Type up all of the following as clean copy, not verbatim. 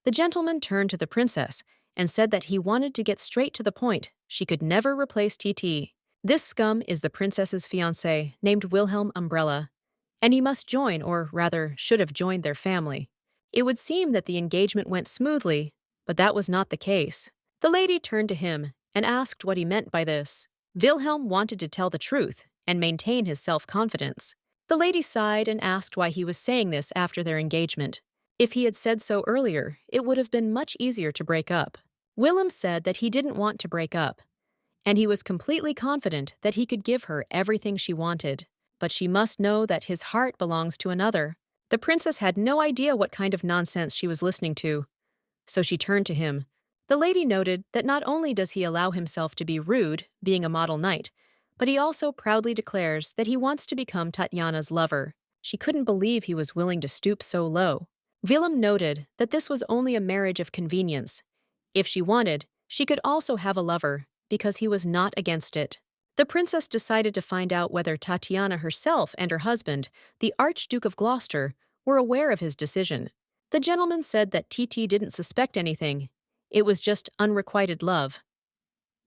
The gentleman turned to the princess and said that he wanted to get straight to the point. She could never replace TT. This scum is the princess's fiancé, named Wilhelm Umbrella, and he must join, or rather, should have joined their family. It would seem that the engagement went smoothly, but that was not the case. The lady turned to him and asked what he meant by this. Wilhelm wanted to tell the truth and maintain his self-confidence. The lady sighed and asked why he was saying this after their engagement. If he had said so earlier, it would have been much easier to break up. Willem said that he didn't want to break up, and he was completely confident that he could give her everything she wanted. But she must know that his heart belongs to another. The princess had no idea what kind of nonsense she was listening to, so she turned to him. The lady noted that not only does he allow himself to be rude, being a model knight, but he also proudly declares that he wants to become Tatiana's lover. She couldn't believe he was willing to stoop so low. Willem noted that this was only a marriage of convenience. If she wanted, she could also have a lover, because he was not against it. The princess decided to find out whether Tatiana herself and her husband, the Archduke of Gloucester, were aware of his decision. The gentleman said that TT didn't suspect anything. It was just unrequited love.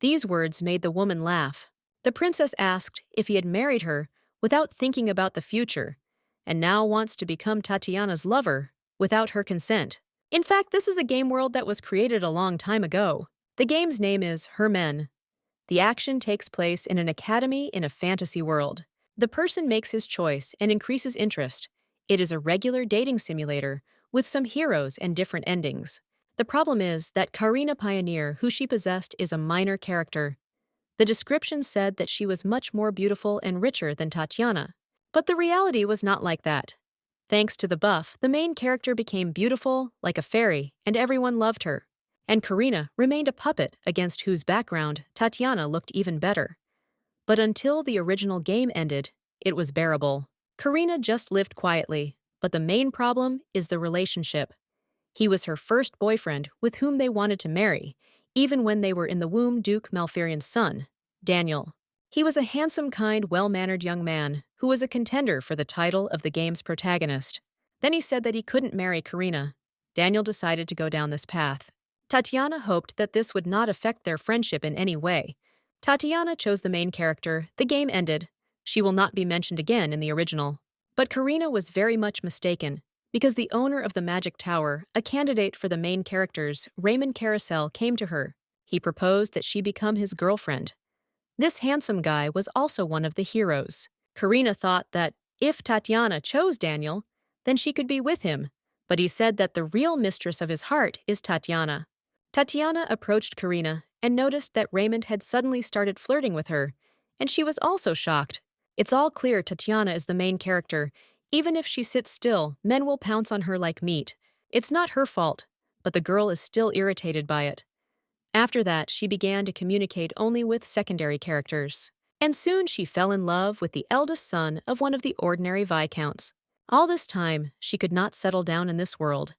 These words made the woman laugh. The princess asked if he had married her without thinking about the future, and now wants to become Tatiana's lover without her consent. In fact, this is a game world that was created a long time ago. The game's name is Her Men. The action takes place in an academy in a fantasy world. The person makes his choice and increases interest. It is a regular dating simulator with some heroes and different endings. The problem is that Karina Pioneer, who she possessed, is a minor character. The description said that she was much more beautiful and richer than Tatiana. But the reality was not like that. Thanks to the buff, the main character became beautiful, like a fairy, and everyone loved her. And Karina remained a puppet against whose background Tatiana looked even better. But until the original game ended, it was bearable. Karina just lived quietly, but the main problem is the relationship. He was her first boyfriend with whom they wanted to marry, even when they were in the womb. Duke Malfurion's son, Daniel. He was a handsome, kind, well-mannered young man who was a contender for the title of the game's protagonist. Then he said that he couldn't marry Karina. Daniel decided to go down this path. Tatiana hoped that this would not affect their friendship in any way. Tatiana chose the main character. The game ended. She will not be mentioned again in the original. But Karina was very much mistaken, because the owner of the Magic Tower, a candidate for the main characters, Raymond Carousel, came to her. He proposed that she become his girlfriend. This handsome guy was also one of the heroes. Karina thought that if Tatiana chose Daniel, then she could be with him, but he said that the real mistress of his heart is Tatiana. Tatiana approached Karina and noticed that Raymond had suddenly started flirting with her, and she was also shocked. It's all clear Tatiana is the main character. Even if she sits still, men will pounce on her like meat. It's not her fault, but the girl is still irritated by it. After that, she began to communicate only with secondary characters. And soon she fell in love with the eldest son of one of the ordinary viscounts. All this time, she could not settle down in this world,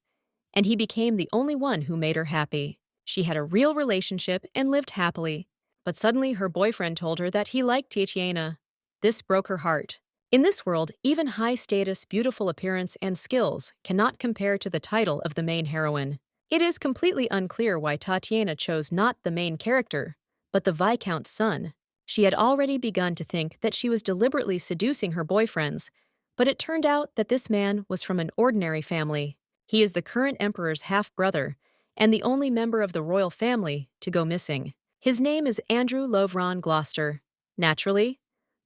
and he became the only one who made her happy. She had a real relationship and lived happily, but suddenly her boyfriend told her that he liked Tatiana. This broke her heart. In this world, even high-status, beautiful appearance and skills cannot compare to the title of the main heroine. It is completely unclear why Tatiana chose not the main character, but the Viscount's son. She had already begun to think that she was deliberately seducing her boyfriends, but it turned out that this man was from an ordinary family. He is the current emperor's half-brother, and the only member of the royal family to go missing. His name is Andrew Lovron Gloucester. Naturally,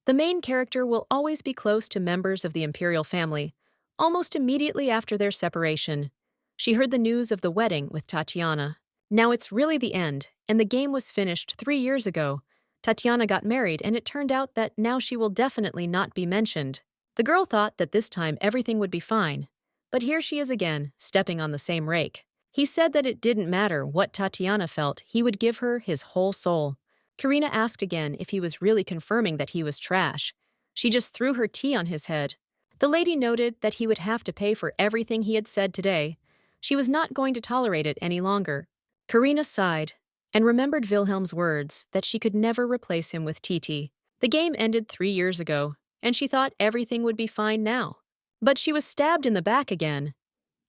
the main character will always be close to members of the imperial family. Almost immediately after their separation, she heard the news of the wedding with Tatiana. Now it's really the end, and the game was finished 3 years ago. Tatiana got married, and it turned out that now she will definitely not be mentioned. The girl thought that this time everything would be fine, but here she is again, stepping on the same rake. He said that it didn't matter what Tatiana felt, he would give her his whole soul. Karina asked again if he was really confirming that he was trash. She just threw her tea on his head. The lady noted that he would have to pay for everything he had said today. She was not going to tolerate it any longer. Karina sighed and remembered Wilhelm's words that she could never replace him with TT. The game ended 3 years ago, and she thought everything would be fine now. But she was stabbed in the back again,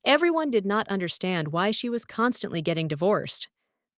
Everyone did not understand why she was constantly getting divorced.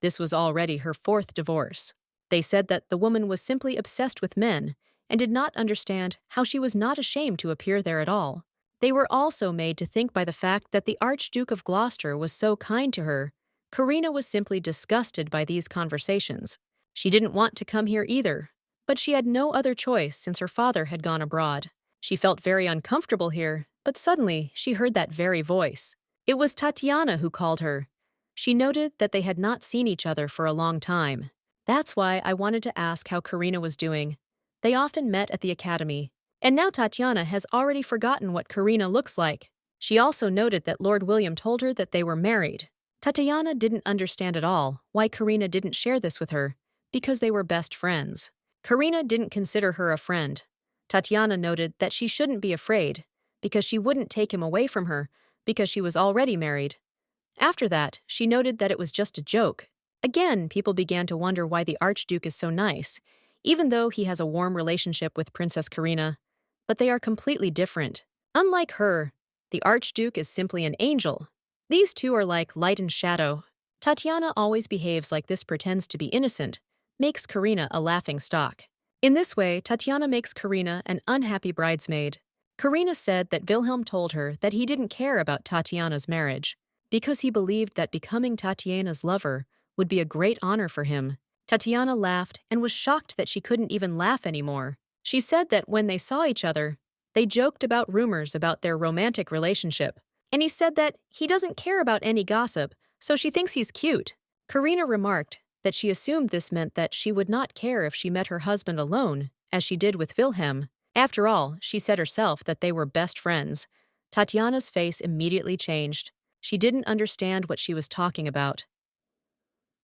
This was already her fourth divorce. They said that the woman was simply obsessed with men and did not understand how she was not ashamed to appear there at all. They were also made to think by the fact that the Archduke of Gloucester was so kind to her. Karina was simply disgusted by these conversations. She didn't want to come here either, but she had no other choice since her father had gone abroad. She felt very uncomfortable here, but suddenly she heard that very voice. It was Tatiana who called her. She noted that they had not seen each other for a long time. That's why I wanted to ask how Karina was doing. They often met at the academy, and now Tatiana has already forgotten what Karina looks like. She also noted that Lord William told her that they were married. Tatiana didn't understand at all why Karina didn't share this with her, because they were best friends. Karina didn't consider her a friend. Tatiana noted that she shouldn't be afraid, because she wouldn't take him away from her, because she was already married. After that, she noted that it was just a joke. Again, people began to wonder why the Archduke is so nice, even though he has a warm relationship with Princess Karina. But they are completely different. Unlike her, the Archduke is simply an angel. These two are like light and shadow. Tatiana always behaves like this, pretends to be innocent, makes Karina a laughing stock. In this way, Tatiana makes Karina an unhappy bridesmaid. Karina said that Wilhelm told her that he didn't care about Tatiana's marriage, because he believed that becoming Tatiana's lover would be a great honor for him. Tatiana laughed and was shocked that she couldn't even laugh anymore. She said that when they saw each other, they joked about rumors about their romantic relationship, and he said that he doesn't care about any gossip, so she thinks he's cute. Karina remarked that she assumed this meant that she would not care if she met her husband alone, as she did with Wilhelm. After all, she said herself that they were best friends. Tatiana's face immediately changed. She didn't understand what she was talking about.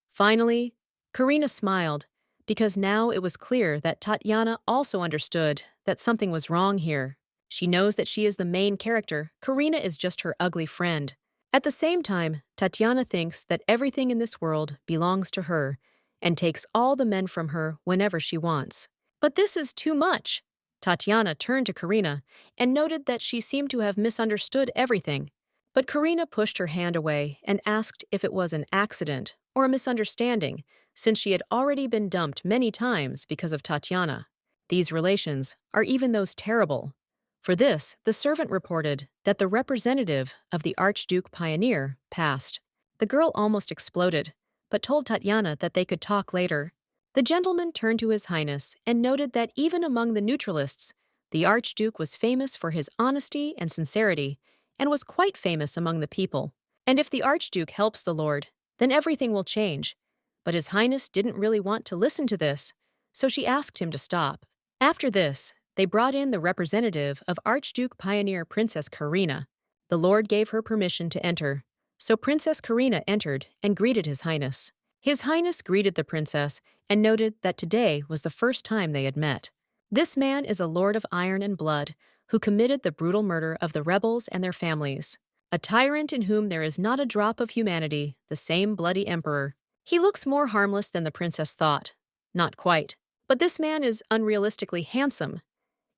Finally, Karina smiled, because now it was clear that Tatiana also understood that something was wrong here. She knows that she is the main character. Karina is just her ugly friend. At the same time, Tatiana thinks that everything in this world belongs to her and takes all the men from her whenever she wants. But this is too much. Tatiana turned to Karina and noted that she seemed to have misunderstood everything. But Karina pushed her hand away and asked if it was an accident or a misunderstanding, since she had already been dumped many times because of Tatiana. These relations are even those terrible. For this, the servant reported that the representative of the Archduke Pioneer passed. The girl almost exploded, but told Tatiana that they could talk later. The gentleman turned to His Highness and noted that even among the neutralists, the Archduke was famous for his honesty and sincerity, and was quite famous among the people. And if the Archduke helps the Lord, then everything will change. But His Highness didn't really want to listen to this, so she asked him to stop. After this, they brought in the representative of Archduke Pioneer Princess Karina. The Lord gave her permission to enter, so Princess Karina entered and greeted His Highness. His Highness greeted the princess and noted that today was the first time they had met. This man is a lord of iron and blood who committed the brutal murder of the rebels and their families. A tyrant in whom there is not a drop of humanity, the same bloody emperor. He looks more harmless than the princess thought. Not quite. But this man is unrealistically handsome.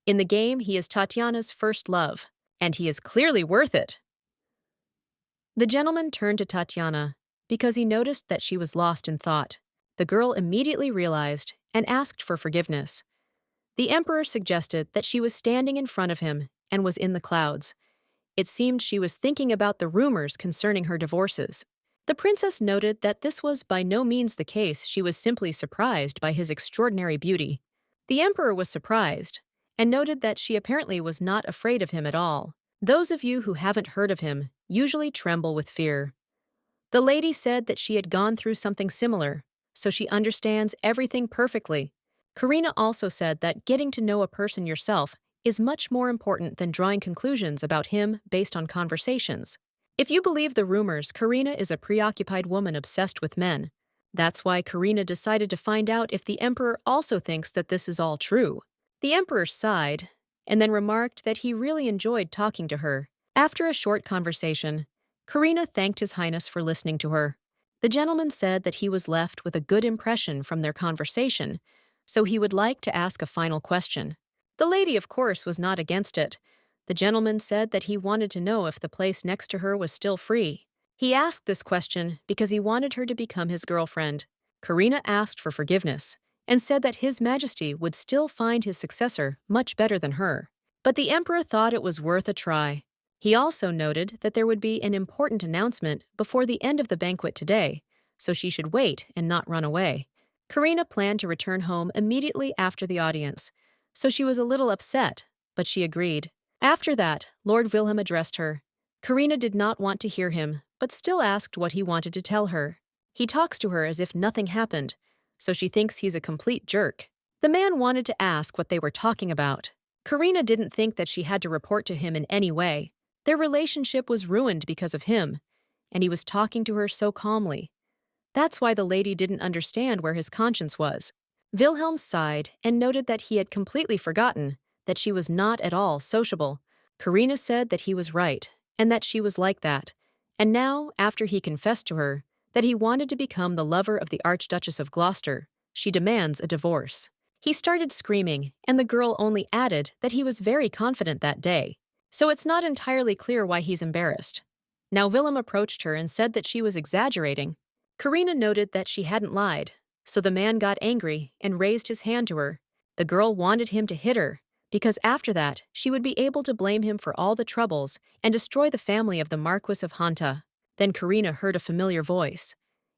In the game, he is Tatiana's first love, and he is clearly worth it. The gentleman turned to Tatiana because he noticed that she was lost in thought. The girl immediately realized and asked for forgiveness. The emperor suggested that she was standing in front of him and was in the clouds. It seemed she was thinking about the rumors concerning her divorces. The princess noted that this was by no means the case. She was simply surprised by his extraordinary beauty. The emperor was surprised and noted that she apparently was not afraid of him at all. Those of you who haven't heard of him usually tremble with fear. The lady said that she had gone through something similar, so she understands everything perfectly. Karina also said that getting to know a person yourself is much more important than drawing conclusions about him based on conversations. If you believe the rumors, Karina is a preoccupied woman obsessed with men. That's why Karina decided to find out if the emperor also thinks that this is all true. The emperor sighed and then remarked that he really enjoyed talking to her. After a short conversation, Karina thanked His Highness for listening to her. The gentleman said that he was left with a good impression from their conversation, so he would like to ask a final question. The lady, of course, was not against it. The gentleman said that he wanted to know if the place next to her was still free. He asked this question because he wanted her to become his girlfriend. Karina asked for forgiveness and said that His Majesty would still find his successor much better than her. But the emperor thought it was worth a try. He also noted that there would be an important announcement before the end of the banquet today, so she should wait and not run away. Karina planned to return home immediately after the audience, so she was a little upset, but she agreed. After that, Lord Wilhelm addressed her. Karina did not want to hear him, but still asked what he wanted to tell her. He talks to her as if nothing happened, so she thinks he's a complete jerk. The man wanted to ask what they were talking about. Karina didn't think that she had to report to him in any way. Their relationship was ruined because of him, and he was talking to her so calmly. That's why the lady didn't understand where his conscience was. Wilhelm sighed and noted that he had completely forgotten that she was not at all sociable. Karina said that he was right, and that she was like that. And now, after he confessed to her that he wanted to become the lover of the Archduchess of Gloucester, she demands a divorce. He started screaming, and the girl only added that he was very confident that day. So it's not entirely clear why he's embarrassed. Now Willem approached her and said that she was exaggerating. Karina noted that she hadn't lied, so the man got angry and raised his hand to her. The girl wanted him to hit her, because after that, she would be able to blame him for all the troubles and destroy the family of the Marquis of Hanta. Then Karina heard a familiar voice.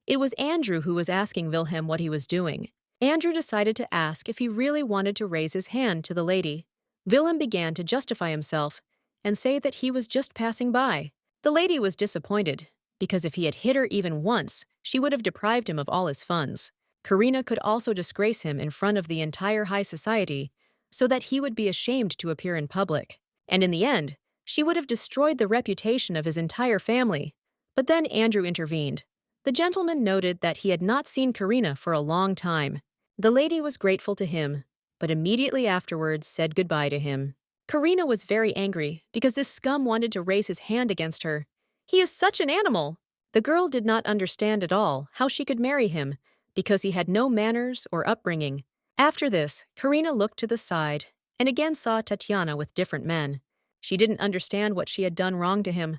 It was Andrew who was asking Wilhelm what he was doing. Andrew decided to ask if he really wanted to raise his hand to the lady. Wilhelm began to justify himself and say that he was just passing by. The lady was disappointed, because if he had hit her even once, she would have deprived him of all his funds. Karina could also disgrace him in front of the entire high society, so that he would be ashamed to appear in public. And in the end, she would have destroyed the reputation of his entire family. But then Andrew intervened. The gentleman noted that he had not seen Karina for a long time. The lady was grateful to him, but immediately afterwards said goodbye to him. Karina was very angry because this scum wanted to raise his hand against her. He is such an animal! The girl did not understand at all how she could marry him, because he had no manners or upbringing. After this, Karina looked to the side and again saw Tatiana with different men. She didn't understand what she had done wrong to him.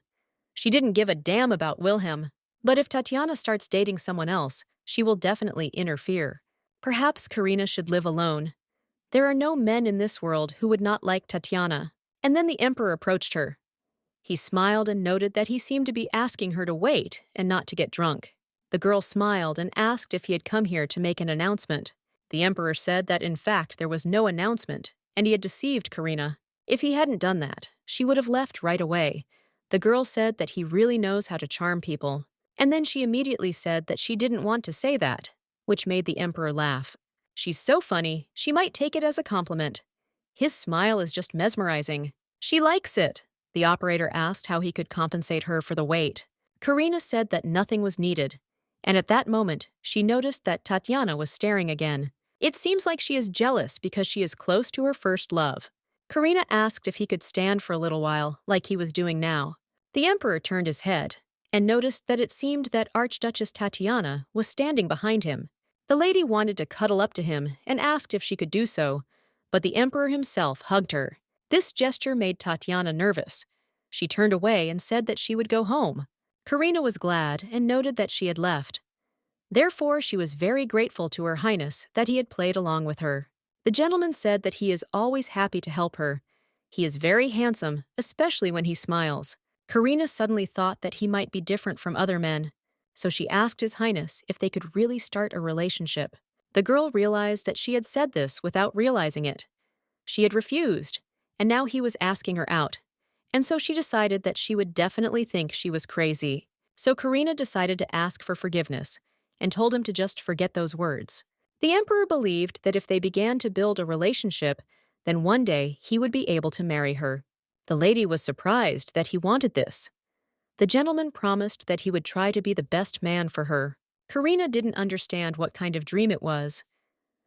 She didn't give a damn about Wilhelm, but if Tatiana starts dating someone else, she will definitely interfere. Perhaps Karina should live alone. There are no men in this world who would not like Tatiana. And then the emperor approached her. He smiled and noted that he seemed to be asking her to wait and not to get drunk. The girl smiled and asked if he had come here to make an announcement. The emperor said that in fact there was no announcement, and he had deceived Karina. If he hadn't done that, she would have left right away. The girl said that he really knows how to charm people. And then she immediately said that she didn't want to say that, which made the emperor laugh. She's so funny, she might take it as a compliment. His smile is just mesmerizing. She likes it. The operator asked how he could compensate her for the wait. Karina said that nothing was needed, and at that moment, she noticed that Tatiana was staring again. It seems like she is jealous because she is close to her first love. Karina asked if he could stand for a little while, like he was doing now. The emperor turned his head and noticed that it seemed that Archduchess Tatiana was standing behind him. The lady wanted to cuddle up to him and asked if she could do so, but the emperor himself hugged her. This gesture made Tatiana nervous. She turned away and said that she would go home. Karina was glad and noted that she had left. Therefore, she was very grateful to Her Highness that he had played along with her. The gentleman said that he is always happy to help her. He is very handsome, especially when he smiles. Karina suddenly thought that he might be different from other men, so she asked His Highness if they could really start a relationship. The girl realized that she had said this without realizing it. She had refused, and now he was asking her out. And so she decided that she would definitely think she was crazy. So Karina decided to ask for forgiveness and told him to just forget those words. The emperor believed that if they began to build a relationship, then one day he would be able to marry her. The lady was surprised that he wanted this. The gentleman promised that he would try to be the best man for her. Karina didn't understand what kind of dream it was,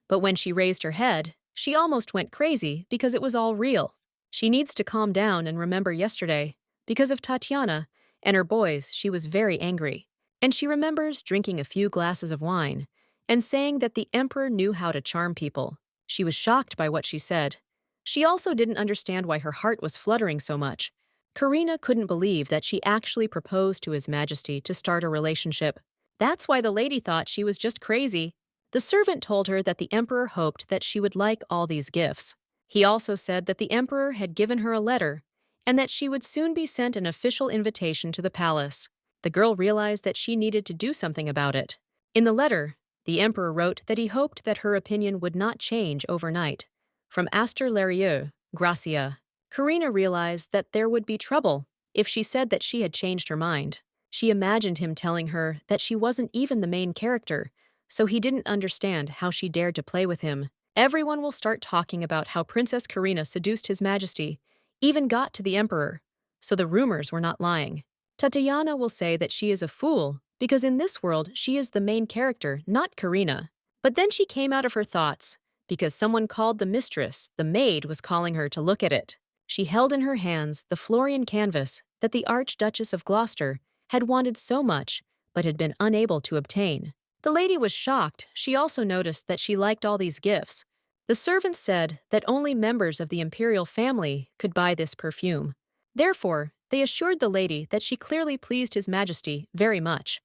but when she raised her head, she almost went crazy because it was all real. She needs to calm down and remember yesterday. Because of Tatiana and her boys, she was very angry. And she remembers drinking a few glasses of wine and saying that the emperor knew how to charm people. She was shocked by what she said. She also didn't understand why her heart was fluttering so much. Karina couldn't believe that she actually proposed to His Majesty to start a relationship. That's why the lady thought she was just crazy. The servant told her that the emperor hoped that she would like all these gifts. He also said that the emperor had given her a letter and that she would soon be sent an official invitation to the palace. The girl realized that she needed to do something about it. In the letter, the emperor wrote that he hoped that her opinion would not change overnight. From Aster Lerieux, Gracia. Karina realized that there would be trouble if she said that she had changed her mind. She imagined him telling her that she wasn't even the main character, so he didn't understand how she dared to play with him. Everyone will start talking about how Princess Karina seduced His Majesty, even got to the emperor, so the rumors were not lying. Tatiana will say that she is a fool because in this world she is the main character, not Karina. But then she came out of her thoughts because someone called the mistress, the maid was calling her to look at it. She held in her hands the Florian canvas that the Archduchess of Gloucester had wanted so much but had been unable to obtain. The lady was shocked. She also noticed that she liked all these gifts. The servant said that only members of the imperial family could buy this perfume. Therefore, they assured the lady that she clearly pleased His Majesty very much.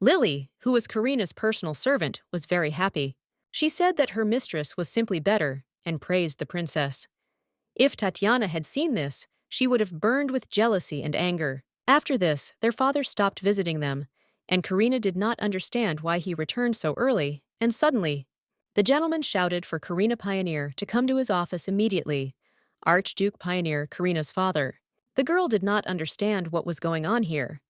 Lily, who was Karina's personal servant, was very happy. She said that her mistress was simply better and praised the princess. If Tatiana had seen this, she would have burned with jealousy and anger. After this, their father stopped visiting them, and Karina did not understand why he returned so early, and suddenly, the gentleman shouted for Karina Pioneer to come to his office immediately. Archduke Pioneer, Karina's father. The girl did not understand what was going on here.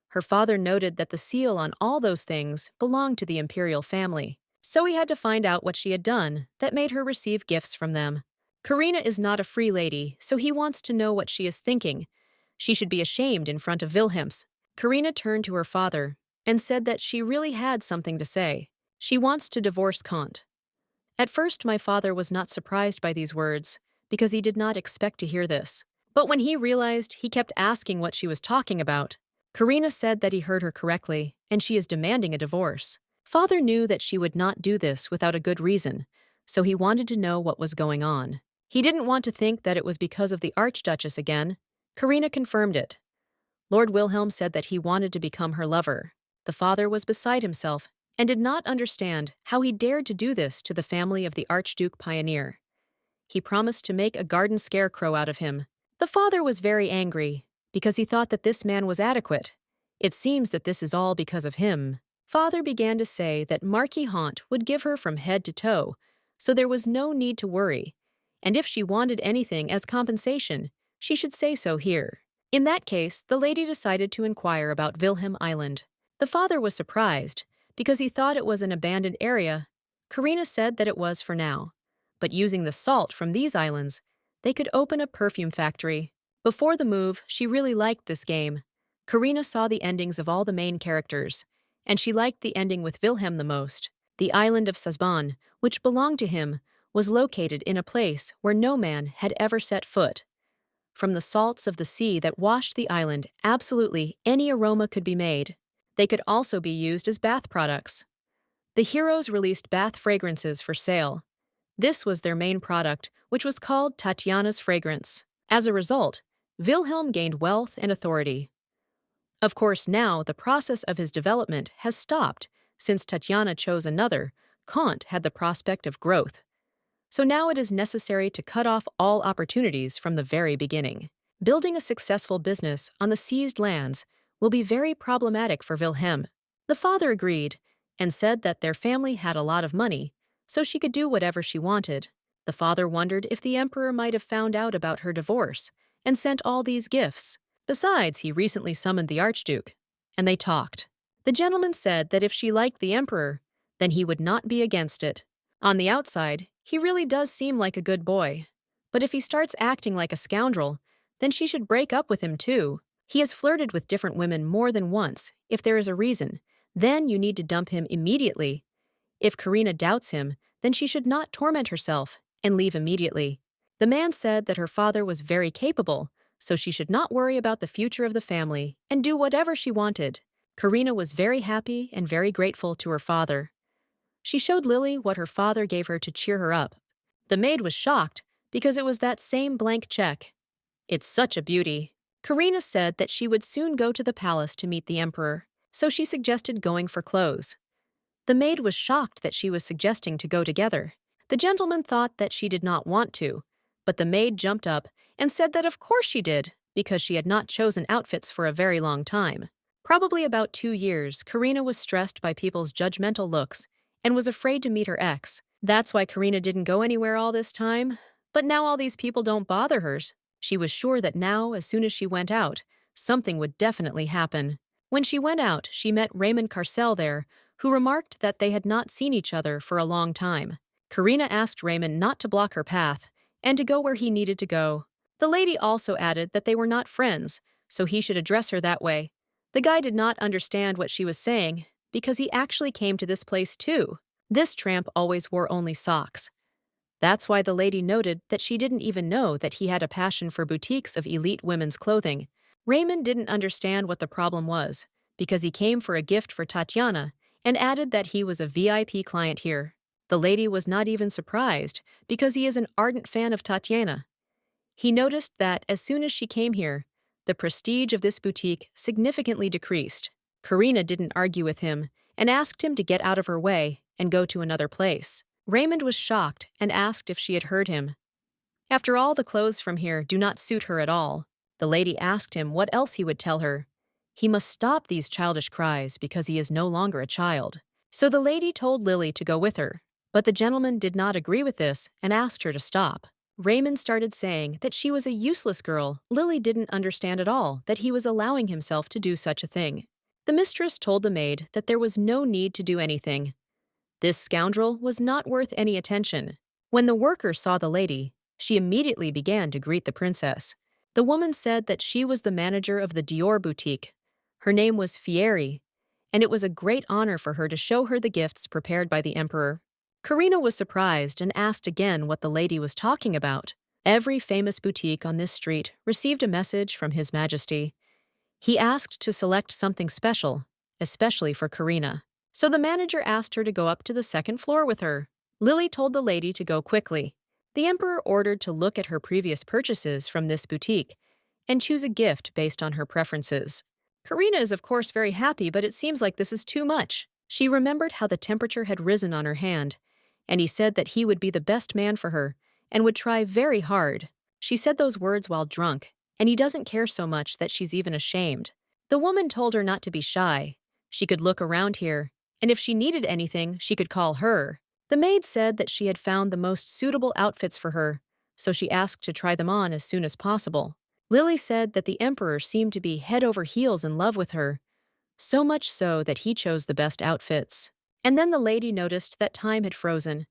Her father noted that the seal on all those things belonged to the imperial family, so he had to find out what she had done that made her receive gifts from them. Karina is not a free lady, so he wants to know what she is thinking. She should be ashamed in front of Wilhelms. Karina turned to her father and said that she really had something to say. She wants to divorce Kant. At first, my father was not surprised by these words because he did not expect to hear this. But when he realized, he kept asking what she was talking about. Karina said that he heard her correctly, and she is demanding a divorce. Father knew that she would not do this without a good reason, so he wanted to know what was going on. He didn't want to think that it was because of the Archduchess again. Karina confirmed it. Lord Wilhelm said that he wanted to become her lover. The father was beside himself and did not understand how he dared to do this to the family of the Archduke Pioneer. He promised to make a garden scarecrow out of him. The father was very angry because he thought that this man was adequate. It seems that this is all because of him. Father began to say that Marquis Haunt would give her from head to toe, so there was no need to worry. And if she wanted anything as compensation, she should say so here. In that case, the lady decided to inquire about Wilhelm Island. The father was surprised because he thought it was an abandoned area. Karina said that it was for now, but using the salt from these islands, they could open a perfume factory. Before the move, she really liked this game. Karina saw the endings of all the main characters, and she liked the ending with Wilhelm the most. The island of Sazban, which belonged to him, was located in a place where no man had ever set foot. From the salts of the sea that washed the island, absolutely any aroma could be made. They could also be used as bath products. The heroes released bath fragrances for sale. This was their main product, which was called Tatiana's fragrance. As a result, Wilhelm gained wealth and authority. Of course, now the process of his development has stopped since Tatiana chose another. Kant had the prospect of growth. So now it is necessary to cut off all opportunities from the very beginning. Building a successful business on the seized lands will be very problematic for Wilhelm. The father agreed and said that their family had a lot of money, so she could do whatever she wanted. The father wondered if the emperor might have found out about her divorce and sent all these gifts. Besides, he recently summoned the Archduke, and they talked. The gentleman said that if she liked the emperor, then he would not be against it. On the outside, he really does seem like a good boy. But if he starts acting like a scoundrel, then she should break up with him too. He has flirted with different women more than once. If there is a reason, then you need to dump him immediately. If Karina doubts him, then she should not torment herself and leave immediately. The man said that her father was very capable, so she should not worry about the future of the family and do whatever she wanted. Karina was very happy and very grateful to her father. She showed Lily what her father gave her to cheer her up. The maid was shocked because it was that same blank check. It's such a beauty. Karina said that she would soon go to the palace to meet the emperor, so she suggested going for clothes. The maid was shocked that she was suggesting to go together. The gentleman thought that she did not want to, but the maid jumped up and said that of course she did, because she had not chosen outfits for a very long time. Probably about 2 years, Karina was stressed by people's judgmental looks and was afraid to meet her ex. That's why Karina didn't go anywhere all this time. But now all these people don't bother her. She was sure that now, as soon as she went out, something would definitely happen. When she went out, she met Raymond Carcel there, who remarked that they had not seen each other for a long time. Karina asked Raymond not to block her path and to go where he needed to go. The lady also added that they were not friends, so he should address her that way. The guy did not understand what she was saying because he actually came to this place too. This tramp always wore only socks. That's why the lady noted that she didn't even know that he had a passion for boutiques of elite women's clothing. Raymond didn't understand what the problem was because he came for a gift for Tatiana and added that he was a VIP client here. The lady was not even surprised because he is an ardent fan of Tatiana. He noticed that as soon as she came here, the prestige of this boutique significantly decreased. Karina didn't argue with him and asked him to get out of her way and go to another place. Raymond was shocked and asked if she had heard him. After all, the clothes from here do not suit her at all. The lady asked him what else he would tell her. He must stop these childish cries because he is no longer a child. So the lady told Lily to go with her, but the gentleman did not agree with this and asked her to stop. Raymond started saying that she was a useless girl. Lily didn't understand at all that he was allowing himself to do such a thing. The mistress told the maid that there was no need to do anything. This scoundrel was not worth any attention. When the worker saw the lady, she immediately began to greet the princess. The woman said that she was the manager of the Dior boutique. Her name was Fieri, and it was a great honor for her to show her the gifts prepared by the emperor. Karina was surprised and asked again what the lady was talking about. Every famous boutique on this street received a message from His Majesty. He asked to select something special, especially for Karina. So the manager asked her to go up to the second floor with her. Lily told the lady to go quickly. The emperor ordered to look at her previous purchases from this boutique and choose a gift based on her preferences. Karina is of course very happy, but it seems like this is too much. She remembered how the temperature had risen on her hand, and he said that he would be the best man for her and would try very hard. She said those words while drunk, and he doesn't care so much that she's even ashamed. The woman told her not to be shy. She could look around here, and if she needed anything, she could call her. The maid said that she had found the most suitable outfits for her, so she asked to try them on as soon as possible. Lily said that the emperor seemed to be head over heels in love with her, so much so that he chose the best outfits. And then the lady noticed that time had frozen.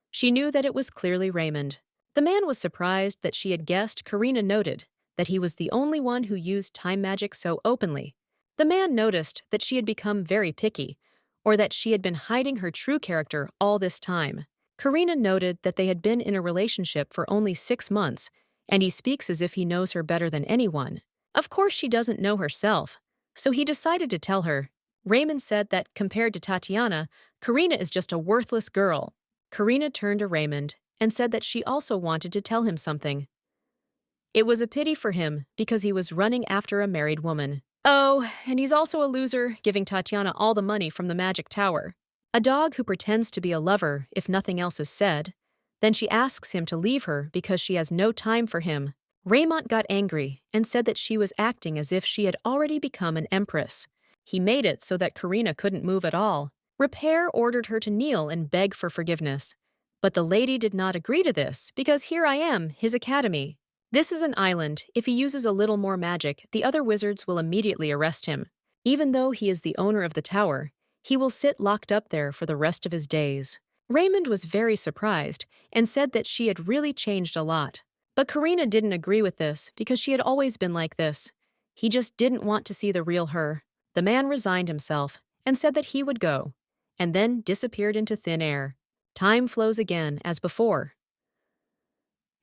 She knew that it was clearly Raymond. The man was surprised that she had guessed. Karina noted that he was the only one who used time magic so openly. The man noticed that she had become very picky, or that she had been hiding her true character all this time. Karina noted that they had been in a relationship for only 6 months, and he speaks as if he knows her better than anyone. Of course she doesn't know herself, so he decided to tell her. Raymond said that compared to Tatiana, Karina is just a worthless girl. Karina turned to Raymond and said that she also wanted to tell him something. It was a pity for him because he was running after a married woman. Oh, and he's also a loser, giving Tatiana all the money from the magic tower. A dog who pretends to be a lover if nothing else is said. Then she asks him to leave her because she has no time for him. Raymond got angry and said that she was acting as if she had already become an empress. He made it so that Karina couldn't move at all. Repair ordered her to kneel and beg for forgiveness. But the lady did not agree to this because here I am, his academy. This is an island. If he uses a little more magic, the other wizards will immediately arrest him. Even though he is the owner of the tower, he will sit locked up there for the rest of his days. Raymond was very surprised and said that she had really changed a lot. But Karina didn't agree with this because she had always been like this. He just didn't want to see the real her. The man resigned himself and said that he would go, and then disappeared into thin air. Time flows again as before.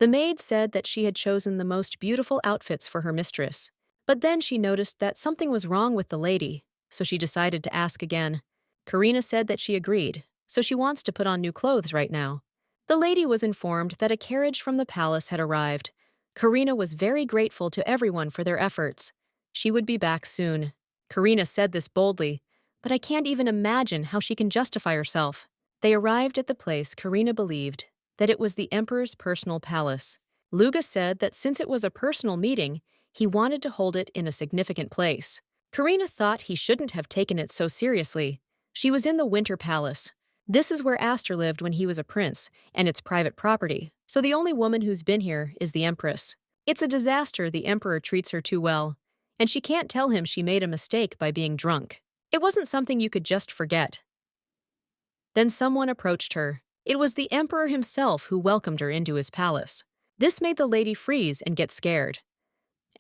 The maid said that she had chosen the most beautiful outfits for her mistress, but then she noticed that something was wrong with the lady, so she decided to ask again. Karina said that she agreed, so she wants to put on new clothes right now. The lady was informed that a carriage from the palace had arrived. Karina was very grateful to everyone for their efforts. She would be back soon. Karina said this boldly, but I can't even imagine how she can justify herself. They arrived at the place Karina believed that it was the emperor's personal palace. Luga said that since it was a personal meeting, he wanted to hold it in a significant place. Karina thought he shouldn't have taken it so seriously. She was in the Winter Palace. This is where Aster lived when he was a prince, and it's private property, so the only woman who's been here is the Empress. It's a disaster the emperor treats her too well, and she can't tell him she made a mistake by being drunk. It wasn't something you could just forget. Then someone approached her. It was the emperor himself who welcomed her into his palace. This made the lady freeze and get scared.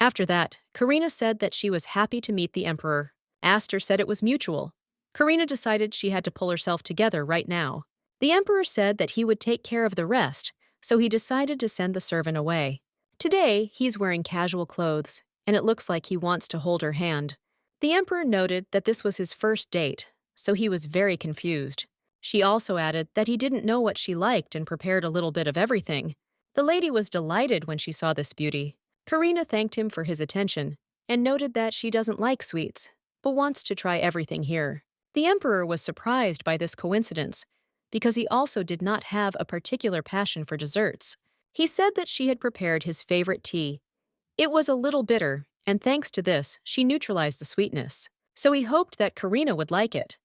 After that, Karina said that she was happy to meet the emperor. Aster said it was mutual. Karina decided she had to pull herself together right now. The emperor said that he would take care of the rest, so he decided to send the servant away. Today, he's wearing casual clothes, and it looks like he wants to hold her hand. The emperor noted that this was his first date, so he was very confused. She also added that he didn't know what she liked and prepared a little bit of everything. The lady was delighted when she saw this beauty. Karina thanked him for his attention and noted that she doesn't like sweets, but wants to try everything here. The emperor was surprised by this coincidence because he also did not have a particular passion for desserts. He said that she had prepared his favorite tea. It was a little bitter, and thanks to this, she neutralized the sweetness. So he hoped that Karina would like it.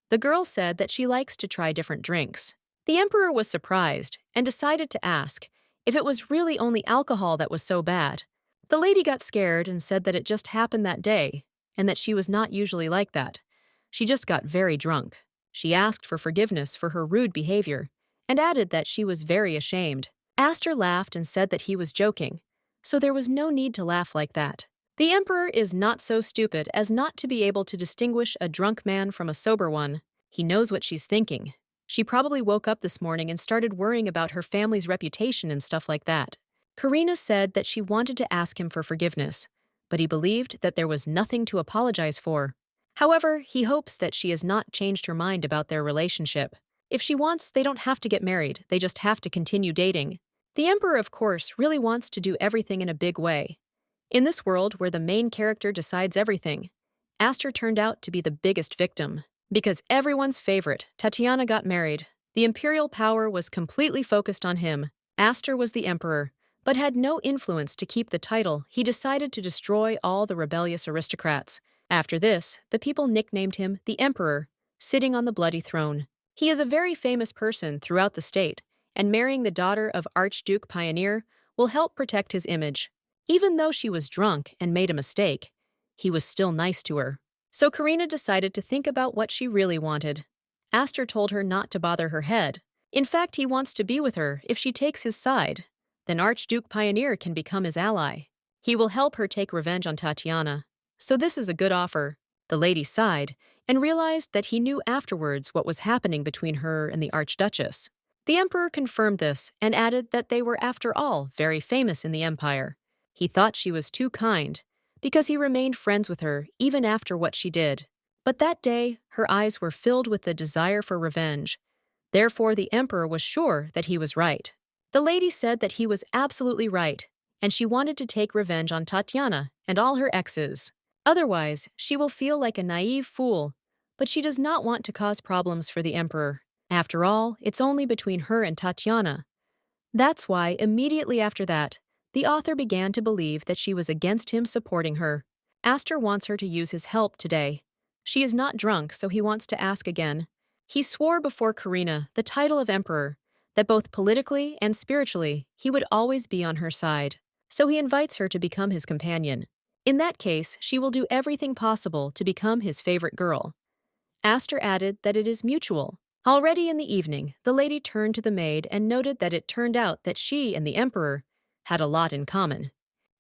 The girl said that she likes to try different drinks. The emperor was surprised and decided to ask if it was really only alcohol that was so bad. The lady got scared and said that it just happened that day, and that she was not usually like that. She just got very drunk. She asked for forgiveness for her rude behavior, and added that she was very ashamed. Aster laughed and said that he was joking, so there was no need to laugh like that. The emperor is not so stupid as not to be able to distinguish a drunk man from a sober one. He knows what she's thinking. She probably woke up this morning and started worrying about her family's reputation and stuff like that. Karina said that she wanted to ask him for forgiveness, but he believed that there was nothing to apologize for. However, he hopes that she has not changed her mind about their relationship. If she wants, they don't have to get married, they just have to continue dating. The emperor, of course, really wants to do everything in a big way. In this world where the main character decides everything, Aster turned out to be the biggest victim. Because everyone's favorite, Tatiana, got married, the imperial power was completely focused on him. Aster was the emperor, but had no influence to keep the title. He decided to destroy all the rebellious aristocrats. After this, the people nicknamed him the Emperor, sitting on the bloody throne. He is a very famous person throughout the state, and marrying the daughter of Archduke Pioneer will help protect his image. Even though she was drunk and made a mistake, he was still nice to her. So Karina decided to think about what she really wanted. Aster told her not to bother her head. In fact, he wants to be with her if she takes his side. Then Archduke Pioneer can become his ally. He will help her take revenge on Tatiana. So this is a good offer. The lady sighed and realized that he knew afterwards what was happening between her and the Archduchess. The emperor confirmed this and added that they were, after all, very famous in the empire. He thought she was too kind, because he remained friends with her even after what she did. But that day, her eyes were filled with the desire for revenge. Therefore, the emperor was sure that he was right. The lady said that he was absolutely right, and she wanted to take revenge on Tatiana and all her exes. Otherwise, she will feel like a naive fool, but she does not want to cause problems for the emperor. After all, it's only between her and Tatiana. That's why, immediately after that, the author began to believe that she was against him supporting her. Aster wants her to use his help today. She is not drunk, so he wants to ask again. He swore before Karina, the title of emperor, that both politically and spiritually he would always be on her side. So he invites her to become his companion. In that case, she will do everything possible to become his favorite girl. Aster added that it is mutual. Already in the evening, the lady turned to the maid and noted that it turned out that she and the emperor had a lot in common.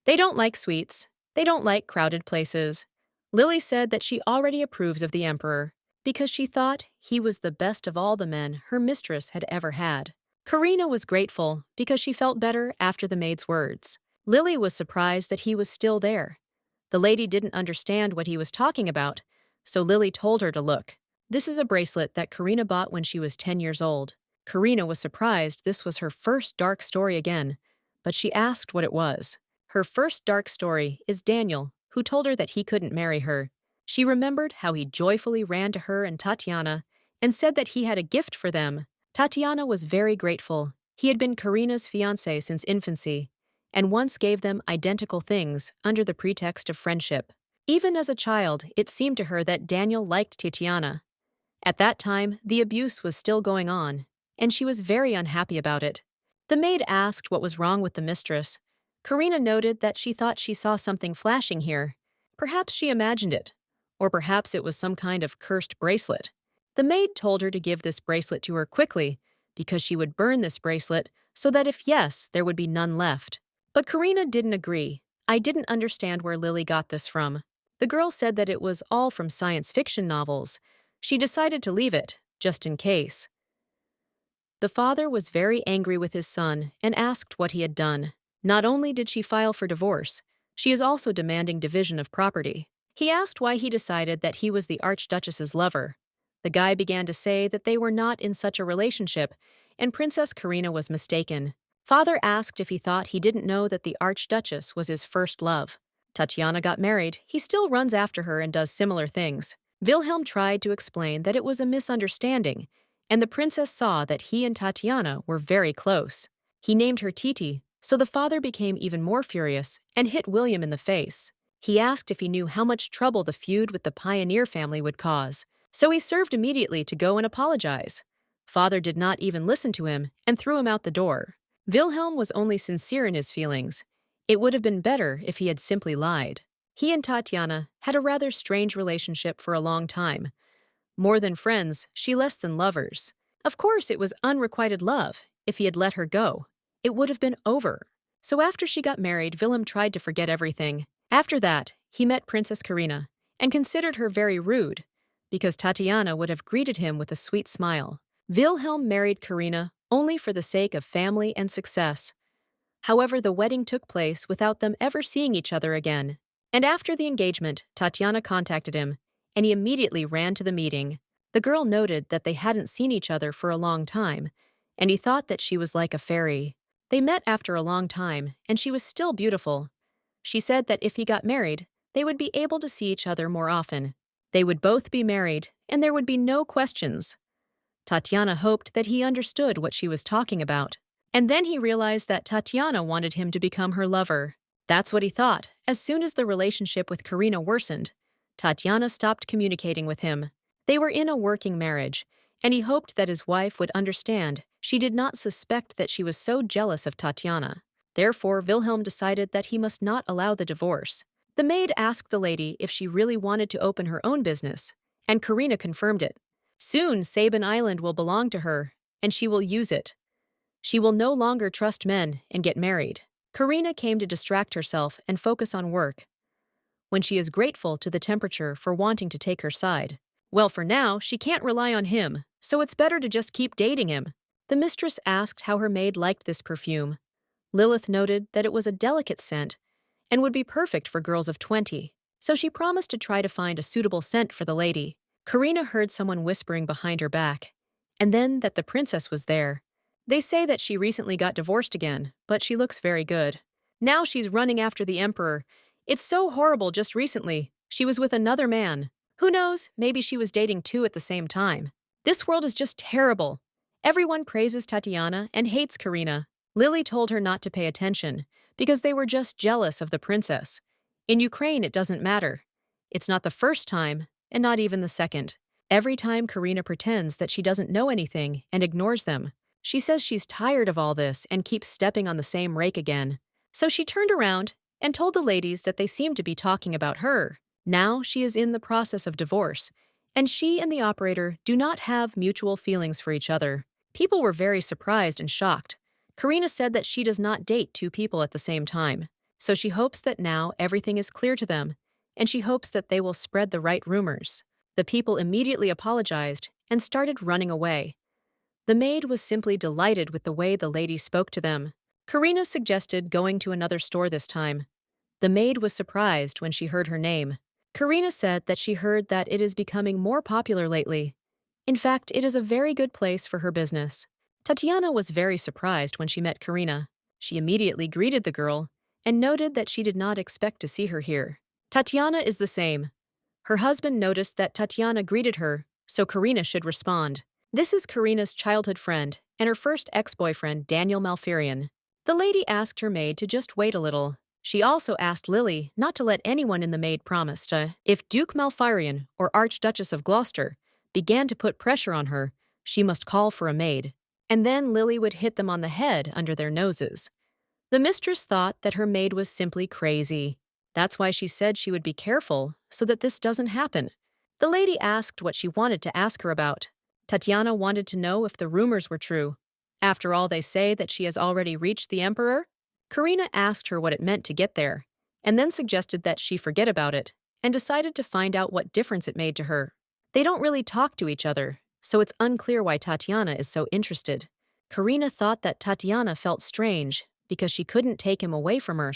They don't like sweets. They don't like crowded places. Lily said that she already approves of the emperor because she thought he was the best of all the men her mistress had ever had. Karina was grateful because she felt better after the maid's words. Lily was surprised that he was still there. The lady didn't understand what he was talking about, so Lily told her to look. This is a bracelet that Karina bought when she was 10 years old. Karina was surprised this was her first dark story again, but she asked what it was. Her first dark story is Daniel, who told her that he couldn't marry her. She remembered how he joyfully ran to her and Tatiana and said that he had a gift for them. Tatiana was very grateful. He had been Karina's fiancé since infancy, and once gave them identical things under the pretext of friendship. Even as a child, it seemed to her that Daniel liked Tatiana. At that time, the abuse was still going on, and she was very unhappy about it. The maid asked what was wrong with the mistress. Karina noted that she thought she saw something flashing here. Perhaps she imagined it, or perhaps it was some kind of cursed bracelet. The maid told her to give this bracelet to her quickly, because she would burn this bracelet so that if yes, there would be none left. But Karina didn't agree. I didn't understand where Lily got this from. The girl said that it was all from science fiction novels. She decided to leave it, just in case. The father was very angry with his son and asked what he had done. Not only did she file for divorce, she is also demanding division of property. He asked why he decided that he was the Archduchess's lover. The guy began to say that they were not in such a relationship, and Princess Karina was mistaken. Father asked if he thought he didn't know that the Archduchess was his first love. Tatiana got married, he still runs after her and does similar things. Wilhelm tried to explain that it was a misunderstanding, and the princess saw that he and Tatiana were very close. He named her Titi, so the father became even more furious and hit William in the face. He asked if he knew how much trouble the feud with the Pioneer family would cause, so he served immediately to go and apologize. Father did not even listen to him and threw him out the door. Wilhelm was only sincere in his feelings. It would have been better if he had simply lied. He and Tatiana had a rather strange relationship for a long time. More than friends, she less than lovers. Of course, it was unrequited love. If he had let her go, it would have been over. So after she got married, Willem tried to forget everything. After that, he met Princess Karina and considered her very rude, because Tatiana would have greeted him with a sweet smile. Wilhelm married Karina only for the sake of family and success. However, the wedding took place without them ever seeing each other again. And after the engagement, Tatiana contacted him, and he immediately ran to the meeting. The girl noted that they hadn't seen each other for a long time, and he thought that she was like a fairy. They met after a long time, and she was still beautiful. She said that if he got married, they would be able to see each other more often. They would both be married, and there would be no questions. Tatiana hoped that he understood what she was talking about. And then he realized that Tatiana wanted him to become her lover. That's what he thought. As soon as the relationship with Karina worsened, Tatiana stopped communicating with him. They were in a working marriage, and he hoped that his wife would understand. She did not suspect that she was so jealous of Tatiana. Therefore, Wilhelm decided that he must not allow the divorce. The maid asked the lady if she really wanted to open her own business, and Karina confirmed it. Soon, Sabin Island will belong to her, and she will use it. She will no longer trust men and get married. Karina came to distract herself and focus on work, when she is grateful to the temperature for wanting to take her side. Well, for now, she can't rely on him, so it's better to just keep dating him. The mistress asked how her maid liked this perfume. Lilith noted that it was a delicate scent and would be perfect for girls of 20, so she promised to try to find a suitable scent for the lady. Karina heard someone whispering behind her back, and then that the princess was there. They say that she recently got divorced again, but she looks very good. Now she's running after the emperor. It's so horrible just recently. She was with another man. Who knows, maybe she was dating two at the same time. This world is just terrible. Everyone praises Tatiana and hates Karina. Lily told her not to pay attention, because they were just jealous of the princess. In Ukraine, it doesn't matter. It's not the first time, and not even the second. Every time Karina pretends that she doesn't know anything and ignores them. She says she's tired of all this and keeps stepping on the same rake again. So she turned around and told the ladies that they seemed to be talking about her. Now she is in the process of divorce, and she and the operator do not have mutual feelings for each other. People were very surprised and shocked. Karina said that she does not date two people at the same time, so she hopes that now everything is clear to them, and she hopes that they will spread the right rumors. The people immediately apologized and started running away. The maid was simply delighted with the way the lady spoke to them. Karina suggested going to another store this time. The maid was surprised when she heard her name. Karina said that she heard that it is becoming more popular lately. In fact, it is a very good place for her business. Tatiana was very surprised when she met Karina. She immediately greeted the girl and noted that she did not expect to see her here. Tatiana is the same. Her husband noticed that Tatiana greeted her, so Karina should respond. This is Karina's childhood friend and her first ex-boyfriend, Daniel Malfurion. The lady asked her maid to just wait a little. She also asked Lily not to let anyone in. The maid promised if Duke Malfurion or Archduchess of Gloucester began to put pressure on her, she must call for a maid. And then Lily would hit them on the head under their noses. The mistress thought that her maid was simply crazy. That's why she said she would be careful so that this doesn't happen. The lady asked what she wanted to ask her about. Tatiana wanted to know if the rumors were true. After all, they say that she has already reached the emperor. Karina asked her what it meant to get there, and then suggested that she forget about it, and decided to find out what difference it made to her. They don't really talk to each other, so it's unclear why Tatiana is so interested. Karina thought that Tatiana felt strange because she couldn't take him away from her.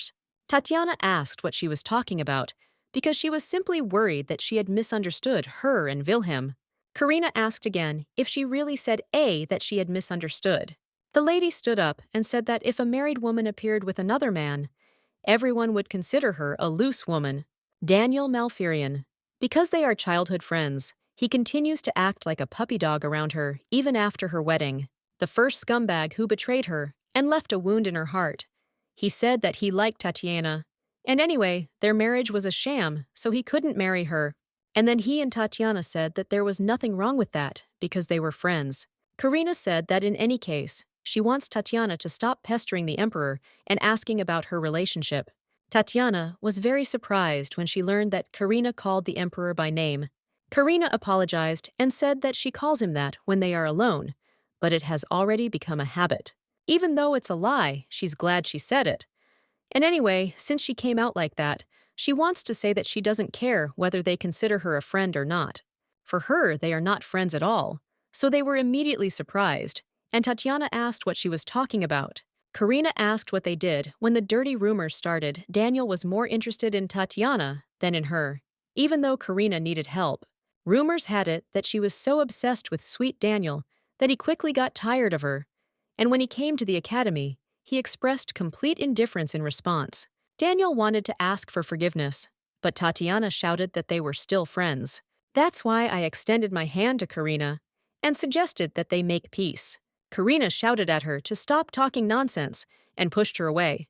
Tatiana asked what she was talking about because she was simply worried that she had misunderstood her and Wilhelm. Karina asked again if she really said that she had misunderstood. The lady stood up and said that if a married woman appeared with another man, everyone would consider her a loose woman. Daniel Malfurion. Because they are childhood friends, he continues to act like a puppy dog around her even after her wedding. The first scumbag who betrayed her and left a wound in her heart. He said that he liked Tatiana. And anyway, their marriage was a sham, so he couldn't marry her. And then he and Tatiana said that there was nothing wrong with that because they were friends. Karina said that in any case, she wants Tatiana to stop pestering the emperor and asking about her relationship. Tatiana was very surprised when she learned that Karina called the emperor by name. Karina apologized and said that she calls him that when they are alone, but it has already become a habit. Even though it's a lie, she's glad she said it. And anyway, since she came out like that, she wants to say that she doesn't care whether they consider her a friend or not. For her, they are not friends at all. So they were immediately surprised, and Tatiana asked what she was talking about. Karina asked what they did. When the dirty rumors started, Daniel was more interested in Tatiana than in her, even though Karina needed help. Rumors had it that she was so obsessed with sweet Daniel that he quickly got tired of her. And when he came to the academy, he expressed complete indifference in response. Daniel wanted to ask for forgiveness, but Tatiana shouted that they were still friends. That's why I extended my hand to Karina and suggested that they make peace. Karina shouted at her to stop talking nonsense and pushed her away.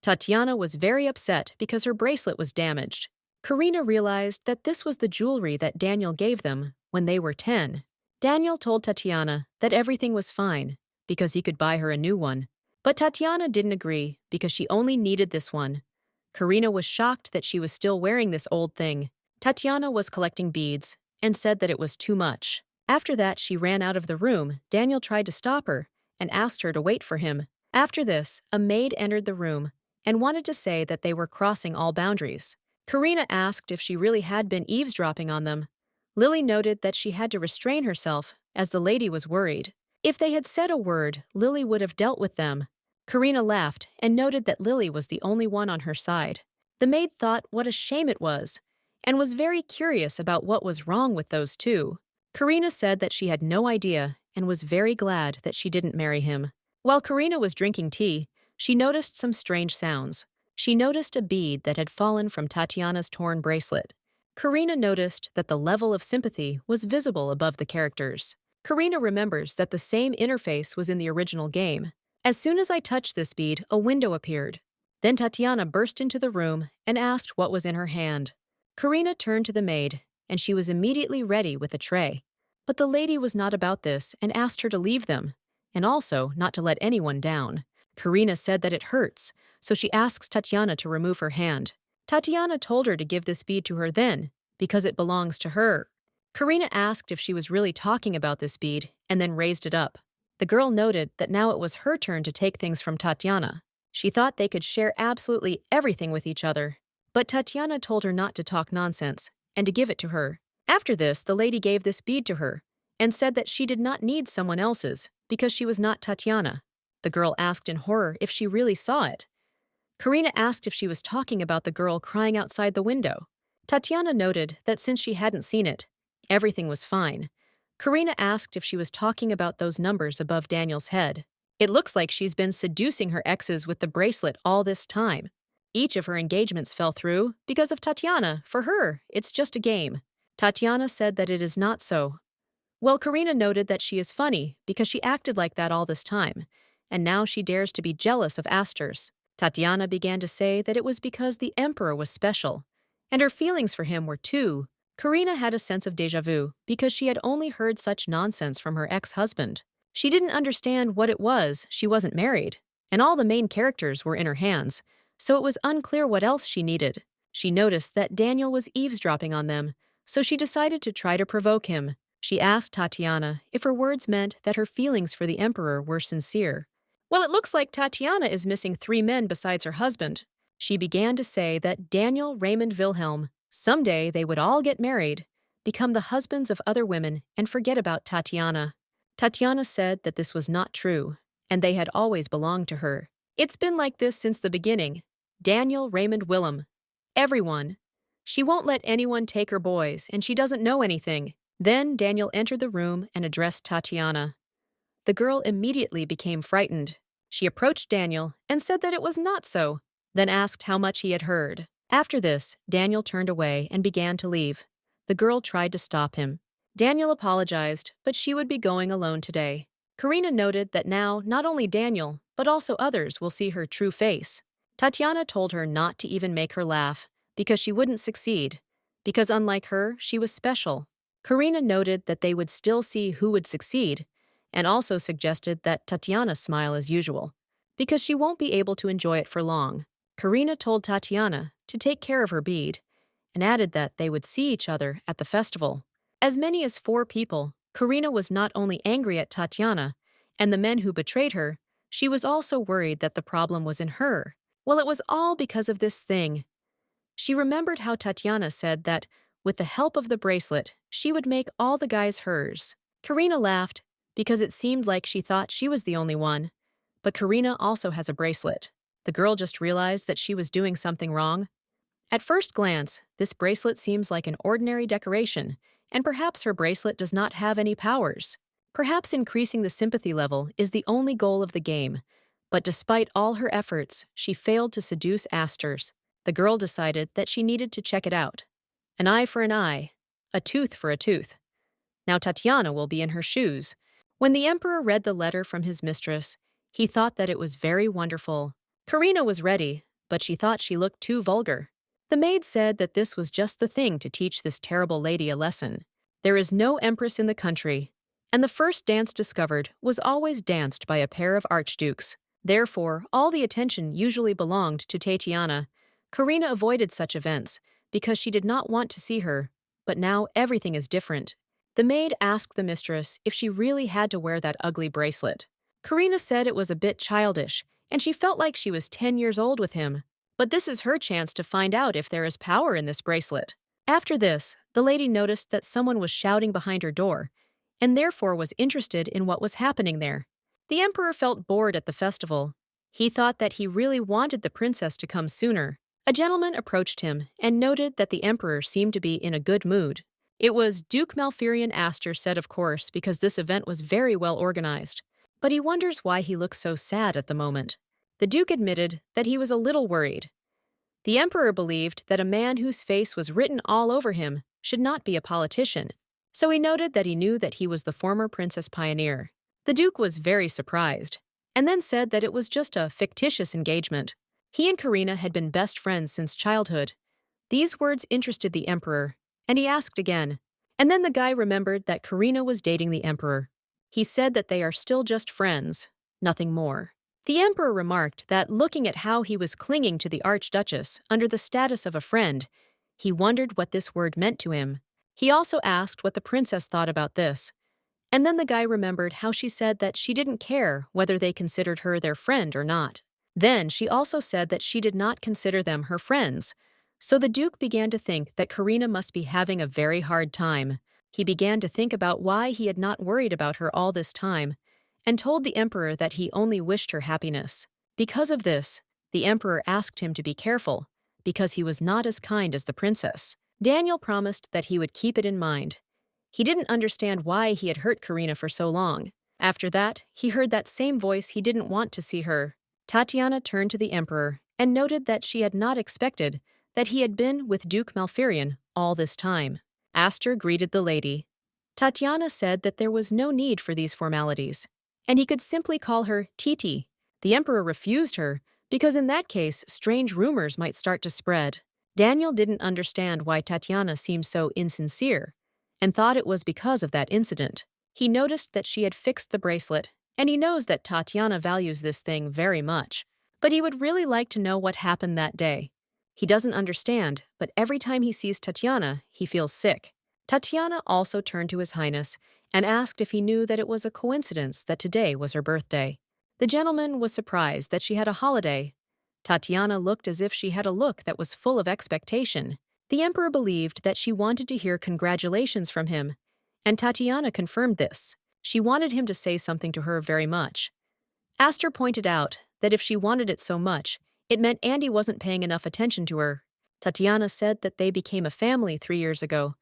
Tatiana was very upset because her bracelet was damaged. Karina realized that this was the jewelry that Daniel gave them when they were 10. Daniel told Tatiana that everything was fine because he could buy her a new one. But Tatiana didn't agree because she only needed this one. Karina was shocked that she was still wearing this old thing. Tatiana was collecting beads and said that it was too much. After that, she ran out of the room. Daniel tried to stop her and asked her to wait for him. After this, a maid entered the room and wanted to say that they were crossing all boundaries. Karina asked if she really had been eavesdropping on them. Lily noted that she had to restrain herself as the lady was worried. If they had said a word, Lily would have dealt with them. Karina laughed and noted that Lily was the only one on her side. The maid thought what a shame it was and was very curious about what was wrong with those two. Karina said that she had no idea and was very glad that she didn't marry him. While Karina was drinking tea, she noticed some strange sounds. She noticed a bead that had fallen from Tatiana's torn bracelet. Karina noticed that the level of sympathy was visible above the characters. Karina remembers that the same interface was in the original game. As soon as I touched this bead, a window appeared. Then Tatiana burst into the room and asked what was in her hand. Karina turned to the maid, and she was immediately ready with a tray. But the lady was not about this and asked her to leave them, and also not to let anyone down. Karina said that it hurts, so she asks Tatiana to remove her hand. Tatiana told her to give this bead to her then, because it belongs to her. Karina asked if she was really talking about this bead, and then raised it up. The girl noted that now it was her turn to take things from Tatiana. She thought they could share absolutely everything with each other. But Tatiana told her not to talk nonsense, and to give it to her. After this, the lady gave this bead to her, and said that she did not need someone else's, because she was not Tatiana. The girl asked in horror if she really saw it. Karina asked if she was talking about the girl crying outside the window. Tatiana noted that since she hadn't seen it, everything was fine. Karina asked if she was talking about those numbers above Daniel's head. It looks like she's been seducing her exes with the bracelet all this time. Each of her engagements fell through because of Tatiana. For her, it's just a game. Tatiana said that it is not so. Well, Karina noted that she is funny because she acted like that all this time, and now she dares to be jealous of Astor's. Tatiana began to say that it was because the Emperor was special, and her feelings for him were too. Karina had a sense of déjà vu because she had only heard such nonsense from her ex-husband. She didn't understand what it was, she wasn't married, and all the main characters were in her hands, so it was unclear what else she needed. She noticed that Daniel was eavesdropping on them, so she decided to try to provoke him. She asked Tatiana if her words meant that her feelings for the Emperor were sincere. Well, it looks like Tatiana is missing 3 men besides her husband. She began to say that Daniel, Raymond, Wilhelm, someday they would all get married, become the husbands of other women, and forget about Tatiana. Tatiana said that this was not true, and they had always belonged to her. It's been like this since the beginning. Daniel, Raymond, Willem. Everyone. She won't let anyone take her boys, and she doesn't know anything. Then Daniel entered the room and addressed Tatiana. The girl immediately became frightened. She approached Daniel and said that it was not so, then asked how much he had heard. After this, Daniel turned away and began to leave. The girl tried to stop him. Daniel apologized, but she would be going alone today. Karina noted that now not only Daniel, but also others will see her true face. Tatiana told her not to even make her laugh, because she wouldn't succeed. Because unlike her, she was special. Karina noted that they would still see who would succeed, and also suggested that Tatiana smile as usual, because she won't be able to enjoy it for long. Karina told Tatiana to take care of her bead, and added that they would see each other at the festival. As many as 4 people, Karina was not only angry at Tatiana and the men who betrayed her, she was also worried that the problem was in her. Well, it was all because of this thing. She remembered how Tatiana said that, with the help of the bracelet, she would make all the guys hers. Karina laughed, because it seemed like she thought she was the only one. But Karina also has a bracelet. The girl just realized that she was doing something wrong. At first glance, this bracelet seems like an ordinary decoration, and perhaps her bracelet does not have any powers. Perhaps increasing the sympathy level is the only goal of the game, but despite all her efforts, she failed to seduce Astor's. The girl decided that she needed to check it out. An eye for an eye, a tooth for a tooth. Now Tatiana will be in her shoes. When the Emperor read the letter from his mistress, he thought that it was very wonderful. Karina was ready, but she thought she looked too vulgar. The maid said that this was just the thing to teach this terrible lady a lesson. There is no empress in the country, and the first dance discovered was always danced by a pair of archdukes. Therefore, all the attention usually belonged to Tatiana. Karina avoided such events because she did not want to see her, but now everything is different. The maid asked the mistress if she really had to wear that ugly bracelet. Karina said it was a bit childish, and she felt like she was 10 years old with him. But this is her chance to find out if there is power in this bracelet. After this, the lady noticed that someone was shouting behind her door, and therefore was interested in what was happening there. The Emperor felt bored at the festival. He thought that he really wanted the princess to come sooner. A gentleman approached him and noted that the Emperor seemed to be in a good mood. It was Duke Malfurion Astor said, of course, because this event was very well organized. But he wonders why he looks so sad at the moment. The Duke admitted that he was a little worried. The Emperor believed that a man whose face was written all over him should not be a politician, so he noted that he knew that he was the former Princess Pioneer. The Duke was very surprised, and then said that it was just a fictitious engagement. He and Karina had been best friends since childhood. These words interested the Emperor, and he asked again. And then the guy remembered that Karina was dating the Emperor. He said that they are still just friends, nothing more. The Emperor remarked that looking at how he was clinging to the Archduchess under the status of a friend, he wondered what this word meant to him. He also asked what the princess thought about this. And then the guy remembered how she said that she didn't care whether they considered her their friend or not. Then she also said that she did not consider them her friends. So the Duke began to think that Karina must be having a very hard time. He began to think about why he had not worried about her all this time, and told the Emperor that he only wished her happiness. Because of this, the Emperor asked him to be careful, because he was not as kind as the princess. Daniel promised that he would keep it in mind. He didn't understand why he had hurt Karina for so long. After that, he heard that same voice he didn't want to see her. Tatiana turned to the emperor and noted that she had not expected that he had been with Duke Malfurion all this time. Aster greeted the lady. Tatiana said that there was no need for these formalities, and he could simply call her Titi. The emperor refused her because in that case, strange rumors might start to spread. Daniel didn't understand why Tatiana seemed so insincere and thought it was because of that incident. He noticed that she had fixed the bracelet, and he knows that Tatiana values this thing very much. But he would really like to know what happened that day. He doesn't understand, but every time he sees Tatiana, he feels sick. Tatiana also turned to His Highness and asked if he knew that it was a coincidence that today was her birthday. The gentleman was surprised that she had a holiday. Tatiana looked as if she had a look that was full of expectation. The emperor believed that she wanted to hear congratulations from him, and Tatiana confirmed this. She wanted him to say something to her very much. Aster pointed out that if she wanted it so much, it meant Andy wasn't paying enough attention to her. Tatiana said that they became a family 3 years ago,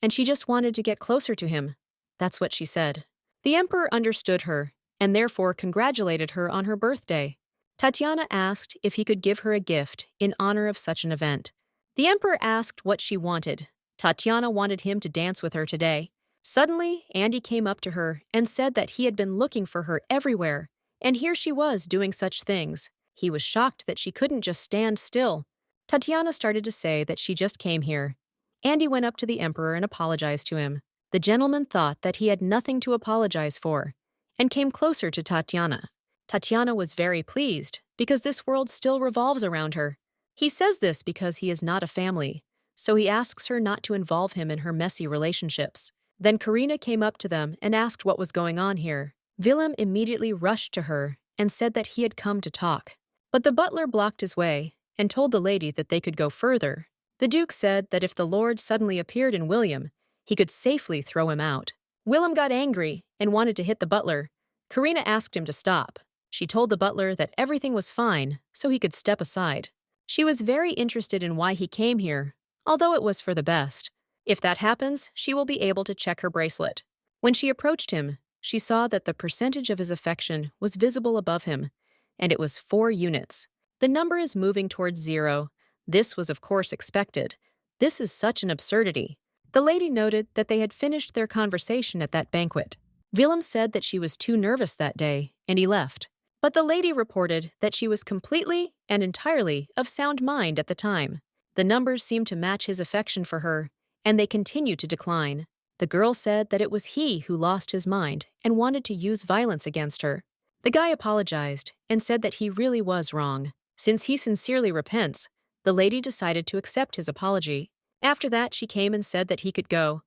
and she just wanted to get closer to him. That's what she said. The emperor understood her, and therefore congratulated her on her birthday. Tatiana asked if he could give her a gift in honor of such an event. The emperor asked what she wanted. Tatiana wanted him to dance with her today. Suddenly, Andy came up to her and said that he had been looking for her everywhere, and here she was doing such things. He was shocked that she couldn't just stand still. Tatiana started to say that she just came here. Andy went up to the emperor and apologized to him. The gentleman thought that he had nothing to apologize for, and came closer to Tatiana. Tatiana was very pleased, because this world still revolves around her. He says this because he is not a family, so he asks her not to involve him in her messy relationships. Then Karina came up to them and asked what was going on here. Willem immediately rushed to her and said that he had come to talk. But the butler blocked his way and told the lady that they could go further. The Duke said that if the Lord suddenly appeared in William, he could safely throw him out. Willem got angry and wanted to hit the butler. Karina asked him to stop. She told the butler that everything was fine, so he could step aside. She was very interested in why he came here, although it was for the best. If that happens, she will be able to check her bracelet. When she approached him, she saw that the percentage of his affection was visible above him, and it was 4 units. The number is moving towards 0. This was of course expected. This is such an absurdity. The lady noted that they had finished their conversation at that banquet. Willem said that she was too nervous that day, and he left. But the lady reported that she was completely and entirely of sound mind at the time. The numbers seemed to match his affection for her, and they continued to decline. The girl said that it was he who lost his mind and wanted to use violence against her. The guy apologized and said that he really was wrong. Since he sincerely repents, the lady decided to accept his apology. After that, she came and said that he could go.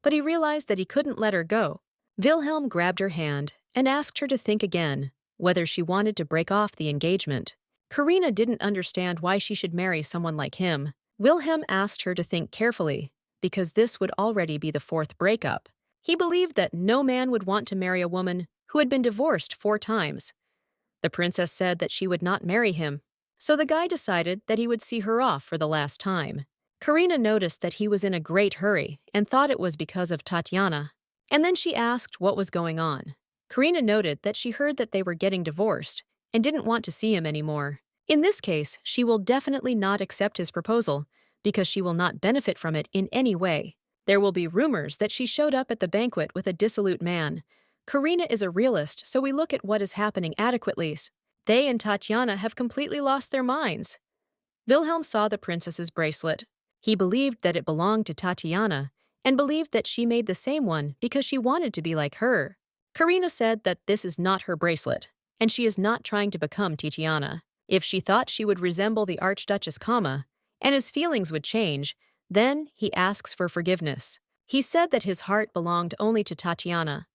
But he realized that he couldn't let her go. Wilhelm grabbed her hand and asked her to think again whether she wanted to break off the engagement. Karina didn't understand why she should marry someone like him. Wilhelm asked her to think carefully, because this would already be the 4th breakup. He believed that no man would want to marry a woman who had been divorced 4 times. The princess said that she would not marry him, so the guy decided that he would see her off for the last time. Karina noticed that he was in a great hurry and thought it was because of Tatiana. And then she asked what was going on. Karina noted that she heard that they were getting divorced and didn't want to see him anymore. In this case, she will definitely not accept his proposal because she will not benefit from it in any way. There will be rumors that she showed up at the banquet with a dissolute man. Karina is a realist, so we look at what is happening adequately. They and Tatiana have completely lost their minds. Wilhelm saw the princess's bracelet. He believed that it belonged to Tatiana and believed that she made the same one because she wanted to be like her. Karina said that this is not her bracelet, and she is not trying to become Tatiana. If she thought she would resemble the Archduchess Kama, and his feelings would change, then he asks for forgiveness. He said that his heart belonged only to Tatiana.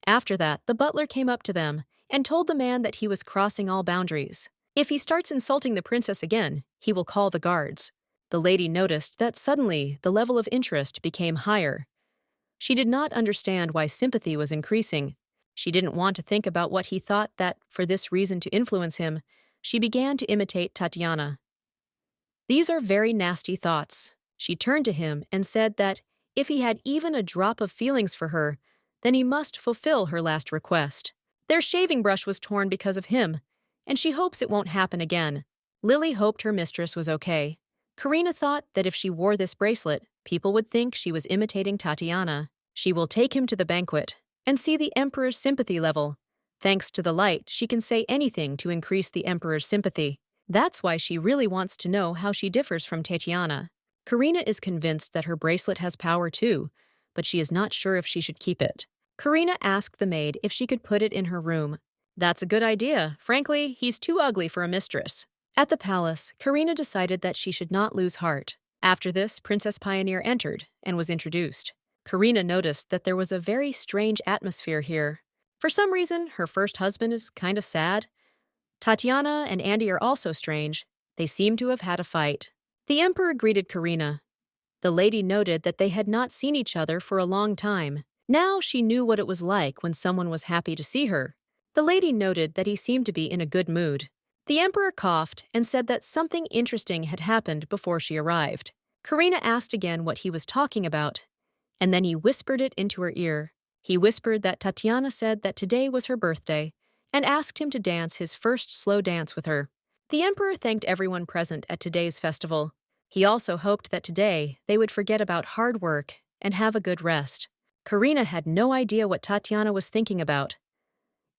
After that, the butler came up to them and told the man that he was crossing all boundaries. If he starts insulting the princess again, he will call the guards. The lady noticed that suddenly the level of interest became higher. She did not understand why sympathy was increasing. She didn't want to think about what he thought that, for this reason to influence him, she began to imitate Tatiana. These are very nasty thoughts. She turned to him and said that if he had even a drop of feelings for her, then he must fulfill her last request. Their shaving brush was torn because of him, and she hopes it won't happen again. Lily hoped her mistress was okay. Karina thought that if she wore this bracelet, people would think she was imitating Tatiana. She will take him to the banquet and see the Emperor's sympathy level. Thanks to the light, she can say anything to increase the Emperor's sympathy. That's why she really wants to know how she differs from Tatiana. Karina is convinced that her bracelet has power too, but she is not sure if she should keep it. Karina asked the maid if she could put it in her room. That's a good idea. Frankly, he's too ugly for a mistress. At the palace, Karina decided that she should not lose heart. After this, Princess Pioneer entered and was introduced. Karina noticed that there was a very strange atmosphere here. For some reason, her first husband is kinda sad. Tatiana and Andy are also strange. They seem to have had a fight. The Emperor greeted Karina. The lady noted that they had not seen each other for a long time. Now she knew what it was like when someone was happy to see her. The lady noted that he seemed to be in a good mood. The Emperor coughed and said that something interesting had happened before she arrived. Karina asked again what he was talking about, and then he whispered it into her ear. He whispered that Tatiana said that today was her birthday and asked him to dance his first slow dance with her. The Emperor thanked everyone present at today's festival. He also hoped that today they would forget about hard work and have a good rest. Karina had no idea what Tatiana was thinking about.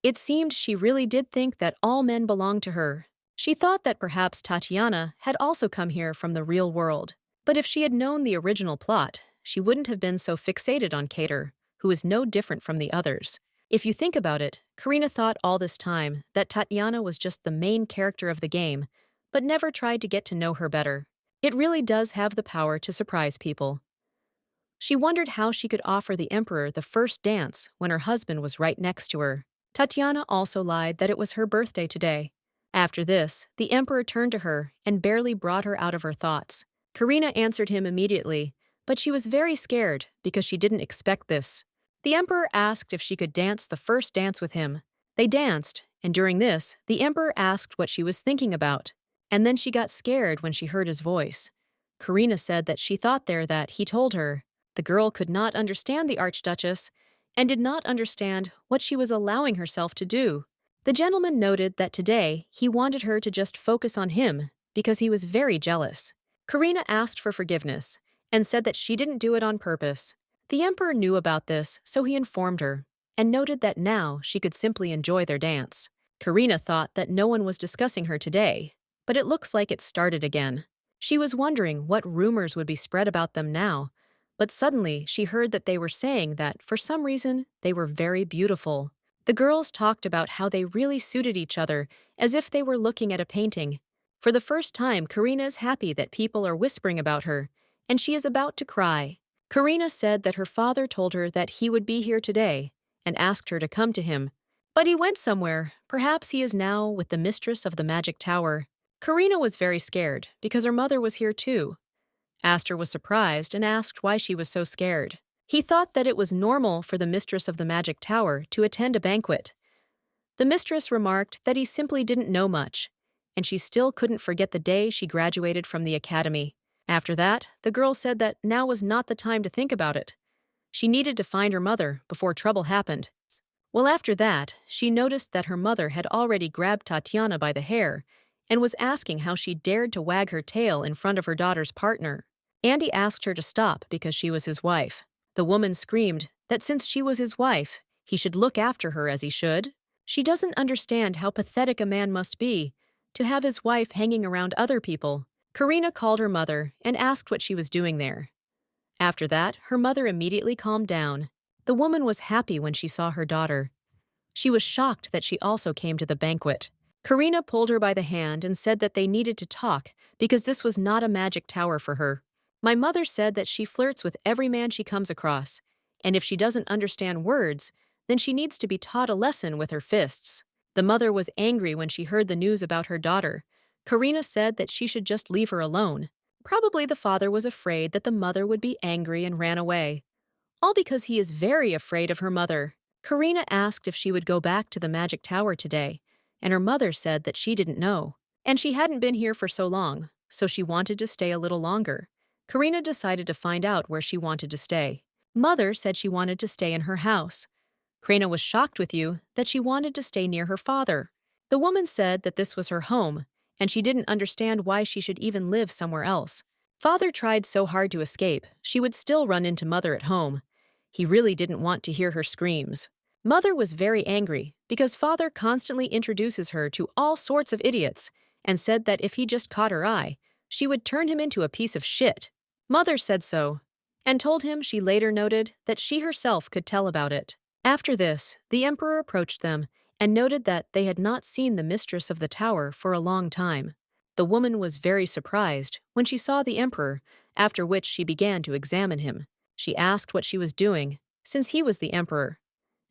It seemed she really did think that all men belonged to her. She thought that perhaps Tatiana had also come here from the real world. But if she had known the original plot, she wouldn't have been so fixated on Cater, who is no different from the others. If you think about it, Karina thought all this time that Tatiana was just the main character of the game, but never tried to get to know her better. It really does have the power to surprise people. She wondered how she could offer the Emperor the first dance when her husband was right next to her. Tatiana also lied that it was her birthday today. After this, the Emperor turned to her and barely brought her out of her thoughts. Karina answered him immediately, but she was very scared because she didn't expect this. The Emperor asked if she could dance the first dance with him. They danced, and during this, the Emperor asked what she was thinking about. And then she got scared when she heard his voice. Karina said that she thought there that he told her. The girl could not understand the Archduchess and did not understand what she was allowing herself to do. The gentleman noted that today he wanted her to just focus on him because he was very jealous. Karina asked for forgiveness and said that she didn't do it on purpose. The Emperor knew about this, so he informed her and noted that now she could simply enjoy their dance. Karina thought that no one was discussing her today, but it looks like it started again. She was wondering what rumors would be spread about them now, but suddenly she heard that they were saying that, for some reason, they were very beautiful. The girls talked about how they really suited each other, as if they were looking at a painting. For the first time, Karina is happy that people are whispering about her, and she is about to cry. Karina said that her father told her that he would be here today, and asked her to come to him. But he went somewhere. Perhaps he is now with the mistress of the magic tower. Karina was very scared, because her mother was here too. Aster was surprised and asked why she was so scared. He thought that it was normal for the mistress of the magic tower to attend a banquet. The mistress remarked that he simply didn't know much, and she still couldn't forget the day she graduated from the academy. After that, the girl said that now was not the time to think about it. She needed to find her mother before trouble happened. Well, after that, she noticed that her mother had already grabbed Tatiana by the hair and was asking how she dared to wag her tail in front of her daughter's partner. Andy asked her to stop because she was his wife. The woman screamed that since she was his wife, he should look after her as he should. She doesn't understand how pathetic a man must be to have his wife hanging around other people. Karina called her mother and asked what she was doing there. After that, her mother immediately calmed down. The woman was happy when she saw her daughter. She was shocked that she also came to the banquet. Karina pulled her by the hand and said that they needed to talk because this was not a magic tower for her. My mother said that she flirts with every man she comes across, and if she doesn't understand words, then she needs to be taught a lesson with her fists. The mother was angry when she heard the news about her daughter. Karina said that she should just leave her alone. Probably the father was afraid that the mother would be angry and ran away. All because he is very afraid of her mother. Karina asked if she would go back to the magic tower today, and her mother said that she didn't know. And she hadn't been here for so long, so she wanted to stay a little longer. Karina decided to find out where she wanted to stay. Mother said she wanted to stay in her house. Karina was shocked with you that she wanted to stay near her father. The woman said that this was her home, and she didn't understand why she should even live somewhere else. Father tried so hard to escape, she would still run into Mother at home. He really didn't want to hear her screams. Mother was very angry because Father constantly introduces her to all sorts of idiots and said that if he just caught her eye, she would turn him into a piece of shit. Mother said so, and told him she later noted that she herself could tell about it. After this, the emperor approached them and noted that they had not seen the mistress of the tower for a long time. The woman was very surprised when she saw the emperor, after which she began to examine him. She asked what she was doing, since he was the emperor.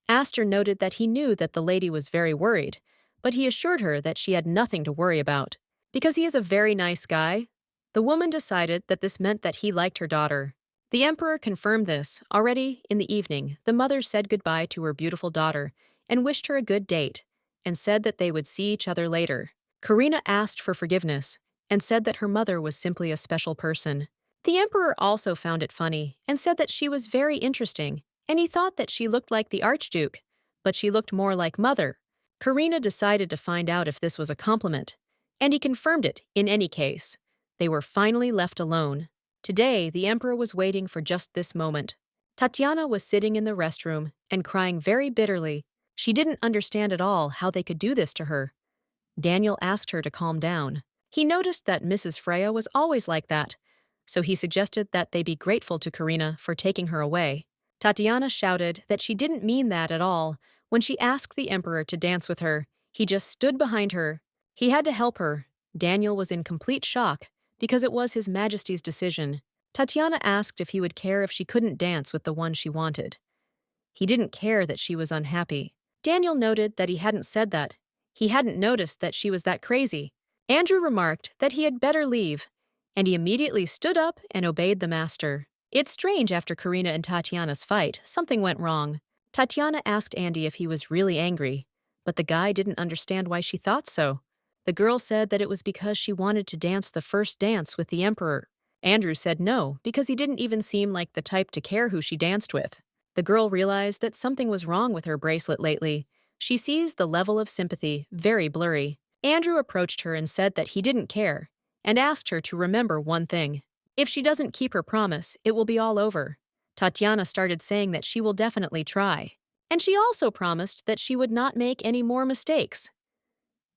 Astor noted that he knew that the lady was very worried, but he assured her that she had nothing to worry about, because he is a very nice guy. The woman decided that this meant that he liked her daughter. The emperor confirmed this. Already in the evening, the mother said goodbye to her beautiful daughter and wished her a good date, and said that they would see each other later. Karina asked for forgiveness and said that her mother was simply a special person. The emperor also found it funny and said that she was very interesting, and he thought that she looked like the Archduke, but she looked more like Mother. Karina decided to find out if this was a compliment, and he confirmed it in any case. They were finally left alone. Today, the emperor was waiting for just this moment. Tatiana was sitting in the restroom and crying very bitterly. She didn't understand at all how they could do this to her. Daniel asked her to calm down. He noticed that Mrs. Freya was always like that, so he suggested that they be grateful to Karina for taking her away. Tatiana shouted that she didn't mean that at all. When she asked the emperor to dance with her, he just stood behind her. He had to help her. Daniel was in complete shock because it was His Majesty's decision. Tatiana asked if he would care if she couldn't dance with the one she wanted. He didn't care that she was unhappy. Daniel noted that he hadn't said that. He hadn't noticed that she was that crazy. Andrew remarked that he had better leave, and he immediately stood up and obeyed the master. It's strange after Karina and Tatiana's fight, something went wrong. Tatiana asked Andy if he was really angry, but the guy didn't understand why she thought so. The girl said that it was because she wanted to dance the first dance with the emperor. Andrew said no, because he didn't even seem like the type to care who she danced with. The girl realized that something was wrong with her bracelet lately. She sees the level of sympathy very blurry. Andrew approached her and said that he didn't care, and asked her to remember one thing. If she doesn't keep her promise, it will be all over. Tatiana started saying that she will definitely try. And she also promised that she would not make any more mistakes.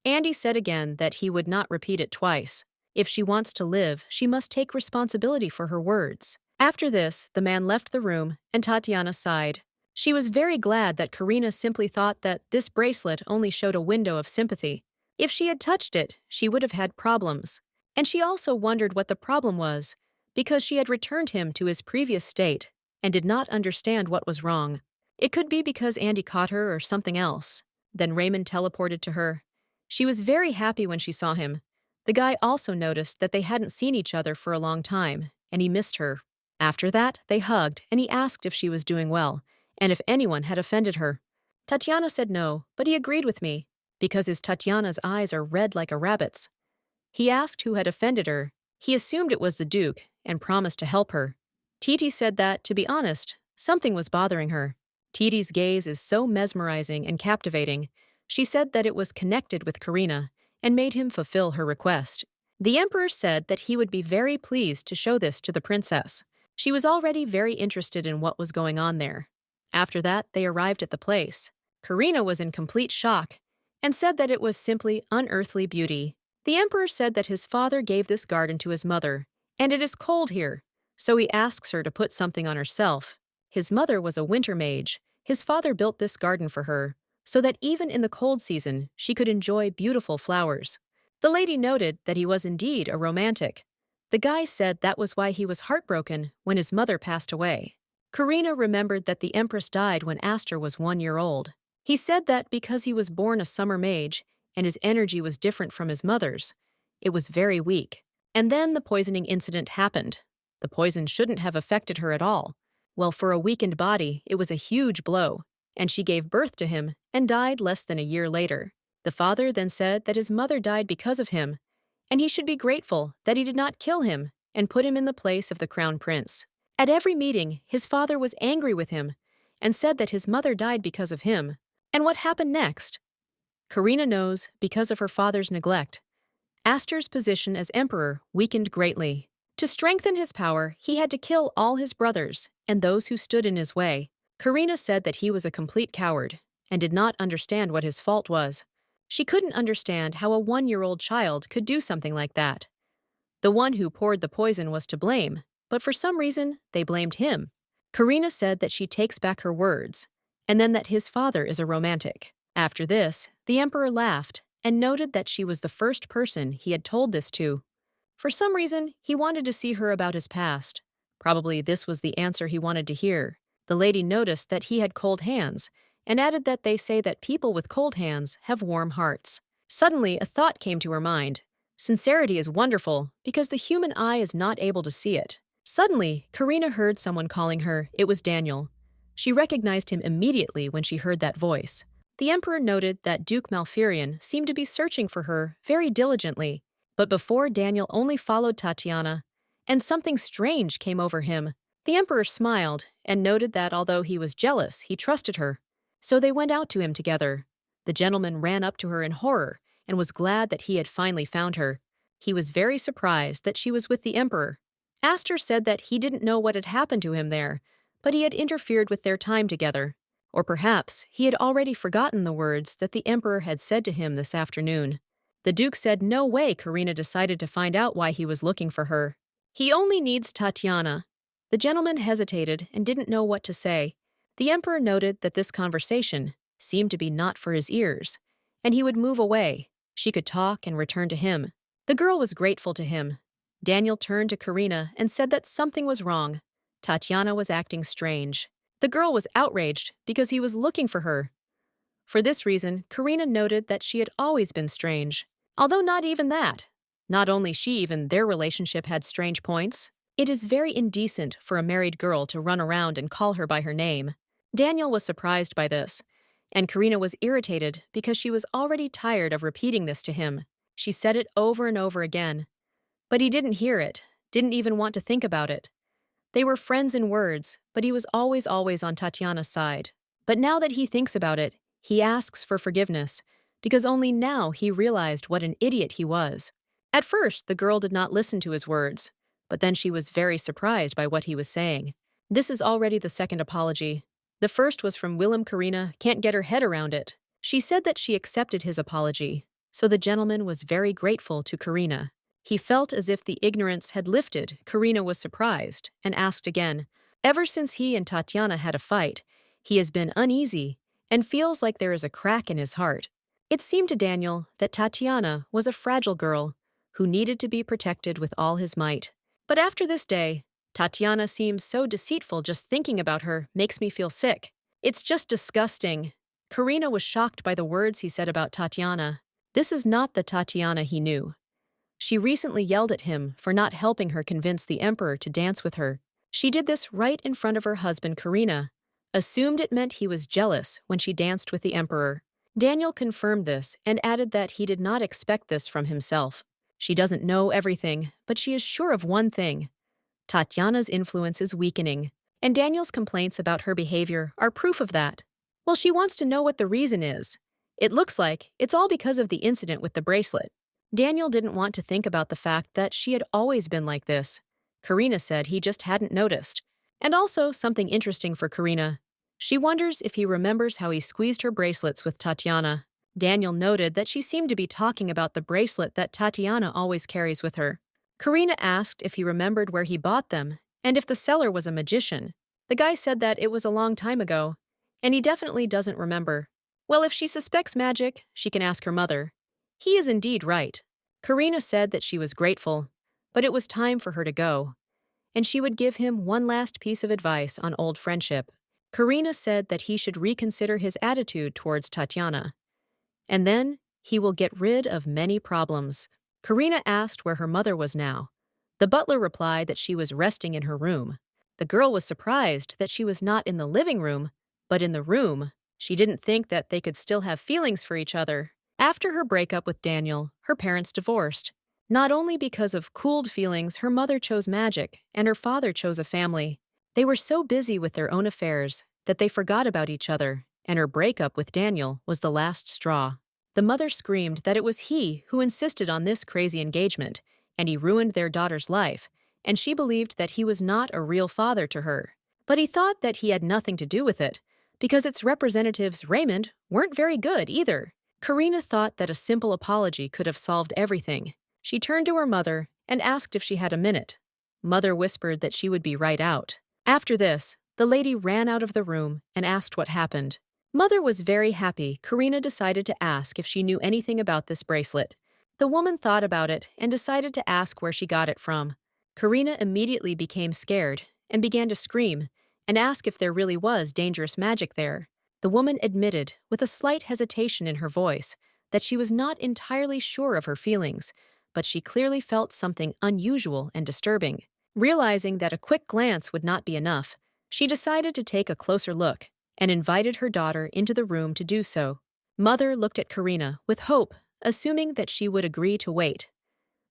Andy said again that he would not repeat it twice. If she wants to live, she must take responsibility for her words. After this, the man left the room, and Tatiana sighed. She was very glad that Karina simply thought that this bracelet only showed a window of sympathy. If she had touched it, she would have had problems. And she also wondered what the problem was, because she had returned him to his previous state and did not understand what was wrong. It could be because Andy caught her or something else. Then Raymond teleported to her. She was very happy when she saw him. The guy also noticed that they hadn't seen each other for a long time, and he missed her. After that, they hugged, and he asked if she was doing well, and if anyone had offended her. Tatiana said no, but he agreed with me, because Tatiana's eyes are red like a rabbit's. He asked who had offended her. He assumed it was the Duke, and promised to help her. Titi said that, to be honest, something was bothering her. Titi's gaze is so mesmerizing and captivating. She said that it was connected with Karina, and made him fulfill her request. The emperor said that he would be very pleased to show this to the princess. She was already very interested in what was going on there. After that, they arrived at the place. Karina was in complete shock, and said that it was simply unearthly beauty. The emperor said that his father gave this garden to his mother, and it is cold here, so he asks her to put something on herself. His mother was a winter mage. His father built this garden for her, so that even in the cold season, she could enjoy beautiful flowers. The lady noted that he was indeed a romantic. The guy said that was why he was heartbroken when his mother passed away. Karina remembered that the Empress died when Astor was 1 year old. He said that because he was born a summer mage, and his energy was different from his mother's, it was very weak. And then the poisoning incident happened. The poison shouldn't have affected her at all. Well, for a weakened body, it was a huge blow, and she gave birth to him and died less than a year later. The father then said that his mother died because of him, and he should be grateful that he did not kill him and put him in the place of the crown prince. At every meeting, his father was angry with him and said that his mother died because of him. And what happened next? Karina knows because of her father's neglect. Astor's position as emperor weakened greatly. To strengthen his power, he had to kill all his brothers and those who stood in his way. Karina said that he was a complete coward and did not understand what his fault was. She couldn't understand how a 1-year-old child could do something like that. The one who poured the poison was to blame, but for some reason, they blamed him. Karina said that she takes back her words, and then that his father is a romantic. After this, the emperor laughed and noted that she was the first person he had told this to. For some reason, he wanted to see her about his past. Probably this was the answer he wanted to hear. The lady noticed that he had cold hands and added that they say that people with cold hands have warm hearts. Suddenly, a thought came to her mind. Sincerity is wonderful because the human eye is not able to see it. Suddenly, Karina heard someone calling her. It was Daniel. She recognized him immediately when she heard that voice. The emperor noted that Duke Malfurion seemed to be searching for her very diligently. But before Daniel only followed Tatiana, and something strange came over him. The emperor smiled and noted that although he was jealous, he trusted her. So they went out to him together. The gentleman ran up to her in horror and was glad that he had finally found her. He was very surprised that she was with the emperor. Astor said that he didn't know what had happened to him there, but he had interfered with their time together. Or perhaps he had already forgotten the words that the emperor had said to him this afternoon. The duke said no way Karina decided to find out why he was looking for her. He only needs Tatiana. The gentleman hesitated and didn't know what to say. The emperor noted that this conversation seemed to be not for his ears, and he would move away. She could talk and return to him. The girl was grateful to him. Daniel turned to Karina and said that something was wrong. Tatiana was acting strange. The girl was outraged because he was looking for her. For this reason, Karina noted that she had always been strange. Although not even that. Not only she, even their relationship had strange points. It is very indecent for a married girl to run around and call her by her name. Daniel was surprised by this, and Karina was irritated because she was already tired of repeating this to him. She said it over and over again. But he didn't hear it, didn't even want to think about it. They were friends in words, but he was always on Tatiana's side. But now that he thinks about it, he asks for forgiveness, because only now he realized what an idiot he was. At first, the girl did not listen to his words, but then she was very surprised by what he was saying. This is already the second apology. The first was from Willem. Karina can't get her head around it. She said that she accepted his apology, so the gentleman was very grateful to Karina. He felt as if the ignorance had lifted. Karina was surprised and asked again. Ever since he and Tatiana had a fight, he has been uneasy and feels like there is a crack in his heart. It seemed to Daniel that Tatiana was a fragile girl who needed to be protected with all his might. But after this day, Tatiana seems so deceitful. Just thinking about her makes me feel sick. It's just disgusting. Karina was shocked by the words he said about Tatiana. This is not the Tatiana he knew. She recently yelled at him for not helping her convince the emperor to dance with her. She did this right in front of her husband. Karina assumed it meant he was jealous when she danced with the emperor. Daniel confirmed this and added that he did not expect this from himself. She doesn't know everything, but she is sure of one thing. Tatiana's influence is weakening, and Daniel's complaints about her behavior are proof of that. Well, she wants to know what the reason is. It looks like it's all because of the incident with the bracelet. Daniel didn't want to think about the fact that she had always been like this. Karina said he just hadn't noticed. And also something interesting for Karina. She wonders if he remembers how he squeezed her bracelets with Tatiana. Daniel noted that she seemed to be talking about the bracelet that Tatiana always carries with her. Karina asked if he remembered where he bought them and if the seller was a magician. The guy said that it was a long time ago, and he definitely doesn't remember. Well, if she suspects magic, she can ask her mother. He is indeed right. Karina said that she was grateful, but it was time for her to go, and she would give him one last piece of advice on old friendship. Karina said that he should reconsider his attitude towards Tatiana, and then he will get rid of many problems. Karina asked where her mother was now. The butler replied that she was resting in her room. The girl was surprised that she was not in the living room, but in the room. She didn't think that they could still have feelings for each other. After her breakup with Daniel, her parents divorced. Not only because of cooled feelings, her mother chose magic and her father chose a family. They were so busy with their own affairs that they forgot about each other, and her breakup with Daniel was the last straw. The mother screamed that it was he who insisted on this crazy engagement, and he ruined their daughter's life, and she believed that he was not a real father to her. But he thought that he had nothing to do with it, because its representatives, Raymond, weren't very good either. Karina thought that a simple apology could have solved everything. She turned to her mother and asked if she had a minute. Mother whispered that she would be right out. After this, the lady ran out of the room and asked what happened. Mother was very happy. Karina decided to ask if she knew anything about this bracelet. The woman thought about it and decided to ask where she got it from. Karina immediately became scared and began to scream and ask if there really was dangerous magic there. The woman admitted, with a slight hesitation in her voice, that she was not entirely sure of her feelings, but she clearly felt something unusual and disturbing. Realizing that a quick glance would not be enough, she decided to take a closer look and invited her daughter into the room to do so. Mother looked at Karina with hope, assuming that she would agree to wait.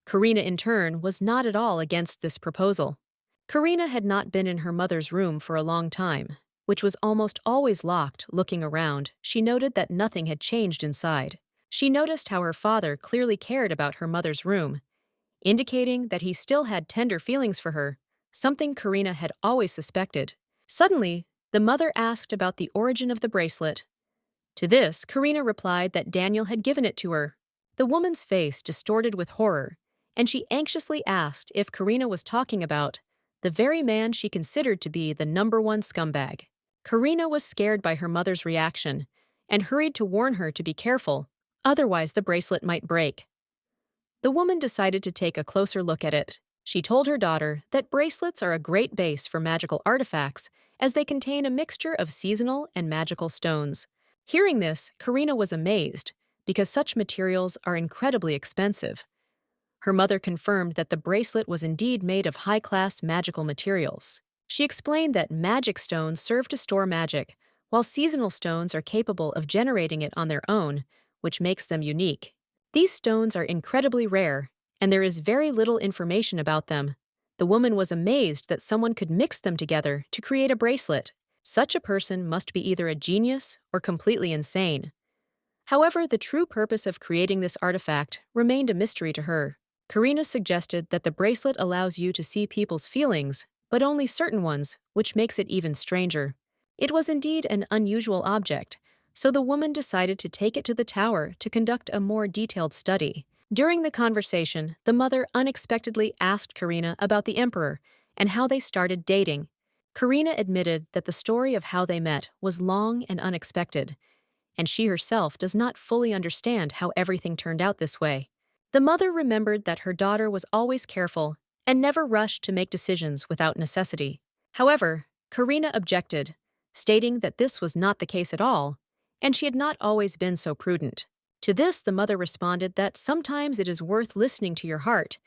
Karina, in turn, was not at all against this proposal. Karina had not been in her mother's room for a long time, which was almost always locked. Looking around, she noted that nothing had changed inside. She noticed how her father clearly cared about her mother's room, indicating that he still had tender feelings for her, something Karina had always suspected. Suddenly, the mother asked about the origin of the bracelet. To this, Karina replied that Daniel had given it to her. The woman's face distorted with horror, and she anxiously asked if Karina was talking about the very man she considered to be the #1 scumbag. Karina was scared by her mother's reaction and hurried to warn her to be careful, otherwise the bracelet might break. The woman decided to take a closer look at it. She told her daughter that bracelets are a great base for magical artifacts as they contain a mixture of seasonal and magical stones. Hearing this, Karina was amazed, because such materials are incredibly expensive. Her mother confirmed that the bracelet was indeed made of high-class magical materials. She explained that magic stones serve to store magic, while seasonal stones are capable of generating it on their own, which makes them unique. These stones are incredibly rare, and there is very little information about them. The woman was amazed that someone could mix them together to create a bracelet. Such a person must be either a genius or completely insane. However, the true purpose of creating this artifact remained a mystery to her. Karina suggested that the bracelet allows you to see people's feelings, but only certain ones, which makes it even stranger. It was indeed an unusual object, so the woman decided to take it to the tower to conduct a more detailed study. During the conversation, the mother unexpectedly asked Karina about the emperor and how they started dating. Karina admitted that the story of how they met was long and unexpected, and she herself does not fully understand how everything turned out this way. The mother remembered that her daughter was always careful and never rushed to make decisions without necessity. However, Karina objected, stating that this was not the case at all, and she had not always been so prudent. To this, the mother responded that sometimes it is worth listening to your heart,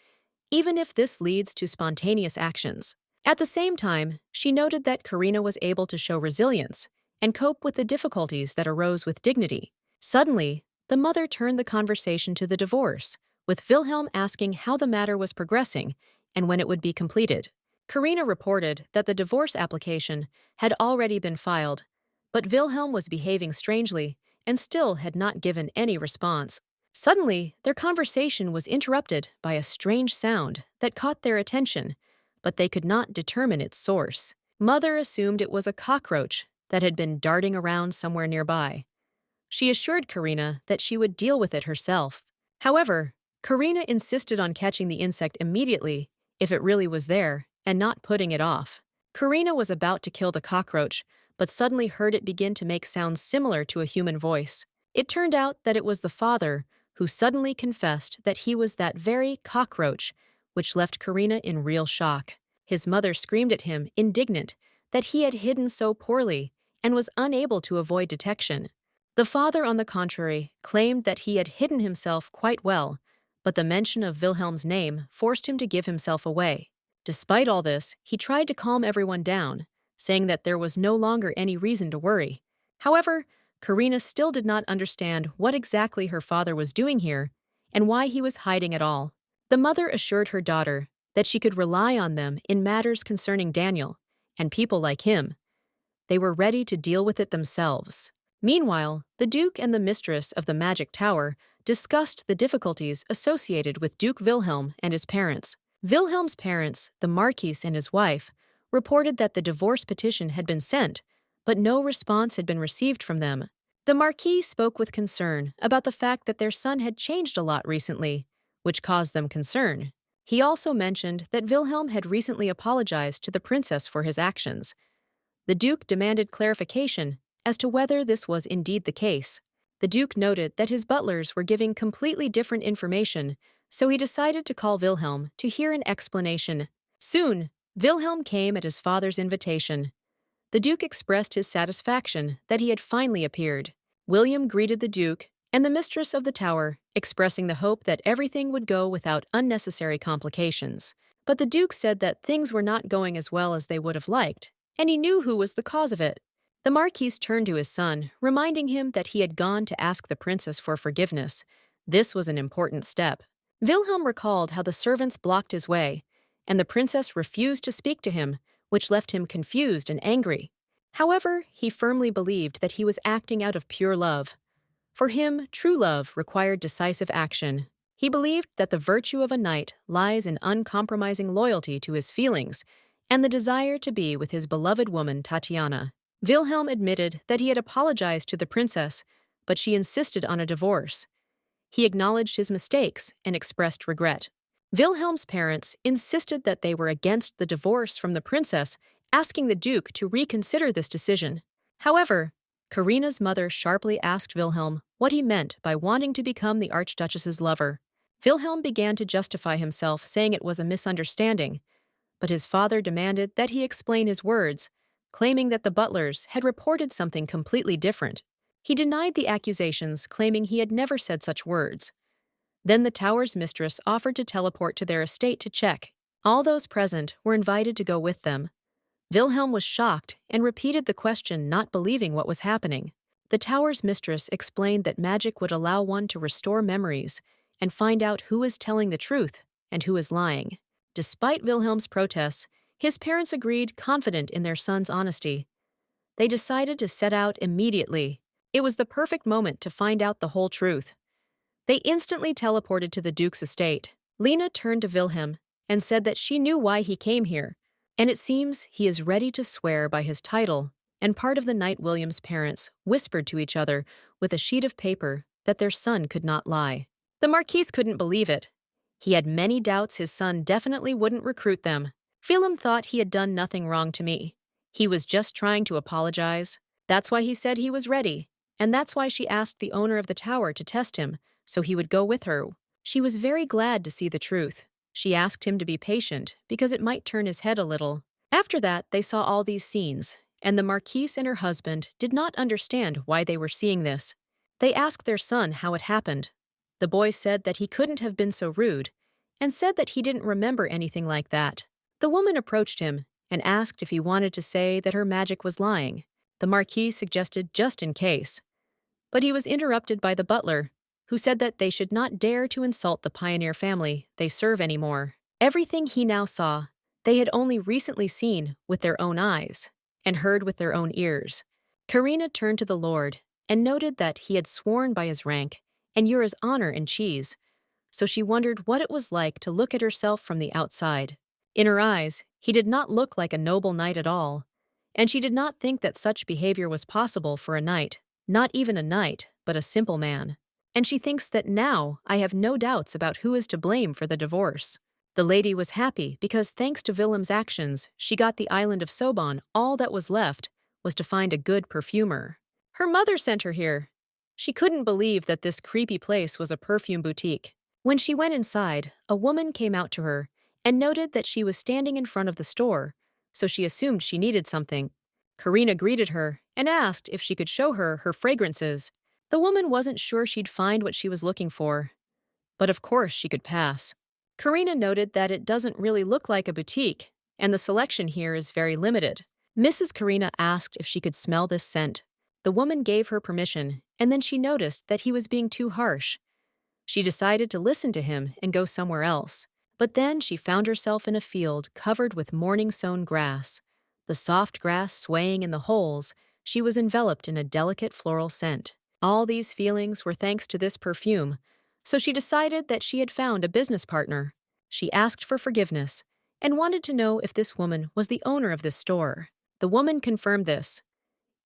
even if this leads to spontaneous actions. At the same time, she noted that Karina was able to show resilience and cope with the difficulties that arose with dignity. Suddenly, the mother turned the conversation to the divorce, with Wilhelm asking how the matter was progressing and when it would be completed. Karina reported that the divorce application had already been filed, but Wilhelm was behaving strangely and still had not given any response. Suddenly, their conversation was interrupted by a strange sound that caught their attention, but they could not determine its source. Mother assumed it was a cockroach that had been darting around somewhere nearby. She assured Karina that she would deal with it herself. However, Karina insisted on catching the insect immediately, if it really was there, and not putting it off. Karina was about to kill the cockroach, but suddenly heard it begin to make sounds similar to a human voice. It turned out that it was the father, who suddenly confessed that he was that very cockroach, which left Karina in real shock. His mother screamed at him, indignant, that he had hidden so poorly and was unable to avoid detection. The father, on the contrary, claimed that he had hidden himself quite well, but the mention of Wilhelm's name forced him to give himself away. Despite all this, he tried to calm everyone down, saying that there was no longer any reason to worry. However, Karina still did not understand what exactly her father was doing here and why he was hiding at all. The mother assured her daughter that she could rely on them in matters concerning Daniel and people like him. They were ready to deal with it themselves. Meanwhile, the Duke and the mistress of the Magic Tower discussed the difficulties associated with Duke Wilhelm and his parents. Wilhelm's parents, the Marquis and his wife, reported that the divorce petition had been sent, but no response had been received from them. The Marquis spoke with concern about the fact that their son had changed a lot recently, which caused them concern. He also mentioned that Wilhelm had recently apologized to the princess for his actions. The Duke demanded clarification as to whether this was indeed the case. The Duke noted that his butlers were giving completely different information, so he decided to call Wilhelm to hear an explanation. Soon, Wilhelm came at his father's invitation. The Duke expressed his satisfaction that he had finally appeared. William greeted the Duke and the mistress of the tower, expressing the hope that everything would go without unnecessary complications. But the Duke said that things were not going as well as they would have liked, and he knew who was the cause of it. The Marquis turned to his son, reminding him that he had gone to ask the princess for forgiveness. This was an important step. Wilhelm recalled how the servants blocked his way, and the princess refused to speak to him, which left him confused and angry. However, he firmly believed that he was acting out of pure love. For him, true love required decisive action. He believed that the virtue of a knight lies in uncompromising loyalty to his feelings and the desire to be with his beloved woman Tatiana. Wilhelm admitted that he had apologized to the princess, but she insisted on a divorce. He acknowledged his mistakes and expressed regret. Wilhelm's parents insisted that they were against the divorce from the princess, asking the Duke to reconsider this decision. However, Karina's mother sharply asked Wilhelm what he meant by wanting to become the Archduchess's lover. Wilhelm began to justify himself, saying it was a misunderstanding, but his father demanded that he explain his words, claiming that the butlers had reported something completely different. He denied the accusations, claiming he had never said such words. Then the tower's mistress offered to teleport to their estate to check. All those present were invited to go with them. Wilhelm was shocked and repeated the question, not believing what was happening. The tower's mistress explained that magic would allow one to restore memories and find out who is telling the truth and who is lying. Despite Wilhelm's protests, his parents agreed, confident in their son's honesty. They decided to set out immediately. It was the perfect moment to find out the whole truth. They instantly teleported to the Duke's estate. Lena turned to Wilhelm and said that she knew why he came here, and it seems he is ready to swear by his title. And part of the night, William's parents whispered to each other with a sheet of paper that their son could not lie. The Marquis couldn't believe it. He had many doubts his son definitely wouldn't recruit them. Wilhelm thought he had done nothing wrong to me. He was just trying to apologize. That's why he said he was ready, and that's why she asked the owner of the tower to test him, so he would go with her. She was very glad to see the truth. She asked him to be patient, because it might turn his head a little. After that, they saw all these scenes, and the Marquise and her husband did not understand why they were seeing this. They asked their son how it happened. The boy said that he couldn't have been so rude, and said that he didn't remember anything like that. The woman approached him and asked if he wanted to say that her magic was lying. The Marquis suggested just in case. But he was interrupted by the butler, who said that they should not dare to insult the pioneer family they serve anymore. Everything he now saw, they had only recently seen with their own eyes and heard with their own ears. Karina turned to the Lord and noted that he had sworn by his rank and Yura's honor and cheese, so she wondered what it was like to look at herself from the outside. In her eyes, he did not look like a noble knight at all, and she did not think that such behavior was possible for a knight, not even a knight, but a simple man. And she thinks that now I have no doubts about who is to blame for the divorce. The lady was happy because thanks to Willem's actions, she got the island of Soban. All that was left was to find a good perfumer. Her mother sent her here. She couldn't believe that this creepy place was a perfume boutique. When she went inside, a woman came out to her and noted that she was standing in front of the store, so she assumed she needed something. Karina greeted her and asked if she could show her her fragrances. The woman wasn't sure she'd find what she was looking for, but of course she could pass. Karina noted that it doesn't really look like a boutique, and the selection here is very limited. Mrs. Karina asked if she could smell this scent. The woman gave her permission, and then she noticed that he was being too harsh. She decided to listen to him and go somewhere else. But then she found herself in a field covered with morning-sown grass. The soft grass swaying in the holes, she was enveloped in a delicate floral scent. All these feelings were thanks to this perfume, so she decided that she had found a business partner. She asked for forgiveness and wanted to know if this woman was the owner of this store. The woman confirmed this.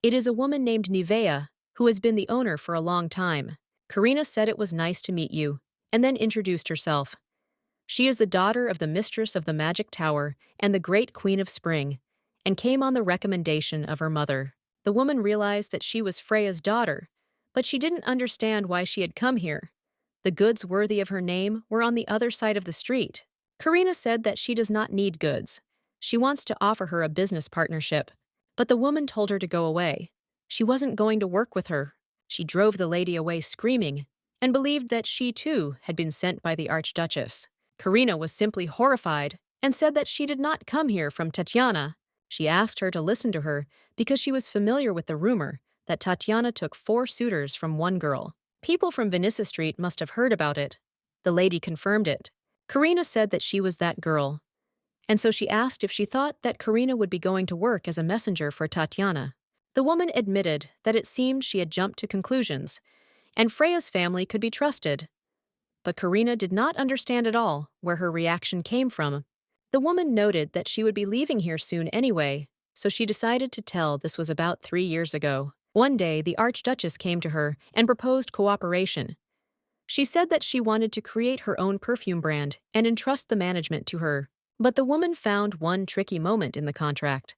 It is a woman named Nivea, who has been the owner for a long time. Karina said it was nice to meet you, and then introduced herself. She is the daughter of the mistress of the Magic Tower and the great Queen of Spring, and came on the recommendation of her mother. The woman realized that she was Freya's daughter, but she didn't understand why she had come here. The goods worthy of her name were on the other side of the street. Karina said that she does not need goods. She wants to offer her a business partnership. But the woman told her to go away. She wasn't going to work with her. She drove the lady away screaming, and believed that she too had been sent by the Archduchess. Karina was simply horrified and said that she did not come here from Tatiana. She asked her to listen to her because she was familiar with the rumor that Tatiana took 4 suitors from one girl. People from Vanessa Street must have heard about it. The lady confirmed it. Karina said that she was that girl, and so she asked if she thought that Karina would be going to work as a messenger for Tatiana. The woman admitted that it seemed she had jumped to conclusions, and Freya's family could be trusted. But Karina did not understand at all where her reaction came from. The woman noted that she would be leaving here soon anyway, so she decided to tell this was about 3 years ago. One day, the Archduchess came to her and proposed cooperation. She said that she wanted to create her own perfume brand and entrust the management to her. But the woman found one tricky moment in the contract.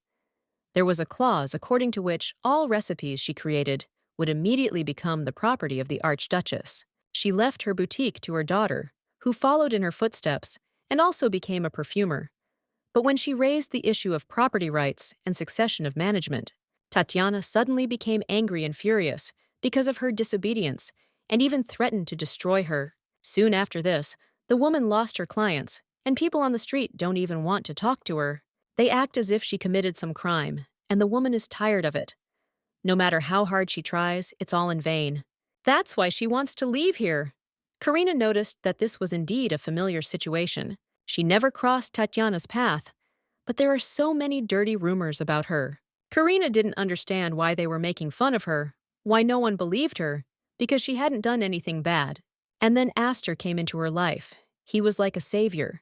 There was a clause according to which all recipes she created would immediately become the property of the Archduchess. She left her boutique to her daughter, who followed in her footsteps and also became a perfumer. But when she raised the issue of property rights and succession of management, Tatiana suddenly became angry and furious because of her disobedience and even threatened to destroy her. Soon after this, the woman lost her clients, and people on the street don't even want to talk to her. They act as if she committed some crime, and the woman is tired of it. No matter how hard she tries, it's all in vain. That's why she wants to leave here. Karina noticed that this was indeed a familiar situation. She never crossed Tatiana's path, but there are so many dirty rumors about her. Karina didn't understand why they were making fun of her, why no one believed her, because she hadn't done anything bad. And then Aster came into her life. He was like a savior.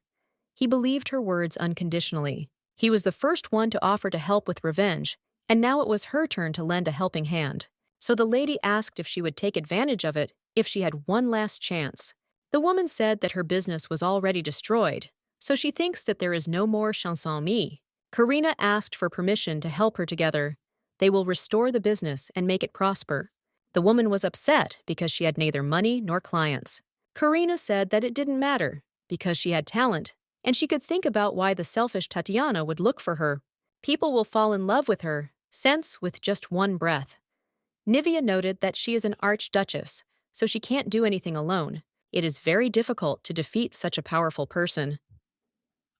He believed her words unconditionally. He was the first one to offer to help with revenge, and now it was her turn to lend a helping hand. So the lady asked if she would take advantage of it if she had one last chance. The woman said that her business was already destroyed, so she thinks that there is no more chance en me. Karina asked for permission to help her together. They will restore the business and make it prosper. The woman was upset because she had neither money nor clients. Karina said that it didn't matter because she had talent, and she could think about why the selfish Tatiana would look for her. People will fall in love with her, since with just one breath. Nivea noted that she is an archduchess, so she can't do anything alone. It is very difficult to defeat such a powerful person.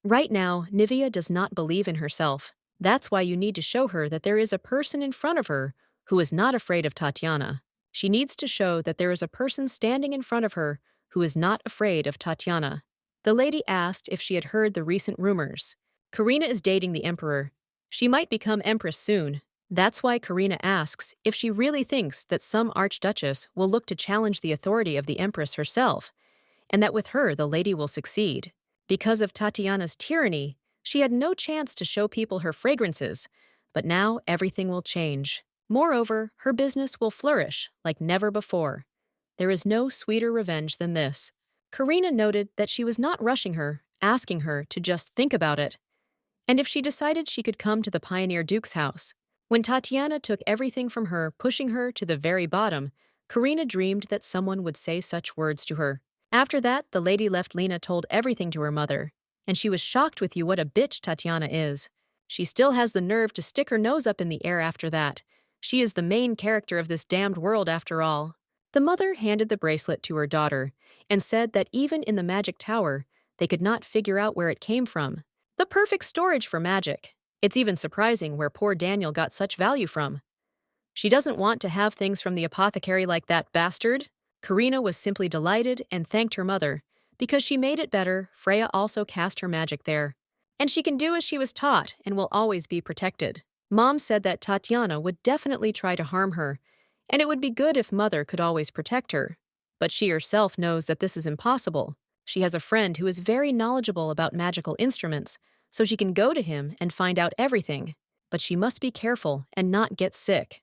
Right now, Nivea does not believe in herself. That's why you need to show her that there is a person in front of her who is not afraid of Tatiana. She needs to show that there is a person standing in front of her who is not afraid of Tatiana. The lady asked if she had heard the recent rumors. Karina is dating the emperor. She might become empress soon. That's why Karina asks if she really thinks that some archduchess will look to challenge the authority of the empress herself, and that with her the lady will succeed. Because of Tatiana's tyranny, she had no chance to show people her fragrances, but now everything will change. Moreover, her business will flourish like never before. There is no sweeter revenge than this. Karina noted that she was not rushing her, asking her to just think about it, and if she decided she could come to the Pioneer Duke's house. When Tatiana took everything from her, pushing her to the very bottom, Karina dreamed that someone would say such words to her. After that, the lady left Lena told everything to her mother, and she was shocked with you what a bitch Tatiana is. She still has the nerve to stick her nose up in the air after that. She is the main character of this damned world after all. The mother handed the bracelet to her daughter and said that even in the magic tower, they could not figure out where it came from. The perfect storage for magic. It's even surprising where poor Daniel got such value from. She doesn't want to have things from the apothecary like that bastard. Karina was simply delighted and thanked her mother. Because she made it better, Freya also cast her magic there. And she can do as she was taught and will always be protected. Mom said that Tatiana would definitely try to harm her, and it would be good if Mother could always protect her. But she herself knows that this is impossible. She has a friend who is very knowledgeable about magical instruments, so she can go to him and find out everything. But she must be careful and not get sick.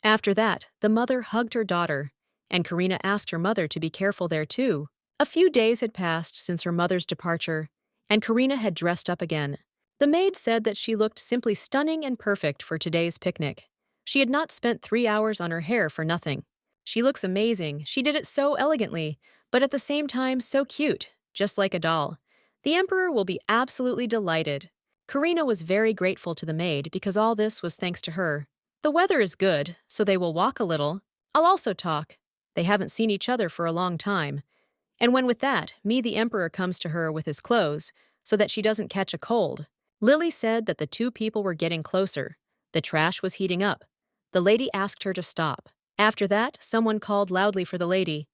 After that, the mother hugged her daughter, and Karina asked her mother to be careful there too. A few days had passed since her mother's departure, and Karina had dressed up again. The maid said that she looked simply stunning and perfect for today's picnic. She had not spent 3 hours on her hair for nothing. She looks amazing, she did it so elegantly, but at the same time so cute, just like a doll. The Emperor will be absolutely delighted. Karina was very grateful to the maid because all this was thanks to her. The weather is good, so they will walk a little. I'll also talk. They haven't seen each other for a long time. And when with that, the Emperor comes to her with his clothes, so that she doesn't catch a cold. Lily said that the two people were getting closer. The trash was heating up. The lady asked her to stop. After that, someone called loudly for the lady.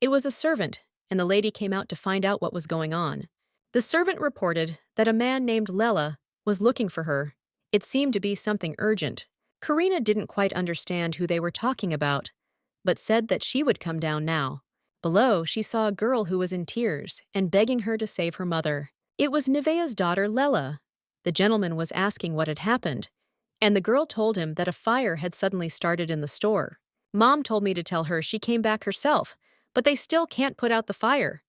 It was a servant, and the lady came out to find out what was going on. The servant reported that a man named Lela was looking for her. It seemed to be something urgent. Karina didn't quite understand who they were talking about, but said that she would come down now. Below, she saw a girl who was in tears and begging her to save her mother. It was Nevaeh's daughter, Lela. The gentleman was asking what had happened, and the girl told him that a fire had suddenly started in the store. Mom told me to tell her she came back herself, but they still can't put out the fire.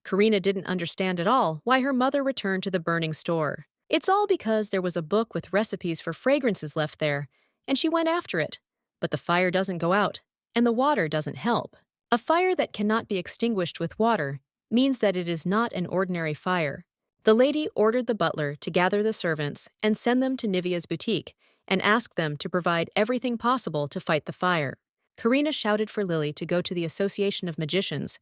Karina didn't understand at all why her mother returned to the burning store. It's all because there was a book with recipes for fragrances left there, and she went after it. But the fire doesn't go out, and the water doesn't help. A fire that cannot be extinguished with water means that it is not an ordinary fire. The lady ordered the butler to gather the servants and send them to Nevaeh's boutique and ask them to provide everything possible to fight the fire. Karina shouted for Lily to go to the Association of Magicians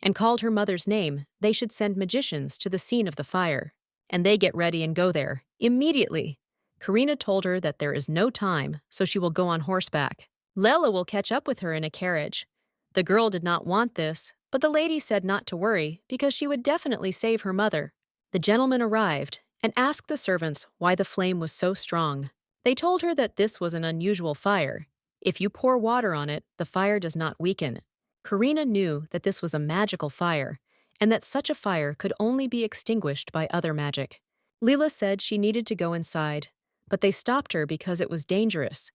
and called her mother's name. They should send magicians to the scene of the fire. And they get ready and go there, immediately. Karina told her that there is no time, so she will go on horseback. Lela will catch up with her in a carriage. The girl did not want this, but the lady said not to worry because she would definitely save her mother. The gentleman arrived and asked the servants why the flame was so strong. They told her that this was an unusual fire. If you pour water on it, the fire does not weaken. Karina knew that this was a magical fire, and that such a fire could only be extinguished by other magic. Leela said she needed to go inside, but they stopped her because it was dangerous.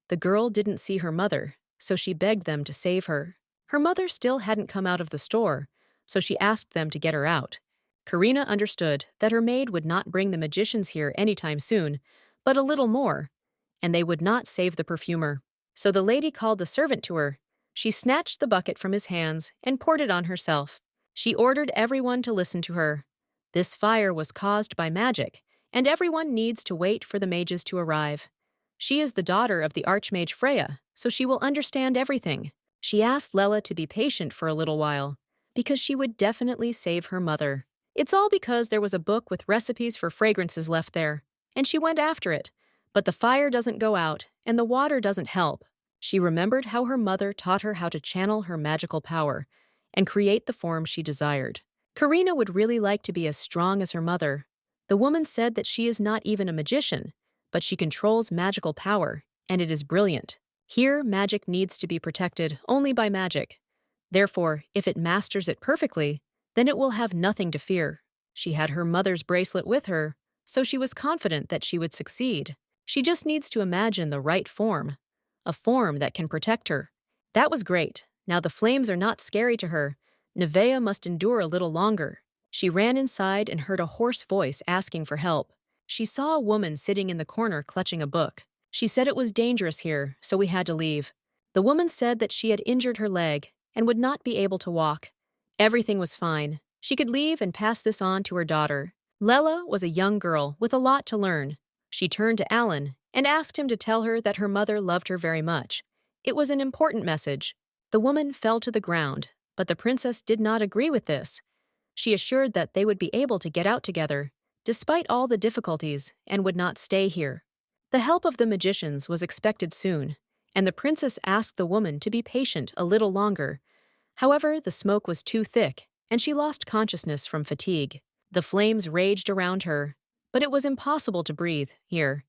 The girl didn't see her mother, so she begged them to save her. Her mother still hadn't come out of the store, so she asked them to get her out. Karina understood that her maid would not bring the magicians here anytime soon, but a little more, and they would not save the perfumer. So the lady called the servant to her. She snatched the bucket from his hands and poured it on herself. She ordered everyone to listen to her. This fire was caused by magic, and everyone needs to wait for the mages to arrive. She is the daughter of the Archmage Freya, so she will understand everything. She asked Lela to be patient for a little while, because she would definitely save her mother. It's all because there was a book with recipes for fragrances left there, and she went after it. But the fire doesn't go out, and the water doesn't help. She remembered how her mother taught her how to channel her magical power and create the form she desired. Karina would really like to be as strong as her mother. The woman said that she is not even a magician, but she controls magical power, and it is brilliant. Here, magic needs to be protected only by magic. Therefore, if it masters it perfectly, then it will have nothing to fear. She had her mother's bracelet with her, so she was confident that she would succeed. She just needs to imagine the right form, a form that can protect her. That was great. Now the flames are not scary to her. Nevaeh must endure a little longer. She ran inside and heard a hoarse voice asking for help. She saw a woman sitting in the corner clutching a book. She said it was dangerous here, so we had to leave. The woman said that she had injured her leg and would not be able to walk. Everything was fine. She could leave and pass this on to her daughter. Lela was a young girl with a lot to learn. She turned to Alan and asked him to tell her that her mother loved her very much. It was an important message. The woman fell to the ground, but the princess did not agree with this. She assured that they would be able to get out together, despite all the difficulties, and would not stay here. The help of the magicians was expected soon, and the princess asked the woman to be patient a little longer. However, the smoke was too thick, and she lost consciousness from fatigue. The flames raged around her, but it was impossible to breathe here.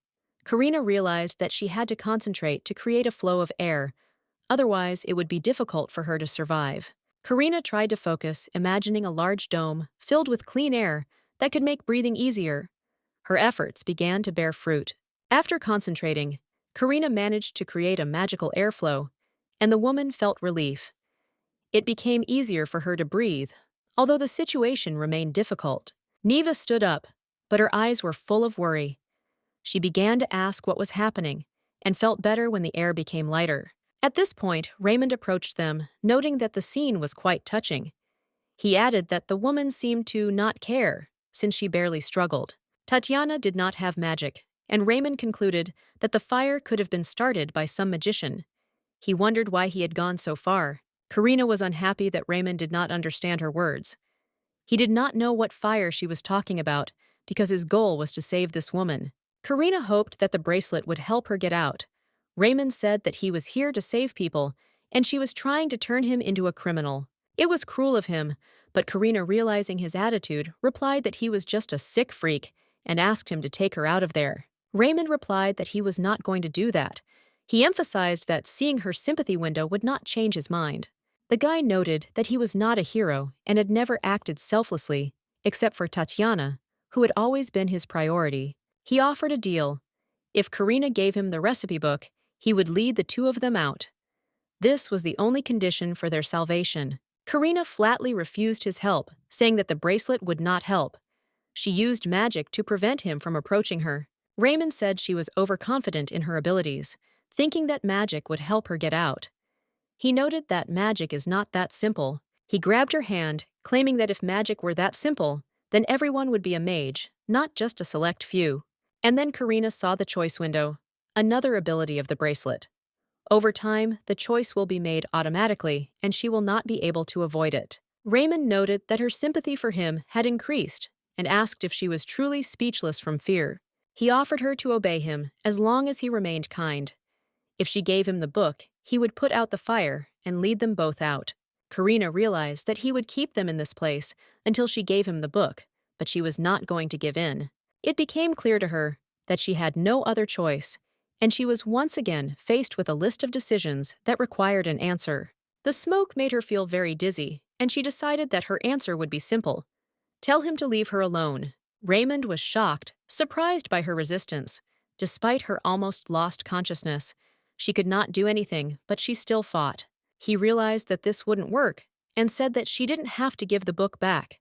Karina realized that she had to concentrate to create a flow of air, otherwise it would be difficult for her to survive. Karina tried to focus, imagining a large dome filled with clean air that could make breathing easier. Her efforts began to bear fruit. After concentrating, Karina managed to create a magical airflow, and the woman felt relief. It became easier for her to breathe, although the situation remained difficult. Neva stood up, but her eyes were full of worry. She began to ask what was happening, and felt better when the air became lighter. At this point, Raymond approached them, noting that the scene was quite touching. He added that the woman seemed to not care, since she barely struggled. Tatiana did not have magic, and Raymond concluded that the fire could have been started by some magician. He wondered why he had gone so far. Karina was unhappy that Raymond did not understand her words. He did not know what fire she was talking about, because his goal was to save this woman. Karina hoped that the bracelet would help her get out. Raymond said that he was here to save people, and she was trying to turn him into a criminal. It was cruel of him, but Karina, realizing his attitude, replied that he was just a sick freak and asked him to take her out of there. Raymond replied that he was not going to do that. He emphasized that seeing her sympathy window would not change his mind. The guy noted that he was not a hero and had never acted selflessly, except for Tatiana, who had always been his priority. He offered a deal. If Karina gave him the recipe book, he would lead the two of them out. This was the only condition for their salvation. Karina flatly refused his help, saying that the bracelet would not help. She used magic to prevent him from approaching her. Raymond said she was overconfident in her abilities, thinking that magic would help her get out. He noted that magic is not that simple. He grabbed her hand, claiming that if magic were that simple, then everyone would be a mage, not just a select few. And then Karina saw the choice window, another ability of the bracelet. Over time, the choice will be made automatically, and she will not be able to avoid it. Raymond noted that her sympathy for him had increased and asked if she was truly speechless from fear. He offered her to obey him as long as he remained kind. If she gave him the book, he would put out the fire and lead them both out. Karina realized that he would keep them in this place until she gave him the book, but she was not going to give in. It became clear to her that she had no other choice, and she was once again faced with a list of decisions that required an answer. The smoke made her feel very dizzy, and she decided that her answer would be simple. Tell him to leave her alone. Raymond was shocked, surprised by her resistance. Despite her almost lost consciousness, she could not do anything, but she still fought. He realized that this wouldn't work, and said that she didn't have to give the book back.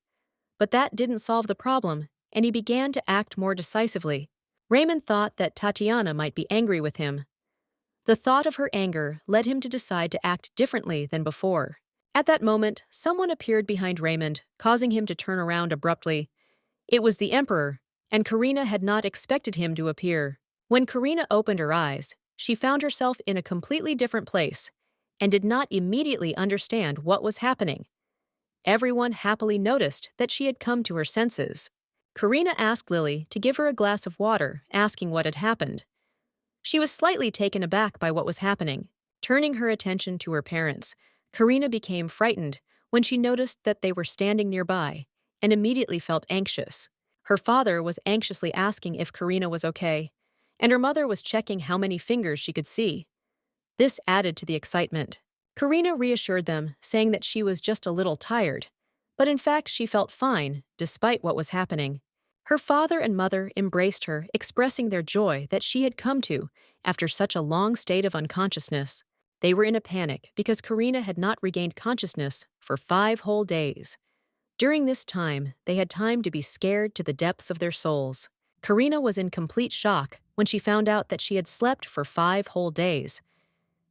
But that didn't solve the problem, and he began to act more decisively. Raymond thought that Tatiana might be angry with him. The thought of her anger led him to decide to act differently than before. At that moment, someone appeared behind Raymond, causing him to turn around abruptly. It was the Emperor, and Karina had not expected him to appear. When Karina opened her eyes, she found herself in a completely different place and did not immediately understand what was happening. Everyone happily noticed that she had come to her senses. Karina asked Lily to give her a glass of water, asking what had happened. She was slightly taken aback by what was happening. Turning her attention to her parents, Karina became frightened when she noticed that they were standing nearby and immediately felt anxious. Her father was anxiously asking if Karina was okay, and her mother was checking how many fingers she could see. This added to the excitement. Karina reassured them, saying that she was just a little tired, but in fact she felt fine, despite what was happening. Her father and mother embraced her, expressing their joy that she had come to after such a long state of unconsciousness. They were in a panic because Karina had not regained consciousness for 5 whole days. During this time, they had time to be scared to the depths of their souls. Karina was in complete shock when she found out that she had slept for 5 whole days.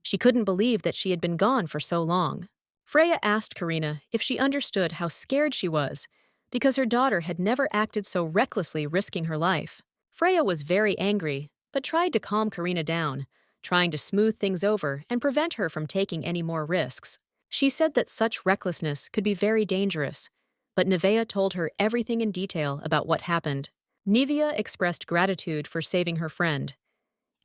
She couldn't believe that she had been gone for so long. Freya asked Karina if she understood how scared she was, because her daughter had never acted so recklessly, risking her life. Freya was very angry, but tried to calm Karina down, trying to smooth things over and prevent her from taking any more risks. She said that such recklessness could be very dangerous, but Nevea told her everything in detail about what happened. Nevea expressed gratitude for saving her friend,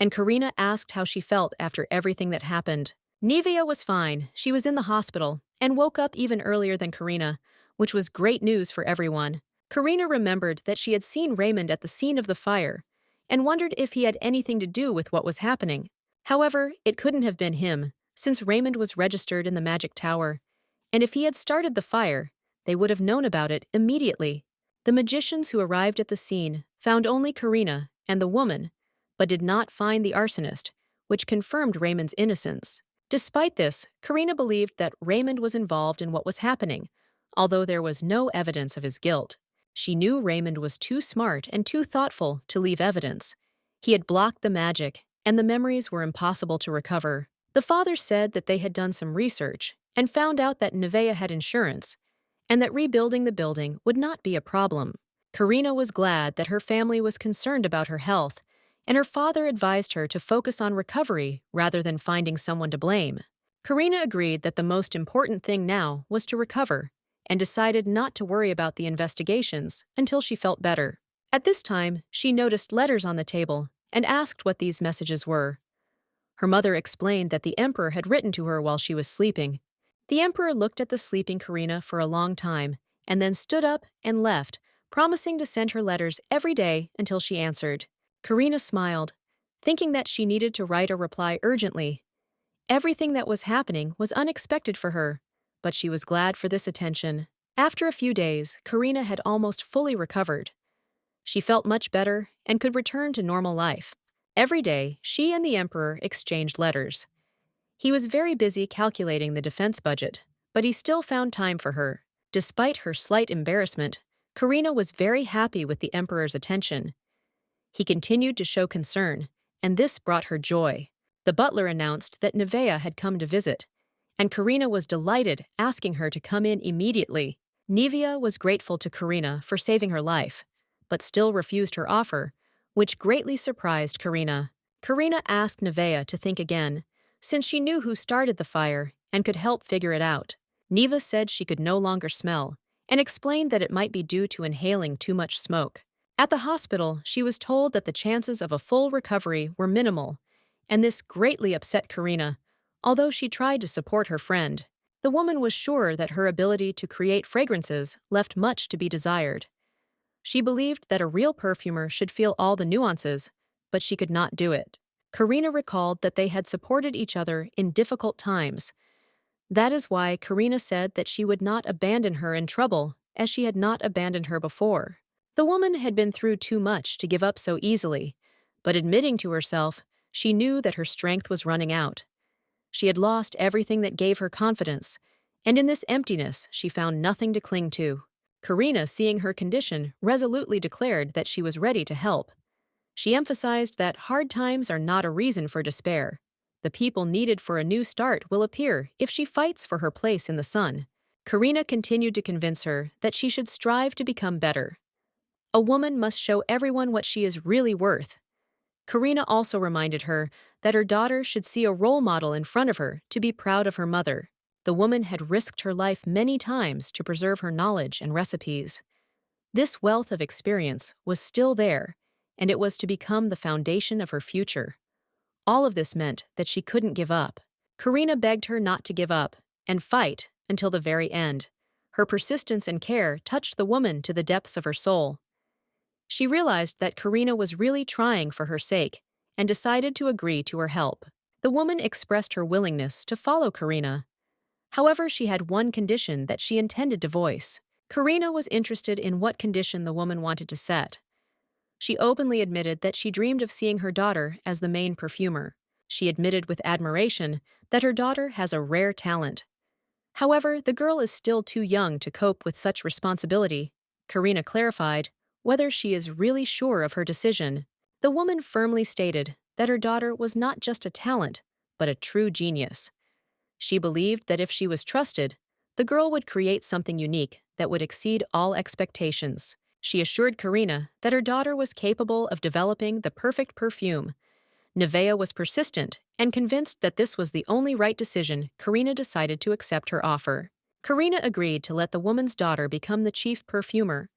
and Karina asked how she felt after everything that happened. Nevea was fine, she was in the hospital, and woke up even earlier than Karina, which was great news for everyone. Karina remembered that she had seen Raymond at the scene of the fire and wondered if he had anything to do with what was happening. However, it couldn't have been him, since Raymond was registered in the magic tower, and if he had started the fire, they would have known about it immediately. The magicians who arrived at the scene found only Karina and the woman, but did not find the arsonist, which confirmed Raymond's innocence. Despite this, Karina believed that Raymond was involved in what was happening, although there was no evidence of his guilt. She knew Raymond was too smart and too thoughtful to leave evidence. He had blocked the magic, and the memories were impossible to recover. The father said that they had done some research and found out that Nevaeh had insurance, and that rebuilding the building would not be a problem. Karina was glad that her family was concerned about her health, and her father advised her to focus on recovery rather than finding someone to blame. Karina agreed that the most important thing now was to recover, and decided not to worry about the investigations until she felt better. At this time, she noticed letters on the table and asked what these messages were. Her mother explained that the Emperor had written to her while she was sleeping. The Emperor looked at the sleeping Karina for a long time and then stood up and left, promising to send her letters every day until she answered. Karina smiled, thinking that she needed to write a reply urgently. Everything that was happening was unexpected for her, but she was glad for this attention. After a few days, Karina had almost fully recovered. She felt much better and could return to normal life. Every day, she and the Emperor exchanged letters. He was very busy calculating the defense budget, but he still found time for her. Despite her slight embarrassment, Karina was very happy with the Emperor's attention. He continued to show concern, and this brought her joy. The butler announced that Nevaeh had come to visit, and Karina was delighted, asking her to come in immediately. Nevaeh was grateful to Karina for saving her life, but still refused her offer, which greatly surprised Karina. Karina asked Nevaeh to think again, since she knew who started the fire and could help figure it out. Nevaeh said she could no longer smell, and explained that it might be due to inhaling too much smoke. At the hospital, she was told that the chances of a full recovery were minimal, and this greatly upset Karina, although she tried to support her friend. The woman was sure that her ability to create fragrances left much to be desired. She believed that a real perfumer should feel all the nuances, but she could not do it. Karina recalled that they had supported each other in difficult times. That is why Karina said that she would not abandon her in trouble, as she had not abandoned her before. The woman had been through too much to give up so easily, but admitting to herself, she knew that her strength was running out. She had lost everything that gave her confidence, and in this emptiness she found nothing to cling to. Karina, seeing her condition, resolutely declared that she was ready to help. She emphasized that hard times are not a reason for despair. The people needed for a new start will appear if she fights for her place in the sun. Karina continued to convince her that she should strive to become better. A woman must show everyone what she is really worth. Karina also reminded her that her daughter should see a role model in front of her to be proud of her mother. The woman had risked her life many times to preserve her knowledge and recipes. This wealth of experience was still there, and it was to become the foundation of her future. All of this meant that she couldn't give up. Karina begged her not to give up and fight until the very end. Her persistence and care touched the woman to the depths of her soul. She realized that Karina was really trying for her sake and decided to agree to her help. The woman expressed her willingness to follow Karina. However, she had one condition that she intended to voice. Karina was interested in what condition the woman wanted to set. She openly admitted that she dreamed of seeing her daughter as the main perfumer. She admitted with admiration that her daughter has a rare talent. However, the girl is still too young to cope with such responsibility. Karina clarified whether she is really sure of her decision. The woman firmly stated that her daughter was not just a talent, but a true genius. She believed that if she was trusted, the girl would create something unique that would exceed all expectations. She assured Karina that her daughter was capable of developing the perfect perfume. Nevaeh was persistent and convinced that this was the only right decision. Karina decided to accept her offer. Karina agreed to let the woman's daughter become the chief perfumer.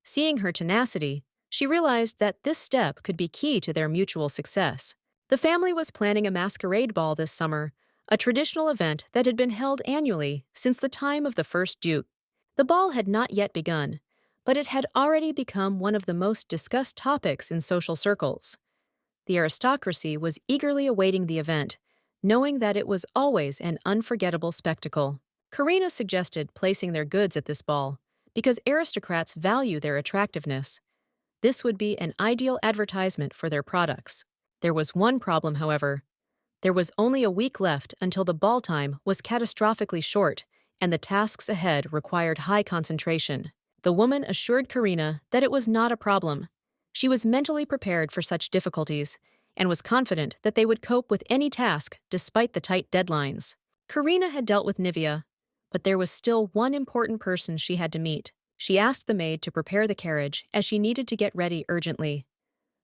Seeing her tenacity, she realized that this step could be key to their mutual success. The family was planning a masquerade ball this summer, a traditional event that had been held annually since the time of the first duke. The ball had not yet begun, but it had already become one of the most discussed topics in social circles. The aristocracy was eagerly awaiting the event, knowing that it was always an unforgettable spectacle. Karina suggested placing their goods at this ball, because aristocrats value their attractiveness. This would be an ideal advertisement for their products. There was one problem, however. There was only a week left until the ball time was catastrophically short, and the tasks ahead required high concentration. The woman assured Karina that it was not a problem. She was mentally prepared for such difficulties and was confident that they would cope with any task despite the tight deadlines. Karina had dealt with Nivea, but there was still one important person she had to meet. She asked the maid to prepare the carriage as she needed to get ready urgently.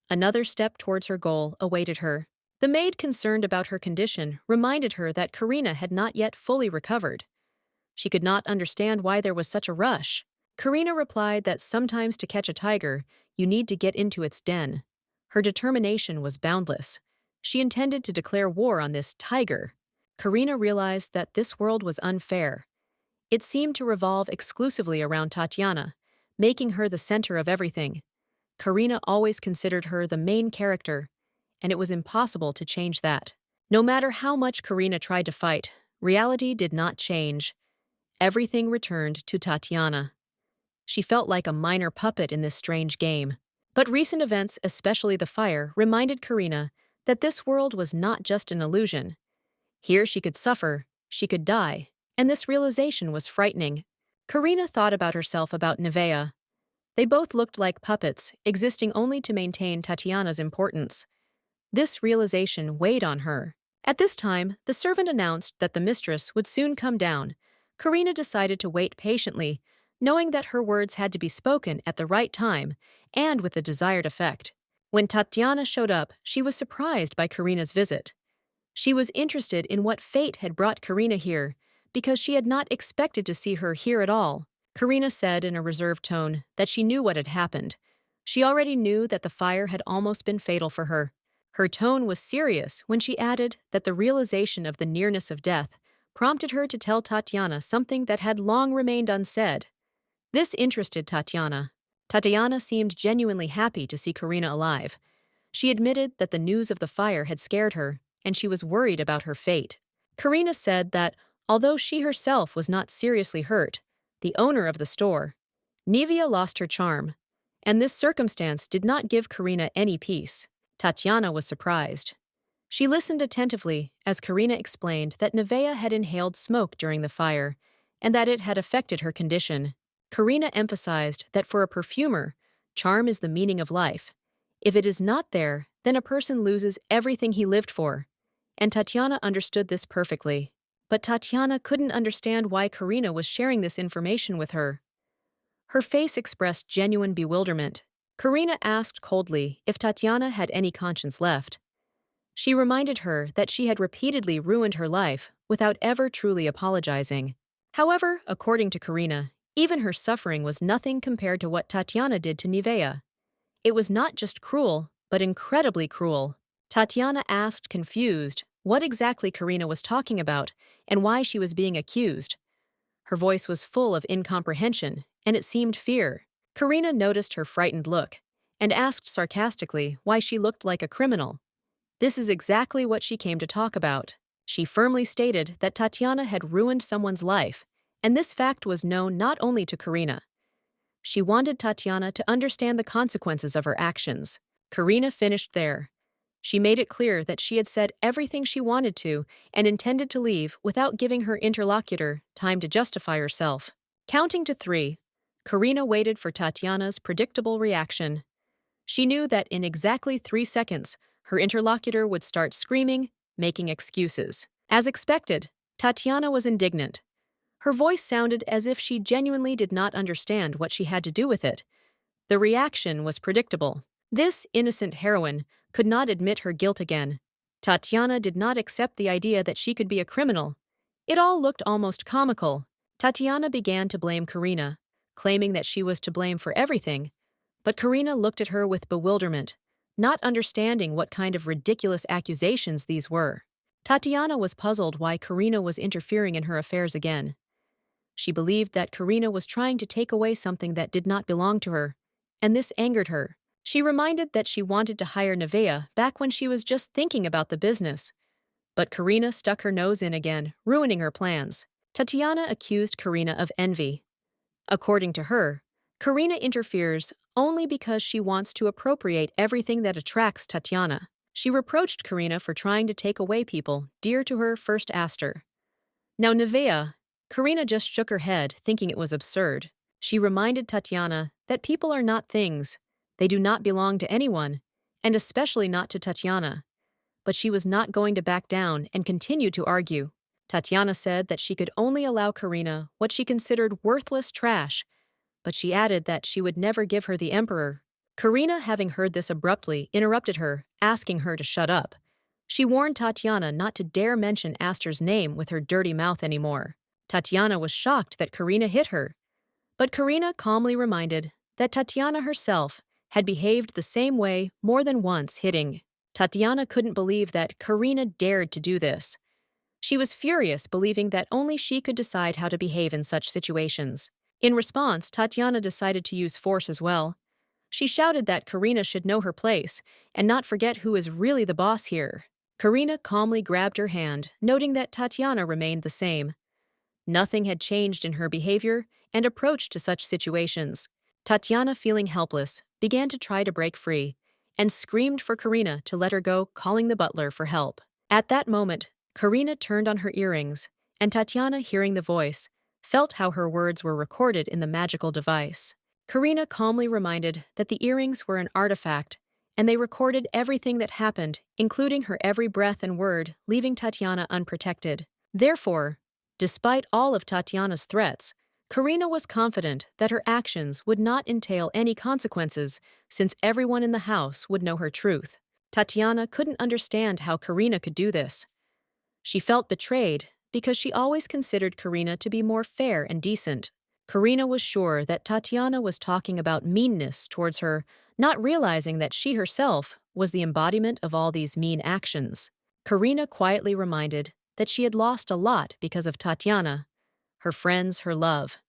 Another step towards her goal awaited her. The maid, concerned about her condition, reminded her that Karina had not yet fully recovered. She could not understand why there was such a rush. Karina replied that sometimes to catch a tiger, you need to get into its den. Her determination was boundless. She intended to declare war on this tiger. Karina realized that this world was unfair. It seemed to revolve exclusively around Tatiana, making her the center of everything. Karina always considered her the main character, and it was impossible to change that. No matter how much Karina tried to fight, reality did not change. Everything returned to Tatiana. She felt like a minor puppet in this strange game. But recent events, especially the fire, reminded Karina that this world was not just an illusion. Here she could suffer, she could die, and this realization was frightening. Karina thought about herself, about Nivea. They both looked like puppets, existing only to maintain Tatiana's importance. This realization weighed on her. At this time, the servant announced that the mistress would soon come down. Karina decided to wait patiently, knowing that her words had to be spoken at the right time and with the desired effect. When Tatiana showed up, she was surprised by Karina's visit. She was interested in what fate had brought Karina here, because she had not expected to see her here at all. Karina said in a reserved tone that she knew what had happened. She already knew that the fire had almost been fatal for her. Her tone was serious when she added that the realization of the nearness of death prompted her to tell Tatiana something that had long remained unsaid. This interested Tatiana. Tatiana seemed genuinely happy to see Karina alive. She admitted that the news of the fire had scared her, and she was worried about her fate. Karina said that, although she herself was not seriously hurt, the owner of the store, Nivea, lost her charm, and this circumstance did not give Karina any peace. Tatiana was surprised. She listened attentively as Karina explained that Nivea had inhaled smoke during the fire, and that it had affected her condition. Karina emphasized that for a perfumer, charm is the meaning of life. If it is not there, then a person loses everything he lived for. And Tatiana understood this perfectly. But Tatiana couldn't understand why Karina was sharing this information with her. Her face expressed genuine bewilderment. Karina asked coldly if Tatiana had any conscience left. She reminded her that she had repeatedly ruined her life without ever truly apologizing. However, according to Karina, even her suffering was nothing compared to what Tatiana did to Nivea. It was not just cruel, but incredibly cruel. Tatiana asked, confused, what exactly Karina was talking about and why she was being accused. Her voice was full of incomprehension, and it seemed fear. Karina noticed her frightened look and asked sarcastically why she looked like a criminal. This is exactly what she came to talk about. She firmly stated that Tatiana had ruined someone's life, and this fact was known not only to Karina. She wanted Tatiana to understand the consequences of her actions. Karina finished there. She made it clear that she had said everything she wanted to and intended to leave without giving her interlocutor time to justify herself. Counting to 3, Karina waited for Tatiana's predictable reaction. She knew that in exactly 3 seconds, her interlocutor would start screaming, making excuses. As expected, Tatiana was indignant. Her voice sounded as if she genuinely did not understand what she had to do with it. The reaction was predictable. This innocent heroine could not admit her guilt again. Tatiana did not accept the idea that she could be a criminal. It all looked almost comical. Tatiana began to blame Karina, claiming that she was to blame for everything. But Karina looked at her with bewilderment, not understanding what kind of ridiculous accusations these were. Tatiana was puzzled why Karina was interfering in her affairs again. She believed that Karina was trying to take away something that did not belong to her, and this angered her. She reminded that she wanted to hire Nevaeh back when she was just thinking about the business. But Karina stuck her nose in again, ruining her plans. Tatiana accused Karina of envy. According to her, Karina interferes only because she wants to appropriate everything that attracts Tatiana. She reproached Karina for trying to take away people dear to her first asked her. Now Nevaeh, Karina just shook her head, thinking it was absurd. She reminded Tatiana that people are not things. They do not belong to anyone, and especially not to Tatiana. But she was not going to back down and continue to argue. Tatiana said that she could only allow Karina what she considered worthless trash, but she added that she would never give her the emperor. Karina, having heard this abruptly, interrupted her, asking her to shut up. She warned Tatiana not to dare mention Aster's name with her dirty mouth anymore. Tatiana was shocked that Karina hit her, but Karina calmly reminded that Tatiana herself had behaved the same way more than once, hitting. Tatiana couldn't believe that Karina dared to do this. She was furious, believing that only she could decide how to behave in such situations. In response, Tatiana decided to use force as well. She shouted that Karina should know her place and not forget who is really the boss here. Karina calmly grabbed her hand, noting that Tatiana remained the same. Nothing had changed in her behavior and approach to such situations. Tatiana, feeling helpless, began to try to break free and screamed for Karina to let her go, calling the butler for help. At that moment, Karina turned on her earrings, and Tatiana, hearing the voice, felt how her words were recorded in the magical device. Karina calmly reminded that the earrings were an artifact, and they recorded everything that happened, including her every breath and word, leaving Tatiana unprotected. Therefore, despite all of Tatiana's threats, Karina was confident that her actions would not entail any consequences, since everyone in the house would know her truth. Tatiana couldn't understand how Karina could do this. She felt betrayed because she always considered Karina to be more fair and decent. Karina was sure that Tatiana was talking about meanness towards her, not realizing that she herself was the embodiment of all these mean actions. Karina quietly reminded that she had lost a lot because of Tatiana, her friends, her love.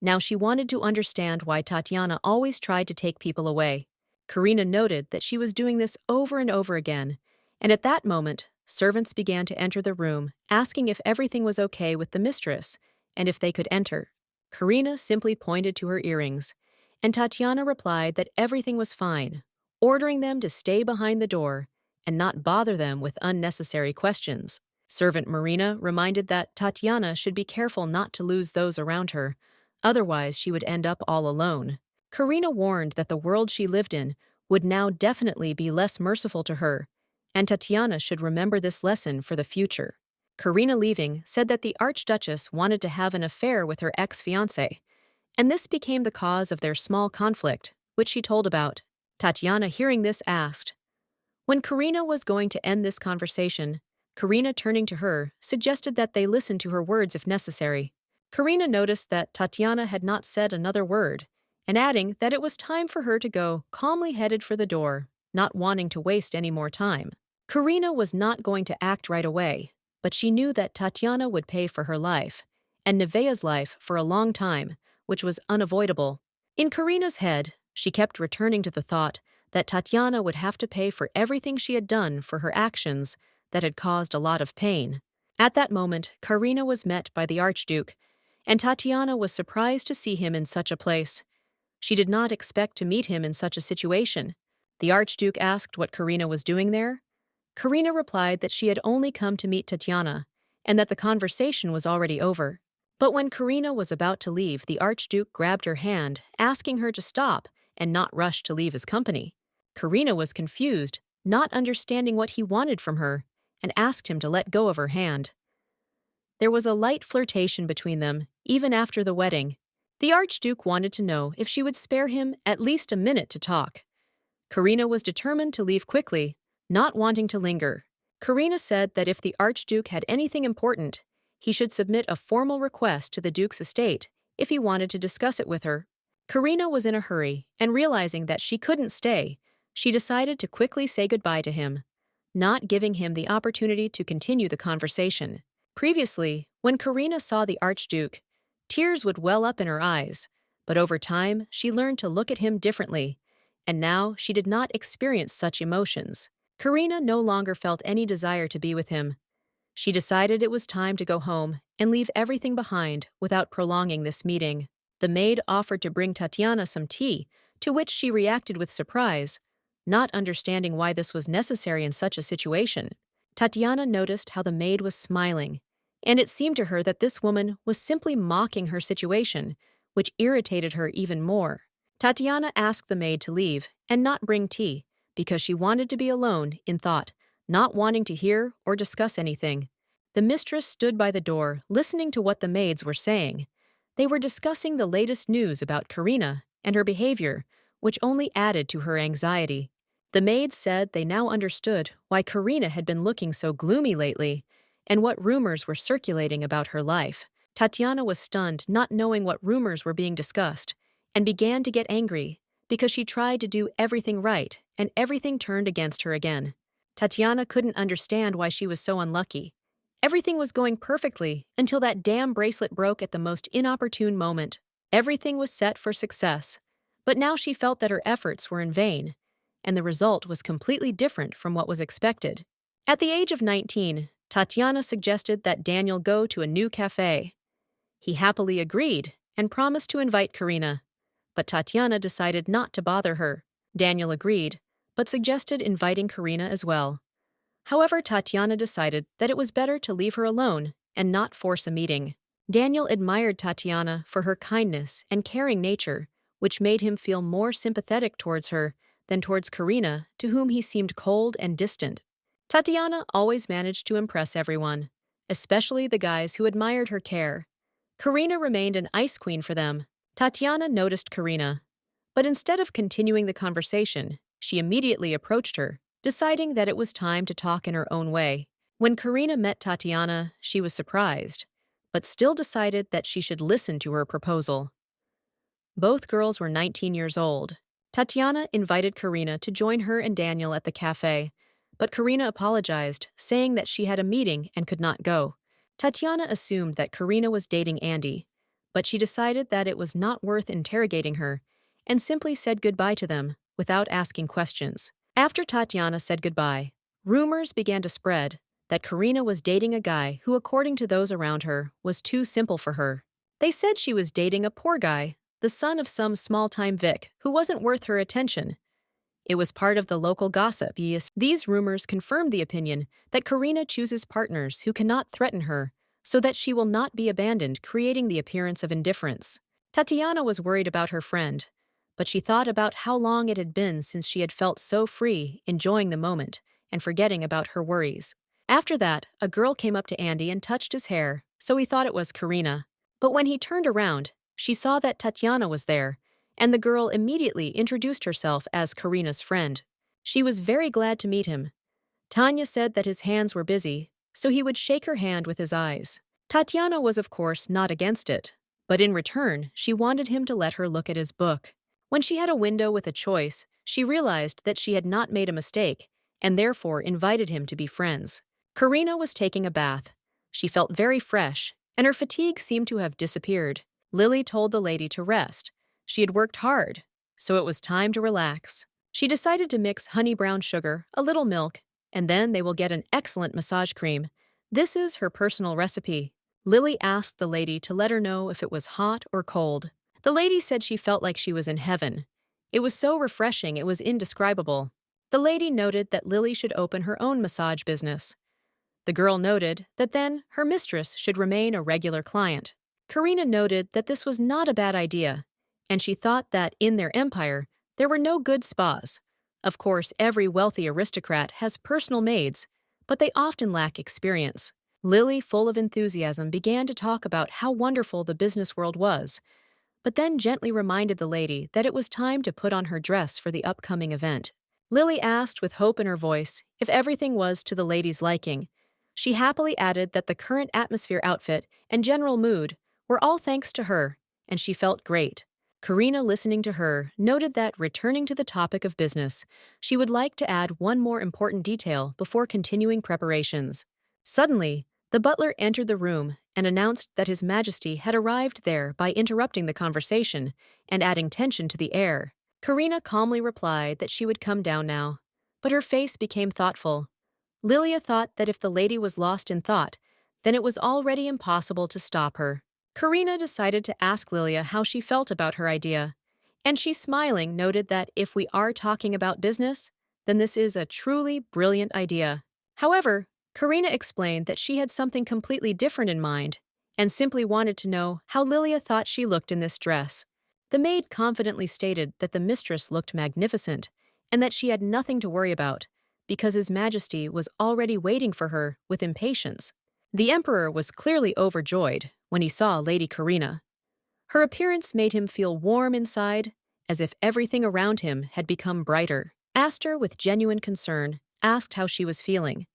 Now she wanted to understand why Tatiana always tried to take people away. Karina noted that she was doing this over and over again, and at that moment, servants began to enter the room, asking if everything was okay with the mistress and if they could enter. Karina simply pointed to her earrings, and Tatiana replied that everything was fine, ordering them to stay behind the door and not bother them with unnecessary questions. Servant Marina reminded that Tatiana should be careful not to lose those around her, otherwise she would end up all alone. Karina warned that the world she lived in would now definitely be less merciful to her, and Tatiana should remember this lesson for the future. Karina, leaving, said that the Archduchess wanted to have an affair with her ex-fiancé, and this became the cause of their small conflict, which she told about. Tatiana, hearing this, asked when Karina was going to end this conversation. Karina, turning to her, suggested that they listen to her words if necessary. Karina noticed that Tatiana had not said another word, and adding that it was time for her to go, calmly headed for the door, not wanting to waste any more time. Karina was not going to act right away, but she knew that Tatiana would pay for her life, and Nevaeh's life for a long time, which was unavoidable. In Karina's head, she kept returning to the thought that Tatiana would have to pay for everything she had done for her actions that had caused a lot of pain. At that moment, Karina was met by the Archduke, and Tatiana was surprised to see him in such a place. She did not expect to meet him in such a situation. The Archduke asked what Karina was doing there. Karina replied that she had only come to meet Tatiana, and that the conversation was already over. But when Karina was about to leave, the Archduke grabbed her hand, asking her to stop and not rush to leave his company. Karina was confused, not understanding what he wanted from her, and asked him to let go of her hand. There was a light flirtation between them, even after the wedding. The Archduke wanted to know if she would spare him at least a minute to talk. Karina was determined to leave quickly, not wanting to linger. Karina said that if the Archduke had anything important, he should submit a formal request to the Duke's estate if he wanted to discuss it with her. Karina was in a hurry, and realizing that she couldn't stay, she decided to quickly say goodbye to him. not giving him the opportunity to continue the conversation. Previously, when Karina saw the Archduke, tears would well up in her eyes, but over time she learned to look at him differently, and now she did not experience such emotions. Karina no longer felt any desire to be with him. She decided it was time to go home and leave everything behind without prolonging this meeting. The maid offered to bring Tatiana some tea, to which she reacted with surprise, not understanding why this was necessary in such a situation. Tatiana noticed how the maid was smiling, and it seemed to her that this woman was simply mocking her situation, which irritated her even more. Tatiana asked the maid to leave and not bring tea, because she wanted to be alone in thought, not wanting to hear or discuss anything. The mistress stood by the door, listening to what the maids were saying. They were discussing the latest news about Karina and her behavior, which only added to her anxiety. The maids said they now understood why Karina had been looking so gloomy lately, and what rumors were circulating about her life. Tatiana was stunned, not knowing what rumors were being discussed, and began to get angry, because she tried to do everything right, and everything turned against her again. Tatiana couldn't understand why she was so unlucky. Everything was going perfectly until that damn bracelet broke at the most inopportune moment. Everything was set for success, but now she felt that her efforts were in vain, and the result was completely different from what was expected. At the age of 19, Tatiana suggested that Daniel go to a new cafe. He happily agreed and promised to invite Karina, but Tatiana decided not to bother her. Daniel agreed, but suggested inviting Karina as well. However, Tatiana decided that it was better to leave her alone and not force a meeting. Daniel admired Tatiana for her kindness and caring nature, which made him feel more sympathetic towards her than towards Karina, to whom he seemed cold and distant. Tatiana always managed to impress everyone, especially the guys who admired her care. Karina remained an ice queen for them. Tatiana noticed Karina, but instead of continuing the conversation, she immediately approached her, deciding that it was time to talk in her own way. When Karina met Tatiana, she was surprised, but still decided that she should listen to her proposal. Both girls were 19 years old. Tatiana invited Karina to join her and Daniel at the cafe, but Karina apologized, saying that she had a meeting and could not go. Tatiana assumed that Karina was dating Andy, but she decided that it was not worth interrogating her and simply said goodbye to them without asking questions. After Tatiana said goodbye, rumors began to spread that Karina was dating a guy who, according to those around her, was too simple for her. They said she was dating a poor guy, the son of some small-time Vic, who wasn't worth her attention. It was part of the local gossip. These rumors confirmed the opinion that Karina chooses partners who cannot threaten her, so that she will not be abandoned, creating the appearance of indifference. Tatiana was worried about her friend, but she thought about how long it had been since she had felt so free, enjoying the moment and forgetting about her worries. After that, a girl came up to Andy and touched his hair, so he thought it was Karina. But when he turned around, she saw that Tatiana was there, and the girl immediately introduced herself as Karina's friend. She was very glad to meet him. Tanya said that his hands were busy, so he would shake her hand with his eyes. Tatiana was, of course, not against it, but in return, she wanted him to let her look at his book. When she had a window with a choice, she realized that she had not made a mistake, and therefore invited him to be friends. Karina was taking a bath. She felt very fresh, and her fatigue seemed to have disappeared. Lily told the lady to rest. She had worked hard, so it was time to relax. She decided to mix honey brown sugar, a little milk, and then they will get an excellent massage cream. This is her personal recipe. Lily asked the lady to let her know if it was hot or cold. The lady said she felt like she was in heaven. It was so refreshing, it was indescribable. The lady noted that Lily should open her own massage business. The girl noted that then her mistress should remain a regular client. Karina noted that this was not a bad idea, and she thought that in their empire, there were no good spas. Of course, every wealthy aristocrat has personal maids, but they often lack experience. Lily, full of enthusiasm, began to talk about how wonderful the business world was, but then gently reminded the lady that it was time to put on her dress for the upcoming event. Lily asked with hope in her voice if everything was to the lady's liking. She happily added that the current atmosphere, outfit, and general mood were all thanks to her, and she felt great. Karina, listening to her, noted that, returning to the topic of business, she would like to add one more important detail before continuing preparations. Suddenly, the butler entered the room and announced that His Majesty had arrived there by interrupting the conversation and adding tension to the air. Karina calmly replied that she would come down now, but her face became thoughtful. Lilia thought that if the lady was lost in thought, then it was already impossible to stop her. Karina decided to ask Lilia how she felt about her idea, and she, smiling, noted that if we are talking about business, then this is a truly brilliant idea. However, Karina explained that she had something completely different in mind and simply wanted to know how Lilia thought she looked in this dress. The maid confidently stated that the mistress looked magnificent and that she had nothing to worry about because His Majesty was already waiting for her with impatience. The Emperor was clearly overjoyed when he saw Lady Karina. Her appearance made him feel warm inside, as if everything around him had become brighter. Aster, with genuine concern, asked how she was feeling.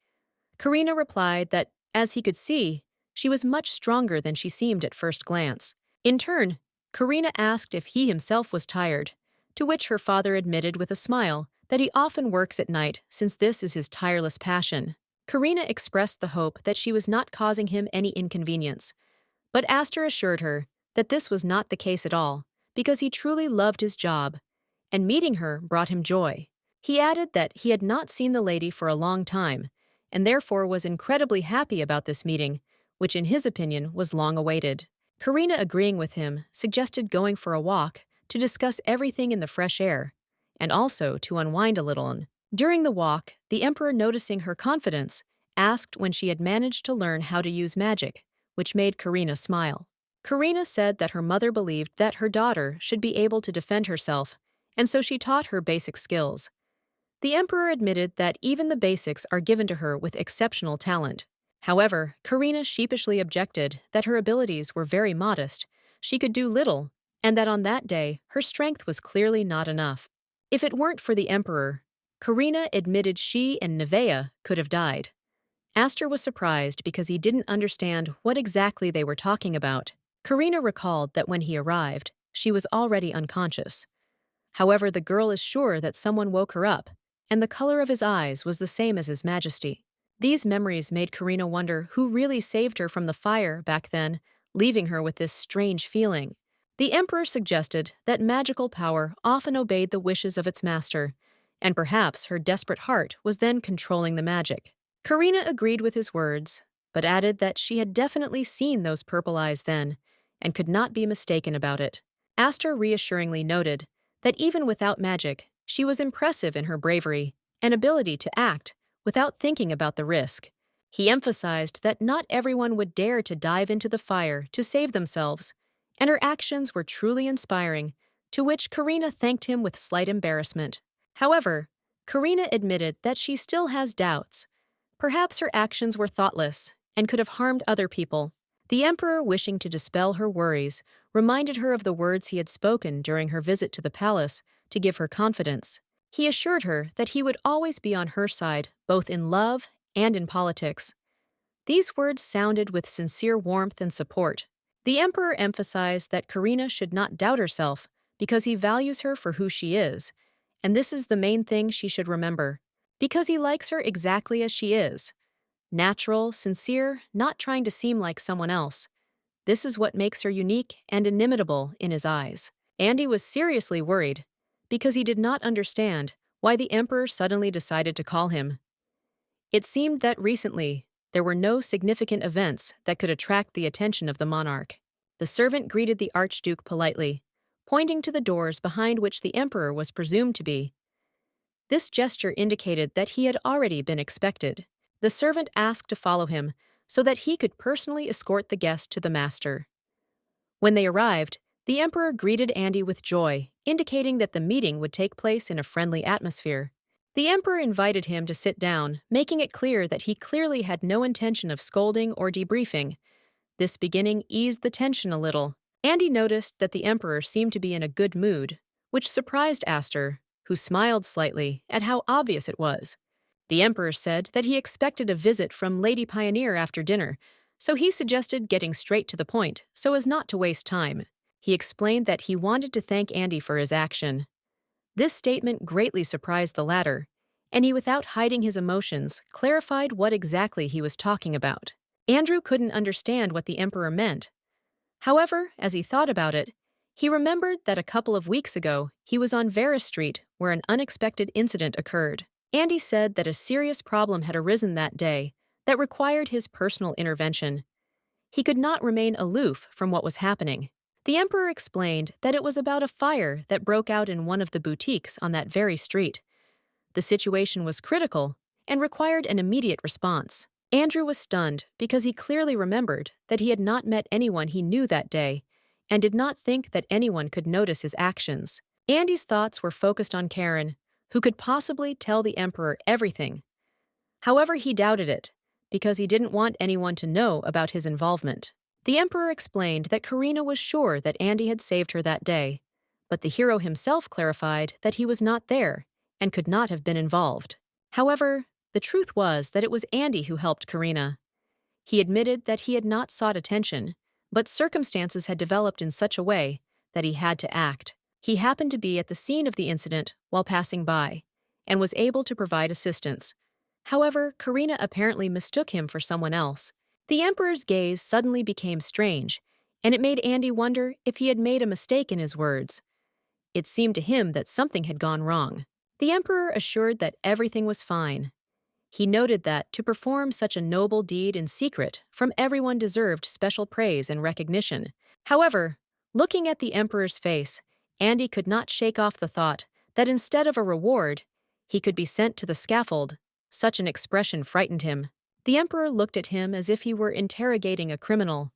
Karina replied that, as he could see, she was much stronger than she seemed at first glance. In turn, Karina asked if he himself was tired, to which her father admitted with a smile that he often works at night since this is his tireless passion. Karina expressed the hope that she was not causing him any inconvenience, but Aster assured her that this was not the case at all, because he truly loved his job, and meeting her brought him joy. He added that he had not seen the lady for a long time, and therefore was incredibly happy about this meeting, which in his opinion was long awaited. Karina, agreeing with him, suggested going for a walk to discuss everything in the fresh air, and also to unwind a little. During the walk, the Emperor, noticing her confidence, asked when she had managed to learn how to use magic, which made Karina smile. Karina said that her mother believed that her daughter should be able to defend herself, and so she taught her basic skills. The Emperor admitted that even the basics are given to her with exceptional talent. However, Karina sheepishly objected that her abilities were very modest, she could do little, and that on that day her strength was clearly not enough. If it weren't for the Emperor, Karina admitted she and Nevea could have died. Aster was surprised because he didn't understand what exactly they were talking about. Karina recalled that when he arrived, she was already unconscious. However, the girl is sure that someone woke her up, and the color of his eyes was the same as His Majesty. These memories made Karina wonder who really saved her from the fire back then, leaving her with this strange feeling. The Emperor suggested that magical power often obeyed the wishes of its master, and perhaps her desperate heart was then controlling the magic. Karina agreed with his words, but added that she had definitely seen those purple eyes then, and could not be mistaken about it. Aster reassuringly noted that even without magic, she was impressive in her bravery and ability to act without thinking about the risk. He emphasized that not everyone would dare to dive into the fire to save themselves, and her actions were truly inspiring, to which Karina thanked him with slight embarrassment. However, Karina admitted that she still has doubts. Perhaps her actions were thoughtless and could have harmed other people. The Emperor, wishing to dispel her worries, reminded her of the words he had spoken during her visit to the palace to give her confidence. He assured her that he would always be on her side, both in love and in politics. These words sounded with sincere warmth and support. The Emperor emphasized that Karina should not doubt herself because he values her for who she is, and this is the main thing she should remember, because he likes her exactly as she is. Natural, sincere, not trying to seem like someone else. This is what makes her unique and inimitable in his eyes. Andy was seriously worried because he did not understand why the Emperor suddenly decided to call him. It seemed that recently there were no significant events that could attract the attention of the monarch. The servant greeted the Archduke politely, pointing to the doors behind which the Emperor was presumed to be. This gesture indicated that he had already been expected. The servant asked to follow him so that he could personally escort the guest to the master. When they arrived, the Emperor greeted Andy with joy, indicating that the meeting would take place in a friendly atmosphere. The Emperor invited him to sit down, making it clear that he clearly had no intention of scolding or debriefing. This beginning eased the tension a little. Andy noticed that the Emperor seemed to be in a good mood, which surprised Aster, who smiled slightly at how obvious it was. The Emperor said that he expected a visit from Lady Pioneer after dinner, so he suggested getting straight to the point so as not to waste time. He explained that he wanted to thank Andy for his action. This statement greatly surprised the latter, and he, without hiding his emotions, clarified what exactly he was talking about. Andrew couldn't understand what the Emperor meant. However, as he thought about it, he remembered that a couple of weeks ago he was on Vera Street where an unexpected incident occurred. Andy said that a serious problem had arisen that day that required his personal intervention. He could not remain aloof from what was happening. The Emperor explained that it was about a fire that broke out in one of the boutiques on that very street. The situation was critical and required an immediate response. Andrew was stunned because he clearly remembered that he had not met anyone he knew that day and did not think that anyone could notice his actions. Andy's thoughts were focused on Karen, who could possibly tell the Emperor everything. However, he doubted it because he didn't want anyone to know about his involvement. The Emperor explained that Karina was sure that Andy had saved her that day, but the hero himself clarified that he was not there and could not have been involved. However, the truth was that it was Andy who helped Karina. He admitted that he had not sought attention, but circumstances had developed in such a way that he had to act. He happened to be at the scene of the incident while passing by and was able to provide assistance. However, Karina apparently mistook him for someone else. The Emperor's gaze suddenly became strange, and it made Andy wonder if he had made a mistake in his words. It seemed to him that something had gone wrong. The Emperor assured that everything was fine. He noted that to perform such a noble deed in secret from everyone deserved special praise and recognition. However, looking at the Emperor's face, Andy could not shake off the thought that instead of a reward, he could be sent to the scaffold. Such an expression frightened him. The Emperor looked at him as if he were interrogating a criminal.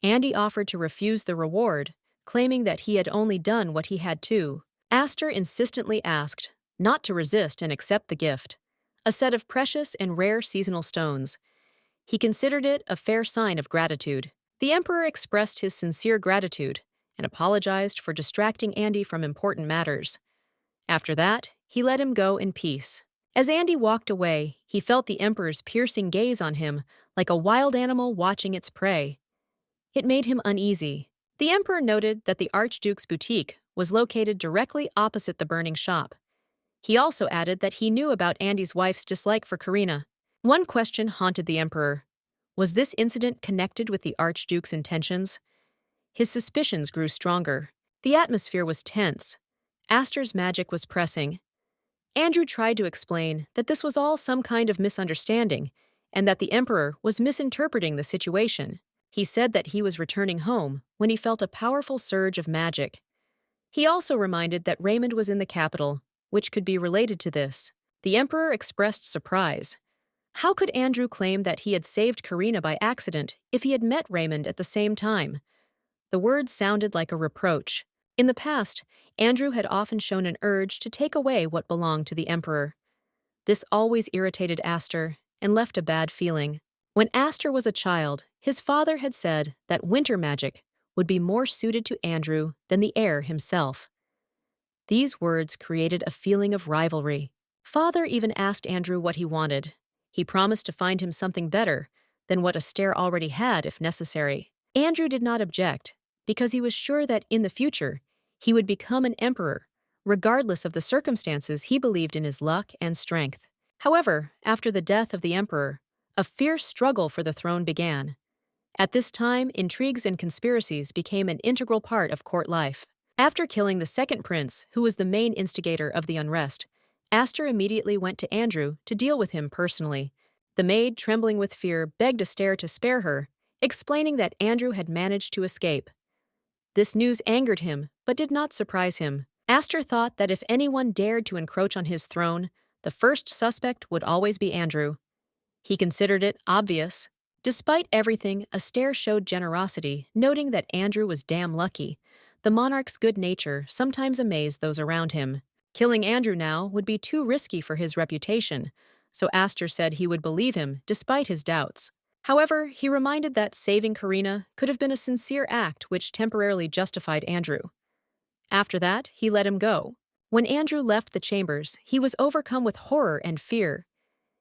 Andy offered to refuse the reward, claiming that he had only done what he had to. Astor insistently asked not to resist and accept the gift, a set of precious and rare seasonal stones. He considered it a fair sign of gratitude. The Emperor expressed his sincere gratitude and apologized for distracting Andy from important matters. After that, he let him go in peace. As Andy walked away, he felt the Emperor's piercing gaze on him like a wild animal watching its prey. It made him uneasy. The Emperor noted that the Archduke's boutique was located directly opposite the burning shop. He also added that he knew about Andy's wife's dislike for Karina. One question haunted the Emperor. Was this incident connected with the Archduke's intentions? His suspicions grew stronger. The atmosphere was tense. Astor's magic was pressing. Andrew tried to explain that this was all some kind of misunderstanding and that the Emperor was misinterpreting the situation. He said that he was returning home when he felt a powerful surge of magic. He also reminded that Raymond was in the capital, which could be related to this. The Emperor expressed surprise. How could Andrew claim that he had saved Karina by accident if he had met Raymond at the same time? The words sounded like a reproach. In the past, Andrew had often shown an urge to take away what belonged to the Emperor. This always irritated Astor and left a bad feeling. When Astor was a child, his father had said that winter magic would be more suited to Andrew than the air himself. These words created a feeling of rivalry. Father even asked Andrew what he wanted. He promised to find him something better than what Astor already had if necessary. Andrew did not object, because he was sure that in the future, he would become an emperor. Regardless of the circumstances, he believed in his luck and strength. However, after the death of the emperor, a fierce struggle for the throne began. At this time, intrigues and conspiracies became an integral part of court life. After killing the second prince, who was the main instigator of the unrest, Astor immediately went to Andrew to deal with him personally. The maid, trembling with fear, begged Astor to spare her, explaining that Andrew had managed to escape. This news angered him, but did not surprise him. Astor thought that if anyone dared to encroach on his throne, the first suspect would always be Andrew. He considered it obvious. Despite everything, Astor showed generosity, noting that Andrew was damn lucky. The monarch's good nature sometimes amazed those around him. Killing Andrew now would be too risky for his reputation, so Astor said he would believe him despite his doubts. However, he reminded that saving Karina could have been a sincere act which temporarily justified Andrew. After that, he let him go. When Andrew left the chambers, he was overcome with horror and fear.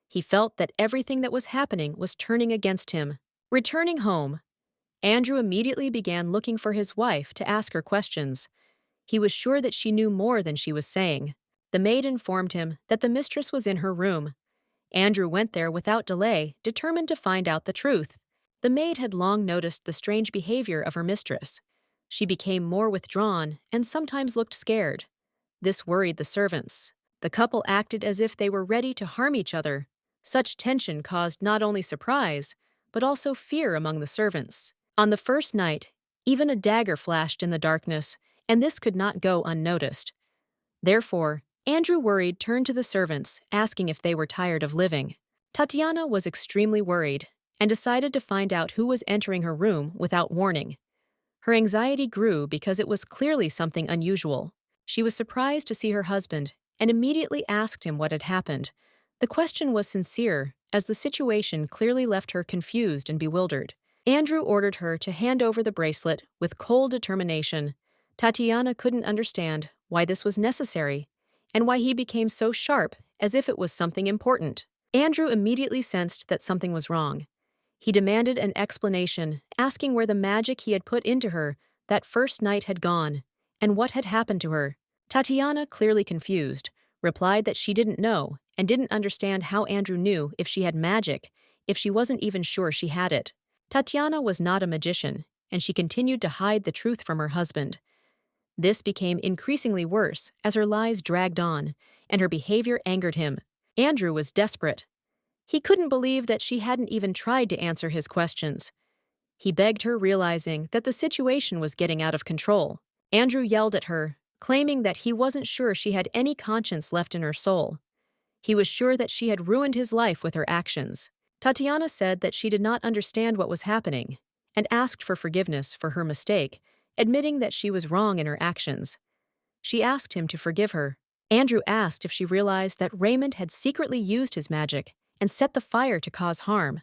He felt that everything that was happening was turning against him. Returning home, Andrew immediately began looking for his wife to ask her questions. He was sure that she knew more than she was saying. The maid informed him that the mistress was in her room. Andrew went there without delay, determined to find out the truth. The maid had long noticed the strange behavior of her mistress. She became more withdrawn and sometimes looked scared. This worried the servants. The couple acted as if they were ready to harm each other. Such tension caused not only surprise, but also fear among the servants. On the first night, even a dagger flashed in the darkness, and this could not go unnoticed. Therefore, Andrew, worried, turned to the servants, asking if they were tired of living. Tatiana was extremely worried and decided to find out who was entering her room without warning. Her anxiety grew because it was clearly something unusual. She was surprised to see her husband and immediately asked him what had happened. The question was sincere, as the situation clearly left her confused and bewildered. Andrew ordered her to hand over the bracelet with cold determination. Tatiana couldn't understand why this was necessary and why he became so sharp, as if it was something important. Andrew immediately sensed that something was wrong. He demanded an explanation, asking where the magic he had put into her that first night had gone, and what had happened to her. Tatiana, clearly confused, replied that she didn't know and didn't understand how Andrew knew if she had magic, if she wasn't even sure she had it. Tatiana was not a magician, and she continued to hide the truth from her husband. This became increasingly worse as her lies dragged on, and her behavior angered him. Andrew was desperate. He couldn't believe that she hadn't even tried to answer his questions. He begged her, realizing that the situation was getting out of control. Andrew yelled at her, claiming that he wasn't sure she had any conscience left in her soul. He was sure that she had ruined his life with her actions. Tatiana said that she did not understand what was happening and asked for forgiveness for her mistake, admitting that she was wrong in her actions. She asked him to forgive her. Andrew asked if she realized that Raymond had secretly used his magic and set the fire to cause harm.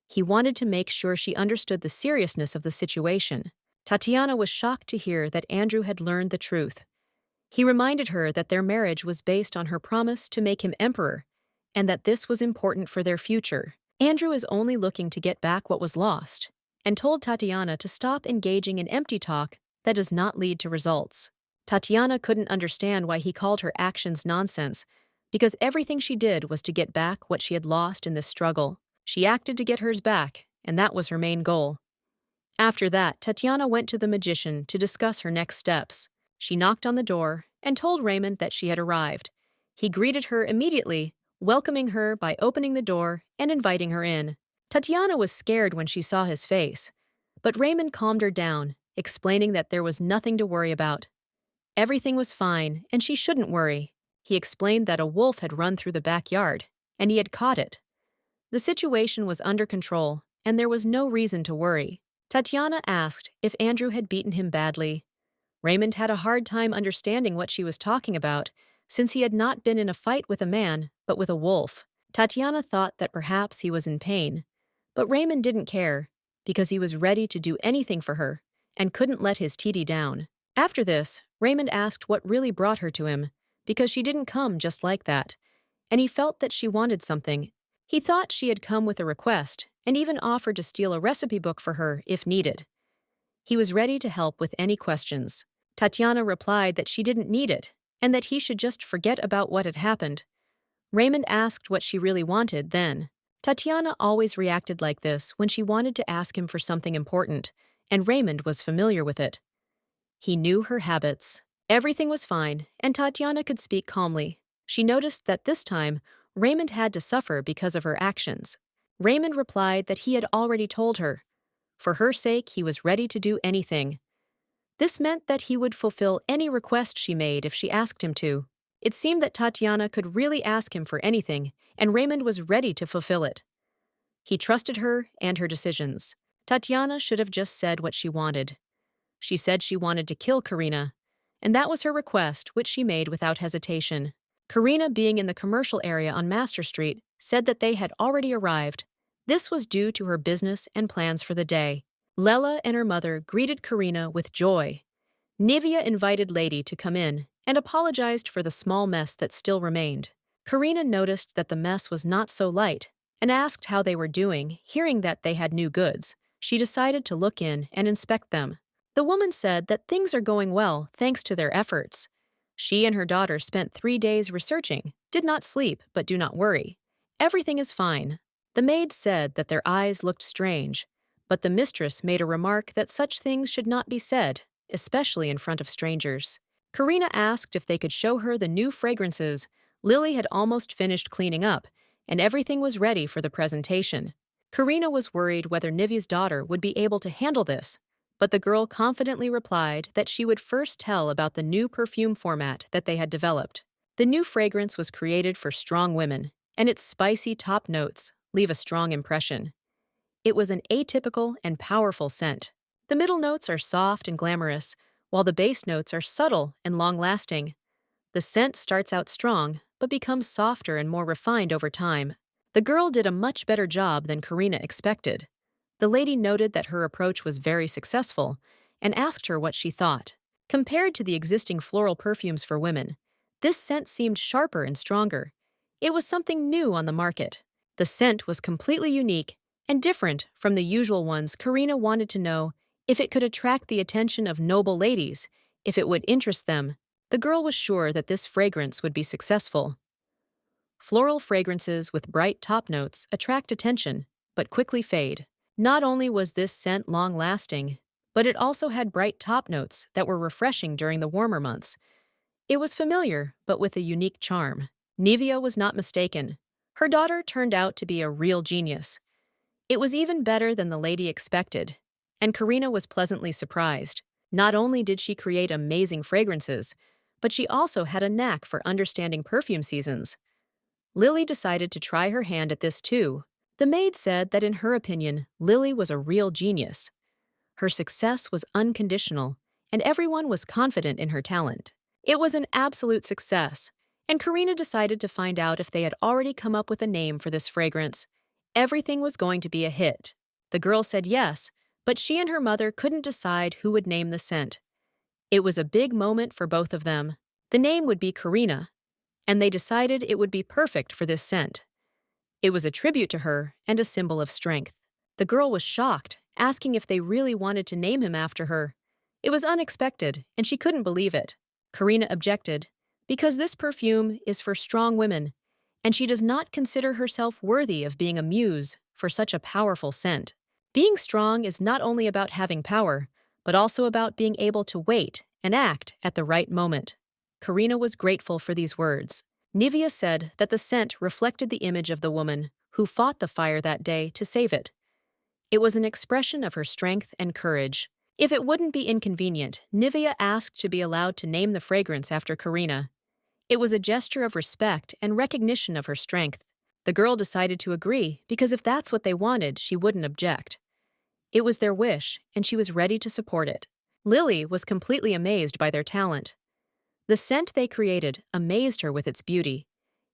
He wanted to make sure she understood the seriousness of the situation. Tatiana was shocked to hear that Andrew had learned the truth. He reminded her that their marriage was based on her promise to make him emperor, and that this was important for their future. Andrew is only looking to get back what was lost, and told Tatiana to stop engaging in empty talk that does not lead to results. Tatiana couldn't understand why he called her actions nonsense, because everything she did was to get back what she had lost in this struggle. She acted to get hers back, and that was her main goal. After that, Tatiana went to the magician to discuss her next steps. She knocked on the door and told Raymond that she had arrived. He greeted her immediately, welcoming her by opening the door and inviting her in. Tatiana was scared when she saw his face, but Raymond calmed her down, explaining that there was nothing to worry about. Everything was fine, and she shouldn't worry. He explained that a wolf had run through the backyard, and he had caught it. The situation was under control, and there was no reason to worry. Tatiana asked if Andrew had beaten him badly. Raymond had a hard time understanding what she was talking about, since he had not been in a fight with a man, but with a wolf. Tatiana thought that perhaps he was in pain, but Raymond didn't care, because he was ready to do anything for her, and couldn't let his TD down. After this, Raymond asked what really brought her to him, because she didn't come just like that, and he felt that she wanted something. He thought she had come with a request, and even offered to steal a recipe book for her if needed. He was ready to help with any questions. Tatiana replied that she didn't need it, and that he should just forget about what had happened. Raymond asked what she really wanted then. Tatiana always reacted like this when she wanted to ask him for something important, and Raymond was familiar with it. He knew her habits. Everything was fine, and Tatiana could speak calmly. She noticed that this time, Raymond had to suffer because of her actions. Raymond replied that he had already told her. For her sake, he was ready to do anything. This meant that he would fulfill any request she made if she asked him to. It seemed that Tatiana could really ask him for anything, and Raymond was ready to fulfill it. He trusted her and her decisions. Tatiana should have just said what she wanted. She said she wanted to kill Karina, and that was her request, which she made without hesitation. Karina, being in the commercial area on Master Street, said that they had already arrived. This was due to her business and plans for the day. Lela and her mother greeted Karina with joy. Nivea invited Lady to come in and apologized for the small mess that still remained. Karina noticed that the mess was not so light and asked how they were doing, hearing that they had new goods. she decided to look in and inspect them. The woman said that things are going well thanks to their efforts. She and her daughter spent 3 days researching, did not sleep, but do not worry. Everything is fine. The maid said that their eyes looked strange, but the mistress made a remark that such things should not be said, especially in front of strangers. Karina asked if they could show her the new fragrances. Lily had almost finished cleaning up, and everything was ready for the presentation. Karina was worried whether Nivea's daughter would be able to handle this, but the girl confidently replied that she would first tell about the new perfume format that they had developed. The new fragrance was created for strong women, and its spicy top notes leave a strong impression. It was an atypical and powerful scent. The middle notes are soft and glamorous, while the base notes are subtle and long-lasting. The scent starts out strong, but becomes softer and more refined over time. The girl did a much better job than Karina expected. The lady noted that her approach was very successful and asked her what she thought. Compared to the existing floral perfumes for women, this scent seemed sharper and stronger. It was something new on the market. The scent was completely unique and different from the usual ones. Karina wanted to know if it could attract the attention of noble ladies, if it would interest them. The girl was sure that this fragrance would be successful. Floral fragrances with bright top notes attract attention, but quickly fade. Not only was this scent long-lasting, but it also had bright top notes that were refreshing during the warmer months. It was familiar, but with a unique charm. Nivea was not mistaken. Her daughter turned out to be a real genius. It was even better than the lady expected, and Karina was pleasantly surprised. Not only did she create amazing fragrances, but she also had a knack for understanding perfume seasons. Lily decided to try her hand at this too. The maid said that in her opinion, Lily was a real genius. Her success was unconditional, and everyone was confident in her talent. It was an absolute success, and Karina decided to find out if they had already come up with a name for this fragrance. Everything was going to be a hit. The girl said yes, but she and her mother couldn't decide who would name the scent. It was a big moment for both of them. The name would be Karina, and they decided it would be perfect for this scent. It was a tribute to her and a symbol of strength. The girl was shocked, asking if they really wanted to name him after her. It was unexpected, and she couldn't believe it. Karina objected, because this perfume is for strong women, and she does not consider herself worthy of being a muse for such a powerful scent. Being strong is not only about having power, but also about being able to wait and act at the right moment. Karina was grateful for these words. Nivea said that the scent reflected the image of the woman who fought the fire that day to save it. It was an expression of her strength and courage. If it wouldn't be inconvenient, Nivea asked to be allowed to name the fragrance after Karina. It was a gesture of respect and recognition of her strength. The girl decided to agree because if that's what they wanted, she wouldn't object. It was their wish, and she was ready to support it. Lily was completely amazed by their talent. The scent they created amazed her with its beauty.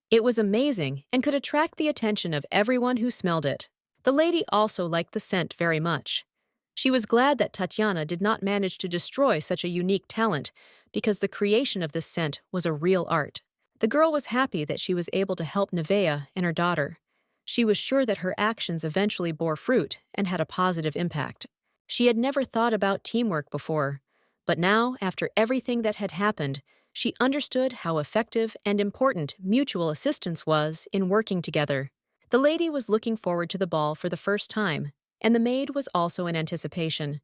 It was amazing and could attract the attention of everyone who smelled it. The lady also liked the scent very much. She was glad that Tatiana did not manage to destroy such a unique talent because the creation of this scent was a real art. The girl was happy that she was able to help Nivea and her daughter. She was sure that her actions eventually bore fruit and had a positive impact. She had never thought about teamwork before, but now, after everything that had happened, she understood how effective and important mutual assistance was in working together. The lady was looking forward to the ball for the first time, and the maid was also in anticipation.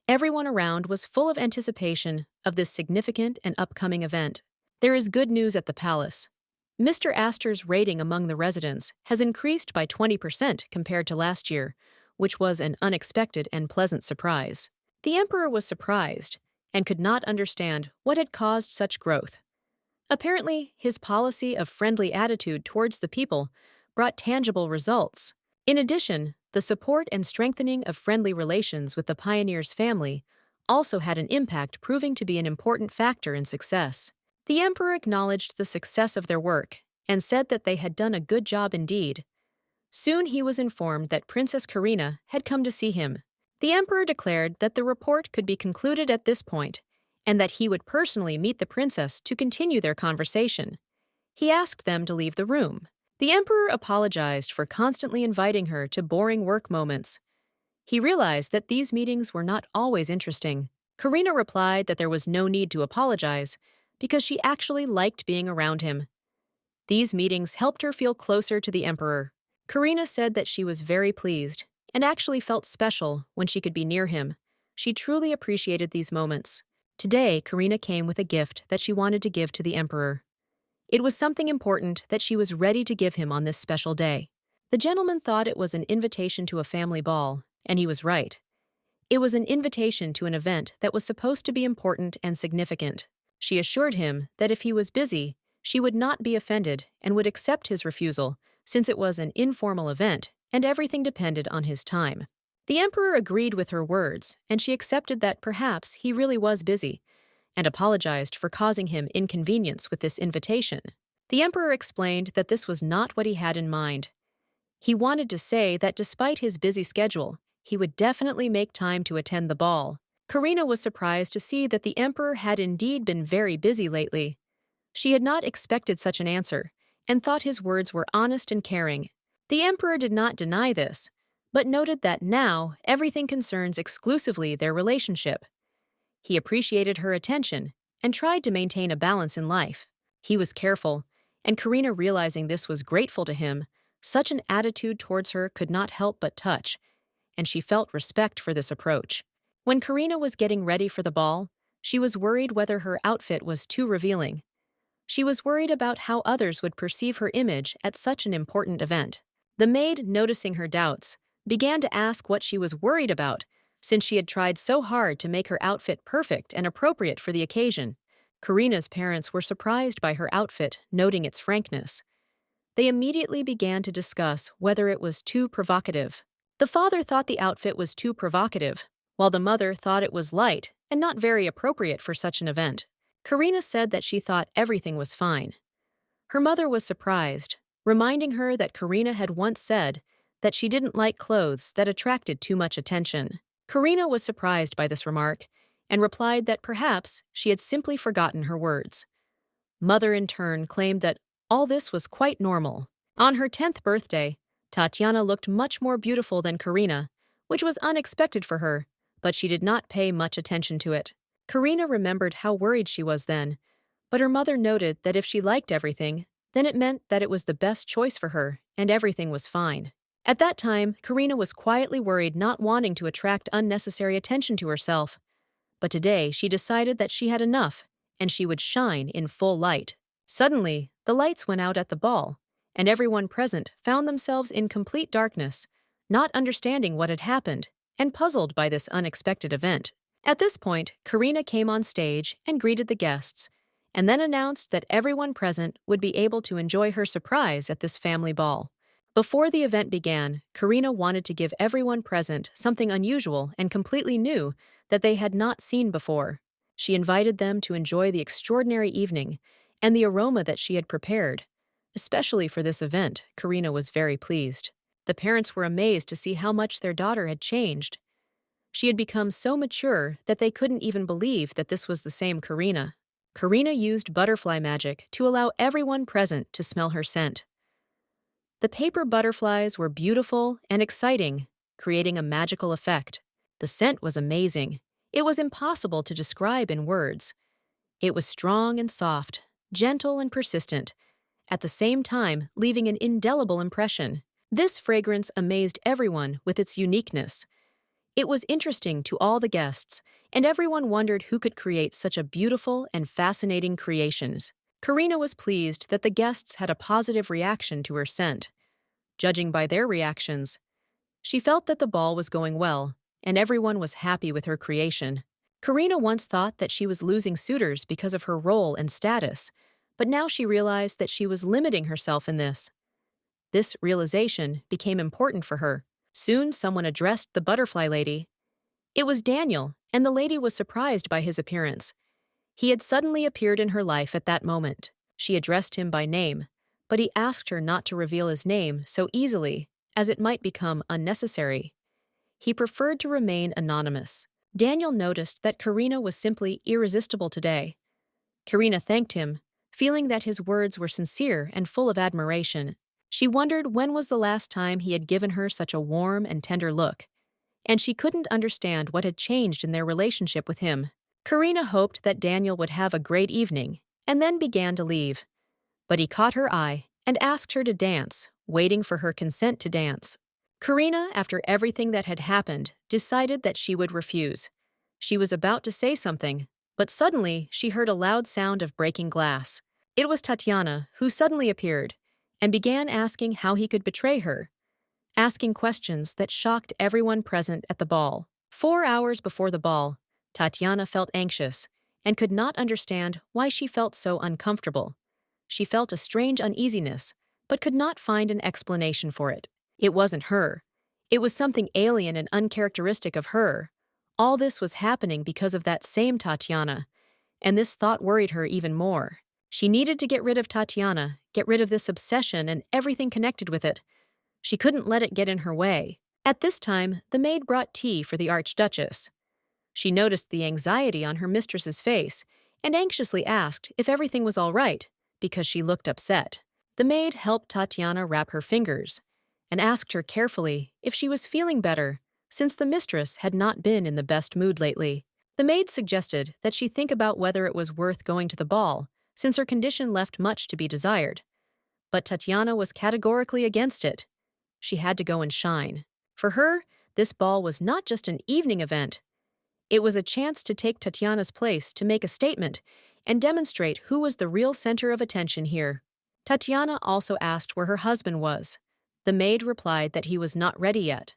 Everyone around was full of anticipation of this significant and upcoming event. There is good news at the palace. Mr. Astor's rating among the residents has increased by 20% compared to last year, which was an unexpected and pleasant surprise. The emperor was surprised and could not understand what had caused such growth. Apparently, his policy of friendly attitude towards the people brought tangible results. In addition, the support and strengthening of friendly relations with the pioneer's family also had an impact, proving to be an important factor in success. The emperor acknowledged the success of their work and said that they had done a good job indeed. Soon he was informed that Princess Karina had come to see him. The emperor declared that the report could be concluded at this point and that he would personally meet the princess to continue their conversation. He asked them to leave the room. The emperor apologized for constantly inviting her to boring work moments. He realized that these meetings were not always interesting. Karina replied that there was no need to apologize because she actually liked being around him. These meetings helped her feel closer to the emperor. Karina said that she was very pleased and actually felt special when she could be near him. She truly appreciated these moments. Today, Karina came with a gift that she wanted to give to the emperor. It was something important that she was ready to give him on this special day. The gentleman thought it was an invitation to a family ball, and he was right. It was an invitation to an event that was supposed to be important and significant. She assured him that if he was busy, she would not be offended and would accept his refusal, since it was an informal event and everything depended on his time. The emperor agreed with her words, and she accepted that perhaps he really was busy, and apologized for causing him inconvenience with this invitation. The emperor explained that this was not what he had in mind. He wanted to say that despite his busy schedule, he would definitely make time to attend the ball. Karina was surprised to see that the emperor had indeed been very busy lately. She had not expected such an answer, and thought his words were honest and caring. The emperor did not deny this, but noted that now everything concerns exclusively their relationship. He appreciated her attention and tried to maintain a balance in life. He was careful, and Karina, realizing this, was grateful to him. Such an attitude towards her could not help but touch, and she felt respect for this approach. When Karina was getting ready for the ball, she was worried whether her outfit was too revealing. She was worried about how others would perceive her image at such an important event. The maid, noticing her doubts, began to ask what she was worried about, since she had tried so hard to make her outfit perfect and appropriate for the occasion. Karina's parents were surprised by her outfit, noting its frankness. They immediately began to discuss whether it was too provocative. The father thought the outfit was too provocative, while the mother thought it was light and not very appropriate for such an event. Karina said that she thought everything was fine. Her mother was surprised, reminding her that Karina had once said that she didn't like clothes that attracted too much attention. Karina was surprised by this remark and replied that perhaps she had simply forgotten her words. Mother, in turn, claimed that all this was quite normal. On her 10th birthday, Tatiana looked much more beautiful than Karina, which was unexpected for her, but she did not pay much attention to it. Karina remembered how worried she was then, but her mother noted that if she liked everything, then it meant that it was the best choice for her and everything was fine. At that time, Karina was quietly worried, not wanting to attract unnecessary attention to herself. But today, she decided that she had enough, and she would shine in full light. Suddenly, the lights went out at the ball, and everyone present found themselves in complete darkness, not understanding what had happened, and puzzled by this unexpected event. At this point, Karina came on stage and greeted the guests, and then announced that everyone present would be able to enjoy her surprise at this family ball. Before the event began, Karina wanted to give everyone present something unusual and completely new that they had not seen before. She invited them to enjoy the extraordinary evening and the aroma that she had prepared. Especially for this event, Karina was very pleased. The parents were amazed to see how much their daughter had changed. She had become so mature that they couldn't even believe that this was the same Karina. Karina used butterfly magic to allow everyone present to smell her scent. The paper butterflies were beautiful and exciting, creating a magical effect. The scent was amazing. It was impossible to describe in words. It was strong and soft, gentle and persistent, at the same time leaving an indelible impression. This fragrance amazed everyone with its uniqueness. It was interesting to all the guests, and everyone wondered who could create such a beautiful and fascinating creations. Karina was pleased that the guests had a positive reaction to her scent. Judging by their reactions, she felt that the ball was going well, and everyone was happy with her creation. Karina once thought that she was losing suitors because of her role and status, but now she realized that she was limiting herself in this. This realization became important for her. Soon someone addressed the butterfly lady. It was Daniel, and the lady was surprised by his appearance. He had suddenly appeared in her life at that moment. She addressed him by name, but he asked her not to reveal his name so easily, as it might become unnecessary. He preferred to remain anonymous. Daniel noticed that Karina was simply irresistible today. Karina thanked him, feeling that his words were sincere and full of admiration. She wondered when was the last time he had given her such a warm and tender look. and she couldn't understand what had changed in their relationship with him. Karina hoped that Daniel would have a great evening, and then began to leave. But he caught her eye and asked her to dance, waiting for her consent to dance. Karina, after everything that had happened, decided that she would refuse. She was about to say something, but suddenly she heard a loud sound of breaking glass. It was Tatiana, who suddenly appeared and began asking how he could betray her, asking questions that shocked everyone present at the ball. 4 hours before the ball, Tatiana felt anxious and could not understand why she felt so uncomfortable. She felt a strange uneasiness, but could not find an explanation for it. It wasn't her. It was something alien and uncharacteristic of her. All this was happening because of that same Tatiana, and this thought worried her even more. She needed to get rid of Tatiana, get rid of this obsession and everything connected with it. She couldn't let it get in her way. At this time, the maid brought tea for the Archduchess. She noticed the anxiety on her mistress's face and anxiously asked if everything was all right, because she looked upset. The maid helped Tatiana wrap her fingers and asked her carefully if she was feeling better, since the mistress had not been in the best mood lately. The maid suggested that she think about whether it was worth going to the ball, since her condition left much to be desired. But Tatiana was categorically against it. She had to go and shine. For her, this ball was not just an evening event. It was a chance to take Tatiana's place to make a statement and demonstrate who was the real center of attention here. Tatiana also asked where her husband was. The maid replied that he was not ready yet.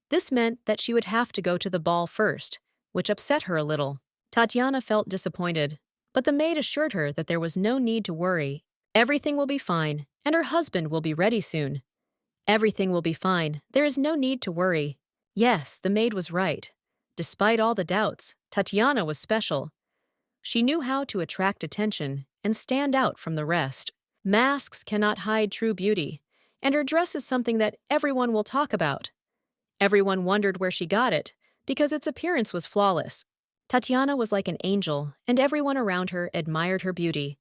This meant that she would have to go to the ball first, which upset her a little. Tatiana felt disappointed, but the maid assured her that there was no need to worry. Everything will be fine, and her husband will be ready soon. Everything will be fine. There is no need to worry. Yes, the maid was right. Despite all the doubts, Tatiana was special. She knew how to attract attention and stand out from the rest. Masks cannot hide true beauty, and her dress is something that everyone will talk about. Everyone wondered where she got it, because its appearance was flawless. Tatiana was like an angel, and everyone around her admired her beauty.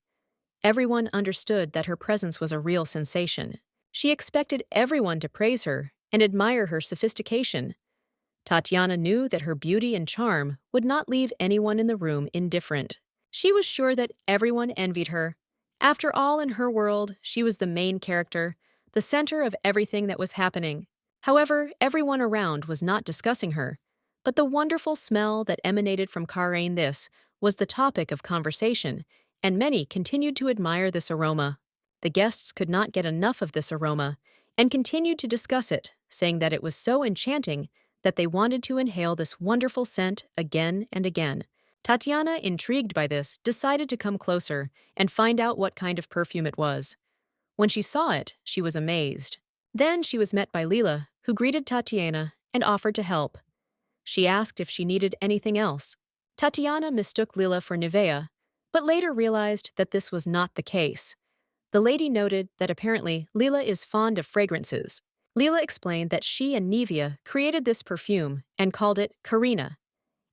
Everyone understood that her presence was a real sensation. She expected everyone to praise her and admire her sophistication. Tatiana knew that her beauty and charm would not leave anyone in the room indifferent. She was sure that everyone envied her. After all, in her world, she was the main character, the center of everything that was happening. However, everyone around was not discussing her, but the wonderful smell that emanated from Karain this was the topic of conversation, and many continued to admire this aroma. The guests could not get enough of this aroma and continued to discuss it, saying that it was so enchanting that they wanted to inhale this wonderful scent again and again. Tatiana, intrigued by this, decided to come closer and find out what kind of perfume it was. When she saw it, she was amazed. Then she was met by Lila, who greeted Tatiana and offered to help. She asked if she needed anything else. Tatiana mistook Lila for Nivea, but later realized that this was not the case. The lady noted that apparently Lila is fond of fragrances. Lila explained that she and Nivea created this perfume and called it Karina.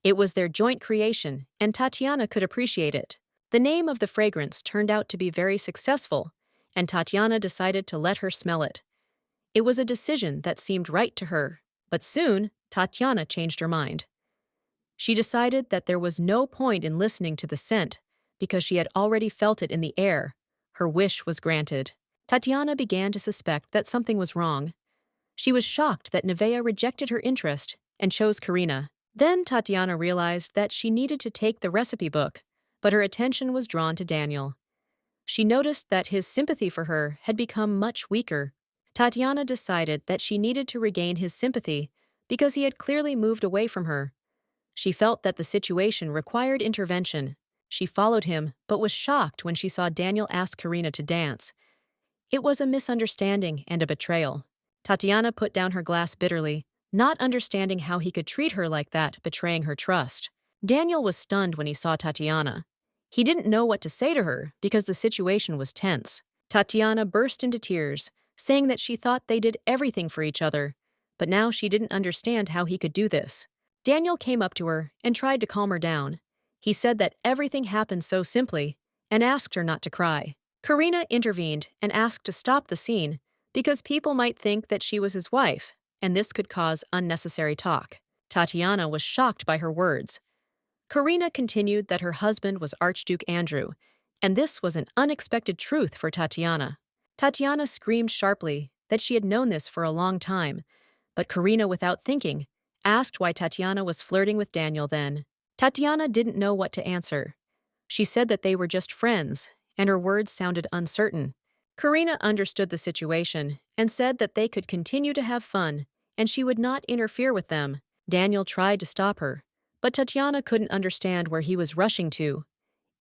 It was their joint creation, and Tatiana could appreciate it. The name of the fragrance turned out to be very successful, and Tatiana decided to let her smell it. It was a decision that seemed right to her, but soon Tatiana changed her mind. She decided that there was no point in listening to the scent because she had already felt it in the air. Her wish was granted. Tatiana began to suspect that something was wrong. She was shocked that Nivea rejected her interest and chose Karina. Then Tatiana realized that she needed to take the recipe book, but her attention was drawn to Daniel. She noticed that his sympathy for her had become much weaker. Tatiana decided that she needed to regain his sympathy because he had clearly moved away from her. She felt that the situation required intervention. She followed him, but was shocked when she saw Daniel ask Karina to dance. It was a misunderstanding and a betrayal. Tatiana put down her glass bitterly, not understanding how he could treat her like that, betraying her trust. Daniel was stunned when he saw Tatiana. He didn't know what to say to her because the situation was tense. Tatiana burst into tears, saying that she thought they did everything for each other, but now she didn't understand how he could do this. Daniel came up to her and tried to calm her down. He said that everything happened so simply and asked her not to cry. Karina intervened and asked to stop the scene because people might think that she was his wife, and this could cause unnecessary talk. Tatiana was shocked by her words. Karina continued that her husband was Archduke Andrew, and this was an unexpected truth for Tatiana. Tatiana screamed sharply that she had known this for a long time, but Karina, without thinking, asked why Tatiana was flirting with Daniel then. Tatiana didn't know what to answer. She said that they were just friends, and her words sounded uncertain. Karina understood the situation and said that they could continue to have fun, and she would not interfere with them. Daniel tried to stop her, but Tatiana couldn't understand where he was rushing to.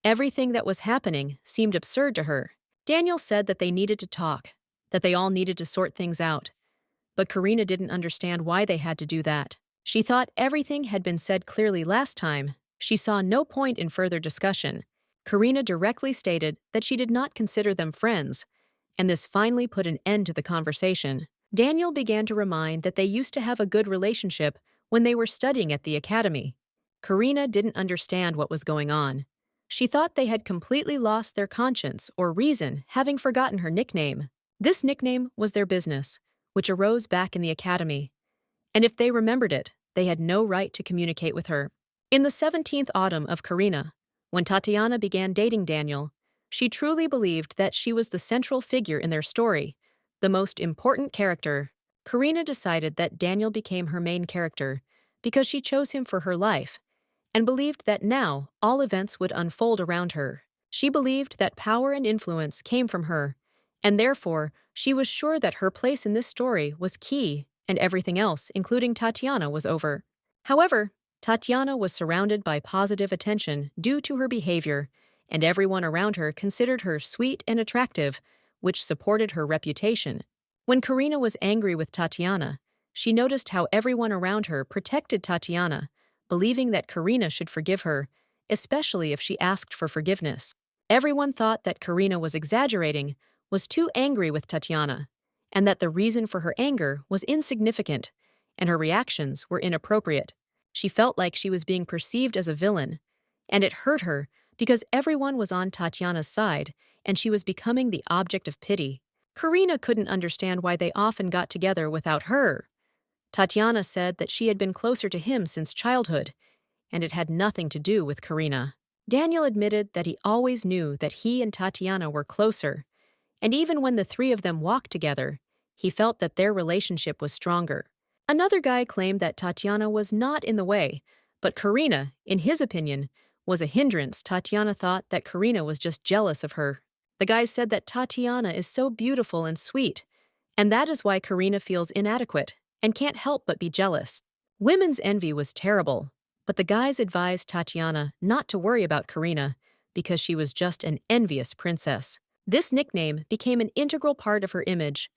Everything that was happening seemed absurd to her. Daniel said that they needed to talk, that they all needed to sort things out. But Karina didn't understand why they had to do that. She thought everything had been said clearly last time. She saw no point in further discussion. Karina directly stated that she did not consider them friends, and this finally put an end to the conversation. Daniel began to remind that they used to have a good relationship when they were studying at the academy. Karina didn't understand what was going on. She thought they had completely lost their conscience or reason, having forgotten her nickname. This nickname was their business, which arose back in the academy. And if they remembered it, they had no right to communicate with her. In the 17th autumn of Karina, when Tatiana began dating Daniel, she truly believed that she was the central figure in their story, the most important character. Karina decided that Daniel became her main character because she chose him for her life, and believed that now all events would unfold around her. She believed that power and influence came from her, and therefore she was sure that her place in this story was key and everything else, including Tatiana, was over. However, Tatiana was surrounded by positive attention due to her behavior, and everyone around her considered her sweet and attractive, which supported her reputation. When Karina was angry with Tatiana, she noticed how everyone around her protected Tatiana, believing that Karina should forgive her, especially if she asked for forgiveness. Everyone thought that Karina was exaggerating, was too angry with Tatiana, and that the reason for her anger was insignificant, and her reactions were inappropriate. She felt like she was being perceived as a villain, and it hurt her because everyone was on Tatiana's side, and she was becoming the object of pity. Karina couldn't understand why they often got together without her. Tatiana said that she had been closer to him since childhood, and it had nothing to do with Karina. Daniel admitted that he always knew that he and Tatiana were closer, and even when the three of them walked together, he felt that their relationship was stronger. Another guy claimed that Tatiana was not in the way, but Karina, in his opinion, was a hindrance. Tatiana thought that Karina was just jealous of her. The guy said that Tatiana is so beautiful and sweet, and that is why Karina feels inadequate and can't help but be jealous. Women's envy was terrible, but the guys advised Tatiana not to worry about Karina because she was just an envious princess. This nickname became an integral part of her image.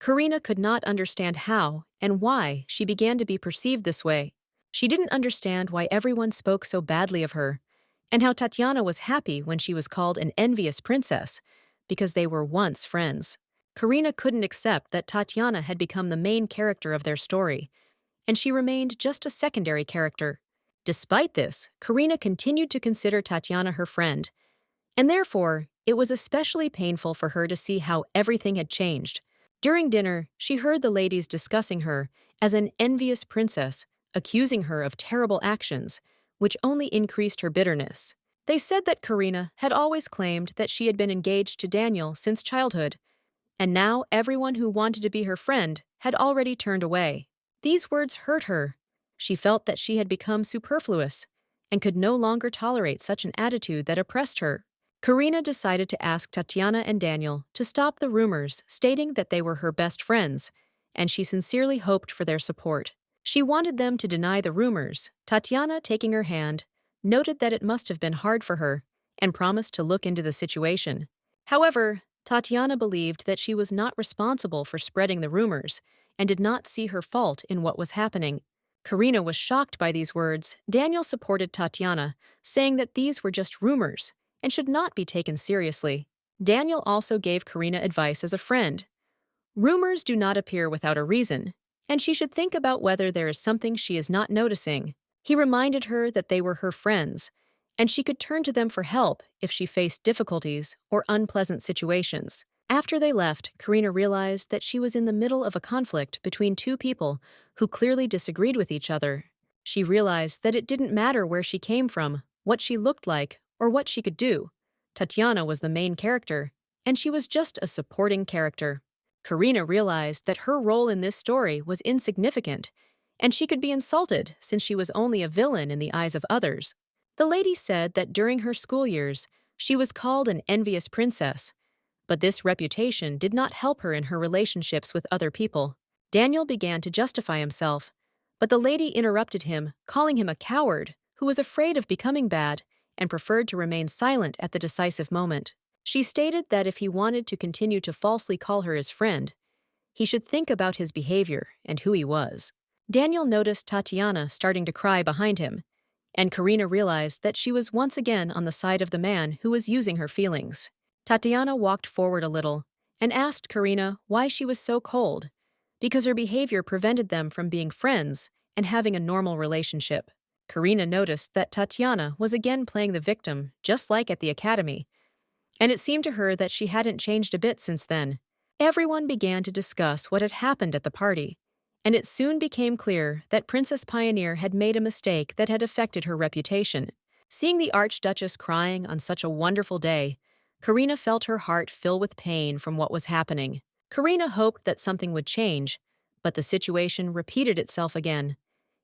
Karina could not understand how and why she began to be perceived this way. She didn't understand why everyone spoke so badly of her, and how Tatiana was happy when she was called an envious princess, because they were once friends. Karina couldn't accept that Tatiana had become the main character of their story, and she remained just a secondary character. Despite this, Karina continued to consider Tatiana her friend, and therefore, it was especially painful for her to see how everything had changed. During dinner, she heard the ladies discussing her as an envious princess, accusing her of terrible actions, which only increased her bitterness. They said that Karina had always claimed that she had been engaged to Daniel since childhood, and now everyone who wanted to be her friend had already turned away. These words hurt her. She felt that she had become superfluous and could no longer tolerate such an attitude that oppressed her. Karina decided to ask Tatiana and Daniel to stop the rumors, stating that they were her best friends, and she sincerely hoped for their support. She wanted them to deny the rumors. Tatiana, taking her hand, noted that it must have been hard for her and promised to look into the situation. However, Tatiana believed that she was not responsible for spreading the rumors and did not see her fault in what was happening. Karina was shocked by these words. Daniel supported Tatiana, saying that these were just rumors and should not be taken seriously. Daniel also gave Karina advice as a friend. Rumors do not appear without a reason, and she should think about whether there is something she is not noticing. He reminded her that they were her friends, and she could turn to them for help if she faced difficulties or unpleasant situations. After they left, Karina realized that she was in the middle of a conflict between two people who clearly disagreed with each other. She realized that it didn't matter where she came from, what she looked like, or what she could do. Tatiana was the main character, and she was just a supporting character. Karina realized that her role in this story was insignificant, and she could be insulted since she was only a villain in the eyes of others. The lady said that during her school years, she was called an envious princess, but this reputation did not help her in her relationships with other people. Daniel began to justify himself, but the lady interrupted him, calling him a coward who was afraid of becoming bad and preferred to remain silent at the decisive moment. She stated that if he wanted to continue to falsely call her his friend, he should think about his behavior and who he was. Daniel noticed Tatiana starting to cry behind him, and Karina realized that she was once again on the side of the man who was using her feelings. Tatiana walked forward a little and asked Karina why she was so cold, because her behavior prevented them from being friends and having a normal relationship. Karina noticed that Tatiana was again playing the victim, just like at the academy, and it seemed to her that she hadn't changed a bit since then. Everyone began to discuss what had happened at the party, and it soon became clear that Princess Pioneer had made a mistake that had affected her reputation. Seeing the Archduchess crying on such a wonderful day, Karina felt her heart fill with pain from what was happening. Karina hoped that something would change, but the situation repeated itself again,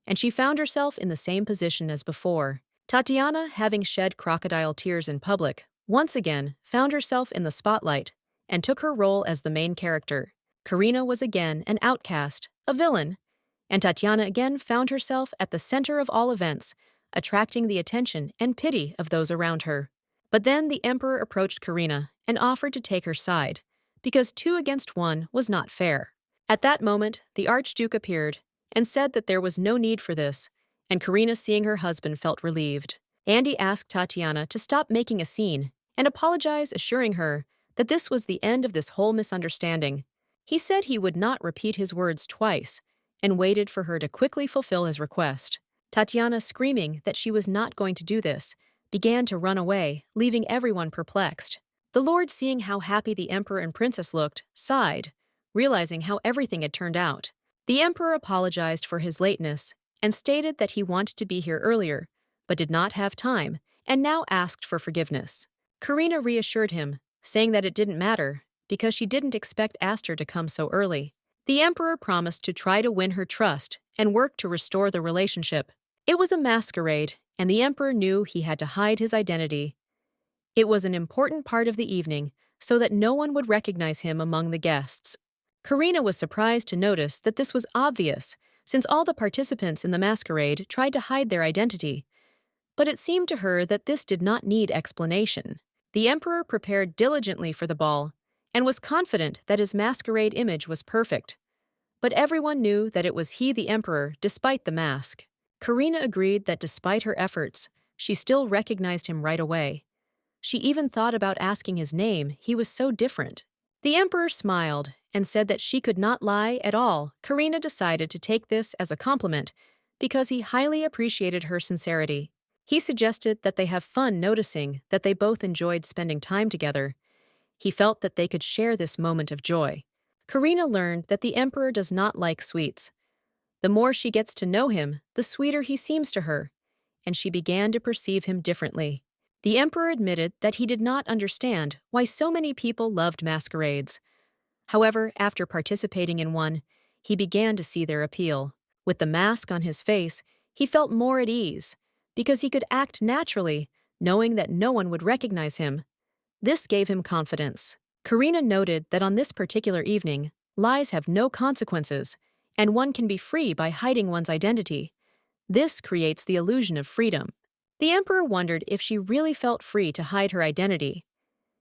and she found herself in the same position as before. Tatiana, having shed crocodile tears in public, once again found herself in the spotlight and took her role as the main character. Karina was again an outcast, a villain, and Tatiana again found herself at the center of all events, attracting the attention and pity of those around her. But then the Emperor approached Karina and offered to take her side, because 2 against 1 was not fair. At that moment, the Archduke appeared and said that there was no need for this, and Karina, seeing her husband, felt relieved. Andy asked Tatiana to stop making a scene and apologize, assuring her that this was the end of this whole misunderstanding. He said he would not repeat his words twice and waited for her to quickly fulfill his request. Tatiana, screaming that she was not going to do this, began to run away, leaving everyone perplexed. The Lord, seeing how happy the Emperor and Princess looked, sighed, realizing how everything had turned out. The Emperor apologized for his lateness and stated that he wanted to be here earlier, but did not have time, and now asked for forgiveness. Karina reassured him, saying that it didn't matter, because she didn't expect Aster to come so early. The Emperor promised to try to win her trust and work to restore the relationship. It was a masquerade, and the Emperor knew he had to hide his identity. It was an important part of the evening, so that no one would recognize him among the guests. Karina was surprised to notice that this was obvious, since all the participants in the masquerade tried to hide their identity. But it seemed to her that this did not need explanation. The Emperor prepared diligently for the ball and was confident that his masquerade image was perfect. But everyone knew that it was he, the Emperor, despite the mask. Karina agreed that despite her efforts, she still recognized him right away. She even thought about asking his name, he was so different. The Emperor smiled and said that she could not lie at all. Karina decided to take this as a compliment because he highly appreciated her sincerity. He suggested that they have fun, noticing that they both enjoyed spending time together. He felt that they could share this moment of joy. Karina learned that the Emperor does not like sweets. The more she gets to know him, the sweeter he seems to her, and she began to perceive him differently. The Emperor admitted that he did not understand why so many people loved masquerades. However, after participating in one, he began to see their appeal. With the mask on his face, he felt more at ease, because he could act naturally, knowing that no one would recognize him. This gave him confidence. Karina noted that on this particular evening, lies have no consequences, and one can be free by hiding one's identity. This creates the illusion of freedom. The Emperor wondered if she really felt free to hide her identity.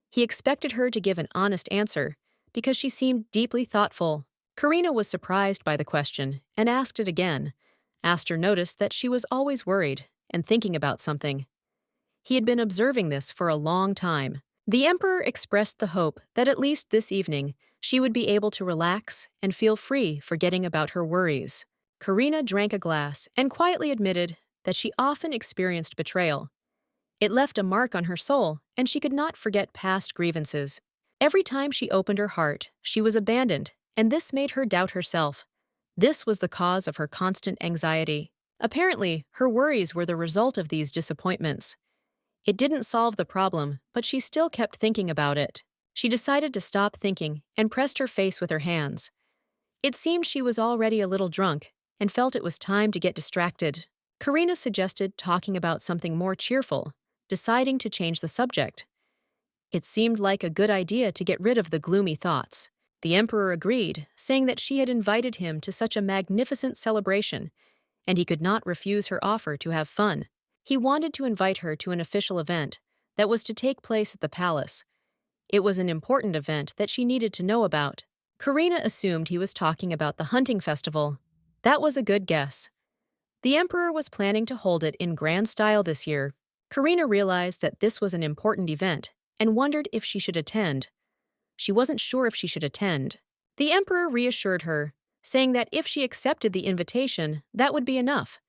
He expected her to give an honest answer, because she seemed deeply thoughtful. Karina was surprised by the question and asked it again. Aster noticed that she was always worried and thinking about something. He had been observing this for a long time. The Emperor expressed the hope that at least this evening she would be able to relax and feel free, forgetting about her worries. Karina drank a glass and quietly admitted that she often experienced betrayal. It left a mark on her soul, and she could not forget past grievances. Every time she opened her heart, she was abandoned, and this made her doubt herself. This was the cause of her constant anxiety. Apparently, her worries were the result of these disappointments. It didn't solve the problem, but she still kept thinking about it. She decided to stop thinking and pressed her face with her hands. It seemed she was already a little drunk and felt it was time to get distracted. Karina suggested talking about something more cheerful, deciding to change the subject. It seemed like a good idea to get rid of the gloomy thoughts. The emperor agreed, saying that she had invited him to such a magnificent celebration, and he could not refuse her offer to have fun. He wanted to invite her to an official event that was to take place at the palace. It was an important event that she needed to know about. Karina assumed he was talking about the hunting festival. That was a good guess. The emperor was planning to hold it in grand style this year. Karina realized that this was an important event and wondered if she should attend. She wasn't sure if she should attend. The emperor reassured her, saying that if she accepted the invitation, that would be enough.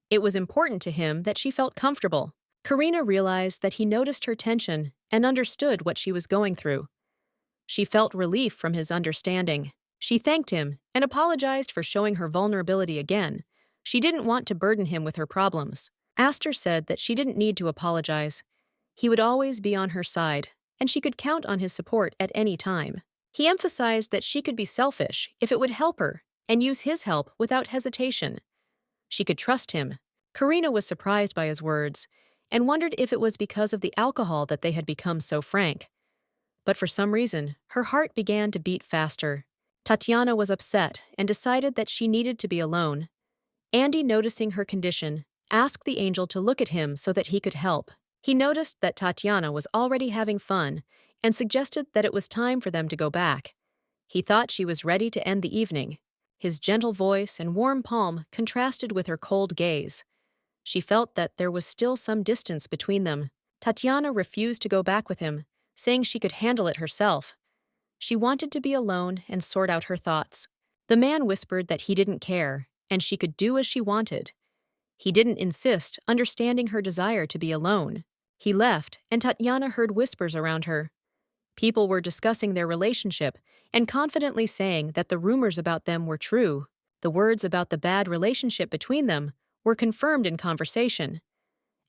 It was important to him that she felt comfortable. Karina realized that he noticed her tension and understood what she was going through. She felt relief from his understanding. She thanked him and apologized for showing her vulnerability again. She didn't want to burden him with her problems. Aster said that she didn't need to apologize. He would always be on her side, and she could count on his support at any time. He emphasized that she could be selfish if it would help her and use his help without hesitation. She could trust him. Karina was surprised by his words and wondered if it was because of the alcohol that they had become so frank. But for some reason, her heart began to beat faster. Tatiana was upset and decided that she needed to be alone. Andy, noticing her condition, asked the angel to look at him so that he could help. He noticed that Tatiana was already having fun and suggested that it was time for them to go back. He thought she was ready to end the evening. His gentle voice and warm palm contrasted with her cold gaze. She felt that there was still some distance between them. Tatiana refused to go back with him, saying she could handle it herself. She wanted to be alone and sort out her thoughts. The man whispered that he didn't care, and she could do as she wanted. He didn't insist, understanding her desire to be alone. He left, and Tatiana heard whispers around her. People were discussing their relationship and confidently saying that the rumors about them were true. The words about the bad relationship between them were confirmed in conversation.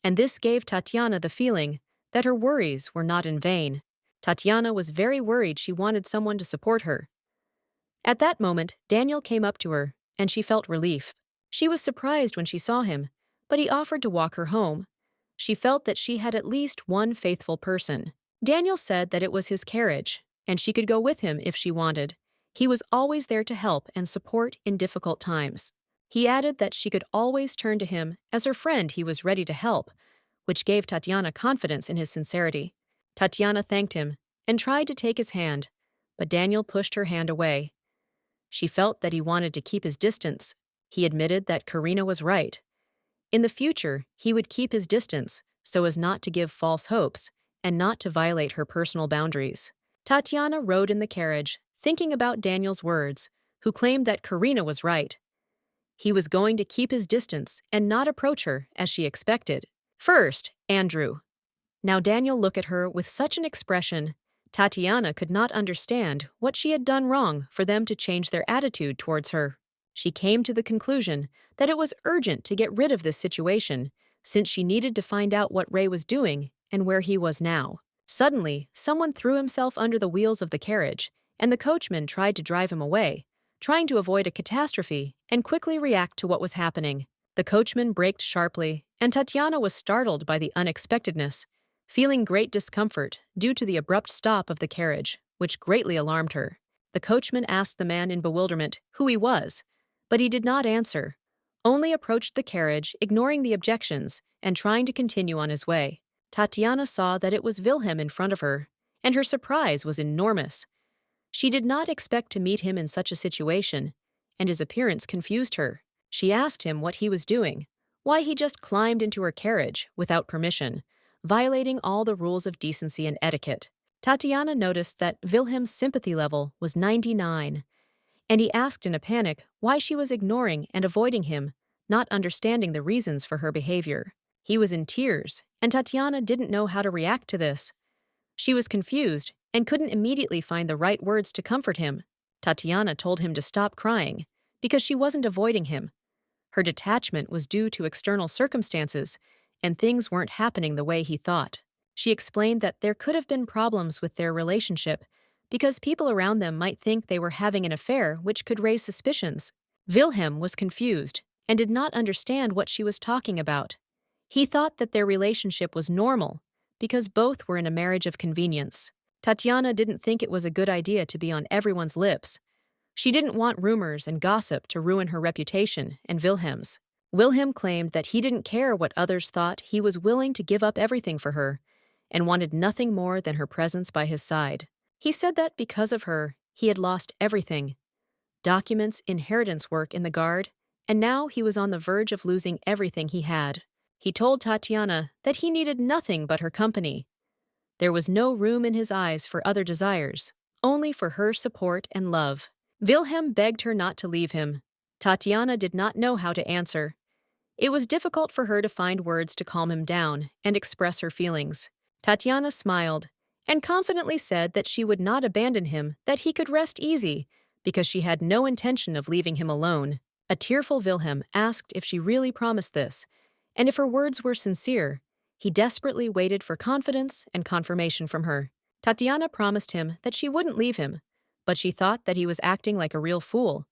And this gave Tatiana the feeling that her worries were not in vain. Tatiana was very worried. She wanted someone to support her. At that moment, Daniel came up to her, and she felt relief. She was surprised when she saw him, but he offered to walk her home. She felt that she had at least one faithful person. Daniel said that it was his carriage, and she could go with him if she wanted. He was always there to help and support in difficult times. He added that she could always turn to him as her friend. He was ready to help, which gave Tatiana confidence in his sincerity. Tatiana thanked him and tried to take his hand, but Daniel pushed her hand away. She felt that he wanted to keep his distance. He admitted that Karina was right. In the future, he would keep his distance so as not to give false hopes and not to violate her personal boundaries. Tatiana rode in the carriage, thinking about Daniel's words, who claimed that Karina was right. He was going to keep his distance and not approach her as she expected. First, Andrew. Now Daniel looked at her with such an expression. Tatiana could not understand what she had done wrong for them to change their attitude towards her. She came to the conclusion that it was urgent to get rid of this situation, since she needed to find out what Ray was doing and where he was now. Suddenly, someone threw himself under the wheels of the carriage, and the coachman tried to drive him away, trying to avoid a catastrophe and quickly react to what was happening. The coachman braked sharply, and Tatiana was startled by the unexpectedness, feeling great discomfort due to the abrupt stop of the carriage, which greatly alarmed her. The coachman asked the man in bewilderment who he was, but he did not answer, only approached the carriage, ignoring the objections and trying to continue on his way. Tatiana saw that it was Wilhelm in front of her, and her surprise was enormous. She did not expect to meet him in such a situation, and his appearance confused her. She asked him what he was doing, why he just climbed into her carriage without permission, violating all the rules of decency and etiquette. Tatiana noticed that Wilhelm's sympathy level was 99, and he asked in a panic why she was ignoring and avoiding him, not understanding the reasons for her behavior. He was in tears, and Tatiana didn't know how to react to this. She was confused and couldn't immediately find the right words to comfort him. Tatiana told him to stop crying because she wasn't avoiding him. Her detachment was due to external circumstances, and things weren't happening the way he thought. She explained that there could have been problems with their relationship because people around them might think they were having an affair, which could raise suspicions. Wilhelm was confused and did not understand what she was talking about. He thought that their relationship was normal because both were in a marriage of convenience. Tatiana didn't think it was a good idea to be on everyone's lips. She didn't want rumors and gossip to ruin her reputation and Wilhelm's. Wilhelm claimed that he didn't care what others thought. He was willing to give up everything for her and wanted nothing more than her presence by his side. He said that because of her, he had lost everything: documents, inheritance work in the guard, and now he was on the verge of losing everything he had. He told Tatiana that he needed nothing but her company. There was no room in his eyes for other desires, only for her support and love. Wilhelm begged her not to leave him. Tatiana did not know how to answer. It was difficult for her to find words to calm him down and express her feelings. Tatiana smiled and confidently said that she would not abandon him, that he could rest easy, because she had no intention of leaving him alone. A tearful Wilhelm asked if she really promised this, and if her words were sincere. He desperately waited for confidence and confirmation from her. Tatiana promised him that she wouldn't leave him, but she thought that he was acting like a real fool.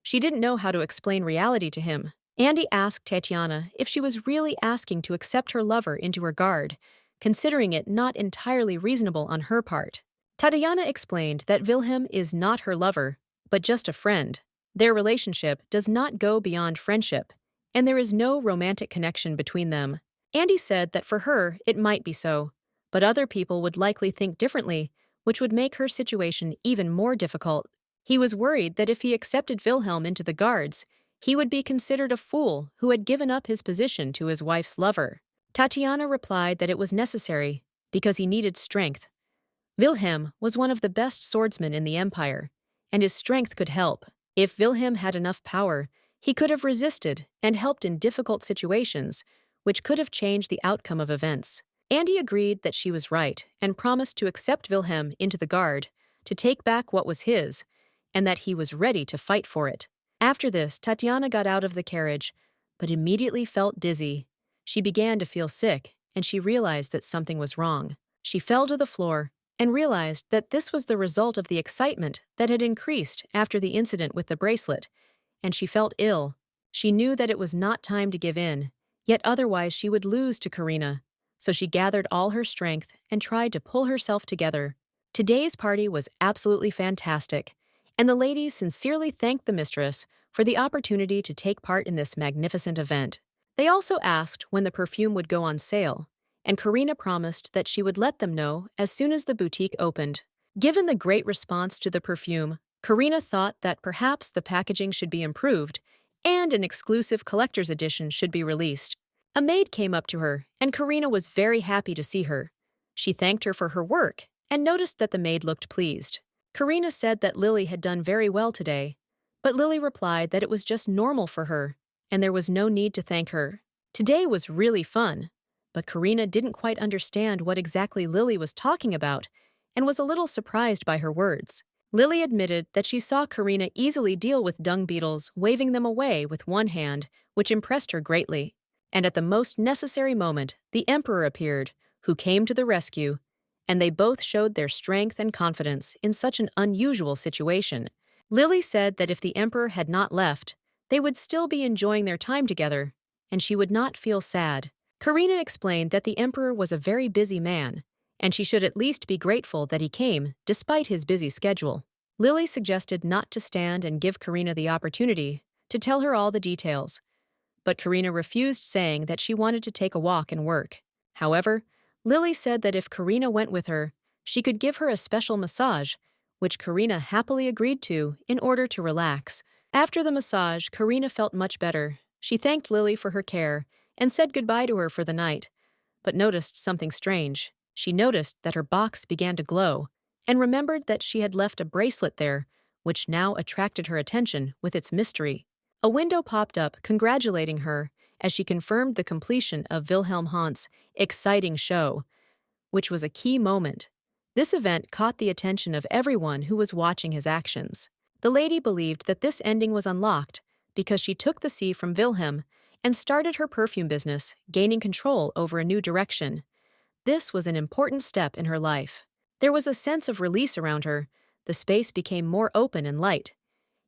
She didn't know how to explain reality to him. Andy asked Tatiana if she was really asking to accept her lover into her guard, considering it not entirely reasonable on her part. Tatiana explained that Wilhelm is not her lover, but just a friend. Their relationship does not go beyond friendship, and there is no romantic connection between them. Andy said that for her, it might be so, but other people would likely think differently, which would make her situation even more difficult. He was worried that if he accepted Wilhelm into the guards, he would be considered a fool who had given up his position to his wife's lover. Tatiana replied that it was necessary because he needed strength. Wilhelm was one of the best swordsmen in the Empire, and his strength could help. If Wilhelm had enough power, he could have resisted and helped in difficult situations, which could have changed the outcome of events. Andy agreed that she was right and promised to accept Wilhelm into the guard, to take back what was his, and that he was ready to fight for it. After this, Tatiana got out of the carriage, but immediately felt dizzy. She began to feel sick, and she realized that something was wrong. She fell to the floor and realized that this was the result of the excitement that had increased after the incident with the bracelet, and she felt ill. She knew that it was not time to give in, yet otherwise she would lose to Karina. So she gathered all her strength and tried to pull herself together. Today's party was absolutely fantastic, and the ladies sincerely thanked the mistress for the opportunity to take part in this magnificent event. They also asked when the perfume would go on sale, and Karina promised that she would let them know as soon as the boutique opened. Given the great response to the perfume, Karina thought that perhaps the packaging should be improved and an exclusive collector's edition should be released. A maid came up to her, and Karina was very happy to see her. She thanked her for her work and noticed that the maid looked pleased. Karina said that Lily had done very well today, but Lily replied that it was just normal for her, and there was no need to thank her. Today was really fun, but Karina didn't quite understand what exactly Lily was talking about and was a little surprised by her words. Lily admitted that she saw Karina easily deal with dung beetles, waving them away with one hand, which impressed her greatly. And at the most necessary moment, the Emperor appeared, who came to the rescue, and they both showed their strength and confidence in such an unusual situation. Lily said that if the Emperor had not left, they would still be enjoying their time together, and she would not feel sad. Karina explained that the Emperor was a very busy man, and she should at least be grateful that he came, despite his busy schedule. Lily suggested not to stand and give Karina the opportunity to tell her all the details, but Karina refused, saying that she wanted to take a walk and work. However, Lily said that if Karina went with her, she could give her a special massage, which Karina happily agreed to in order to relax. After the massage, Karina felt much better. She thanked Lily for her care and said goodbye to her for the night, but noticed something strange. She noticed that her box began to glow and remembered that she had left a bracelet there, which now attracted her attention with its mystery. A window popped up congratulating her as she confirmed the completion of Wilhelm Haunt's exciting show, which was a key moment. This event caught the attention of everyone who was watching his actions. The lady believed that this ending was unlocked because she took the sea from Wilhelm and started her perfume business, gaining control over a new direction. This was an important step in her life. There was a sense of release around her. The space became more open and light.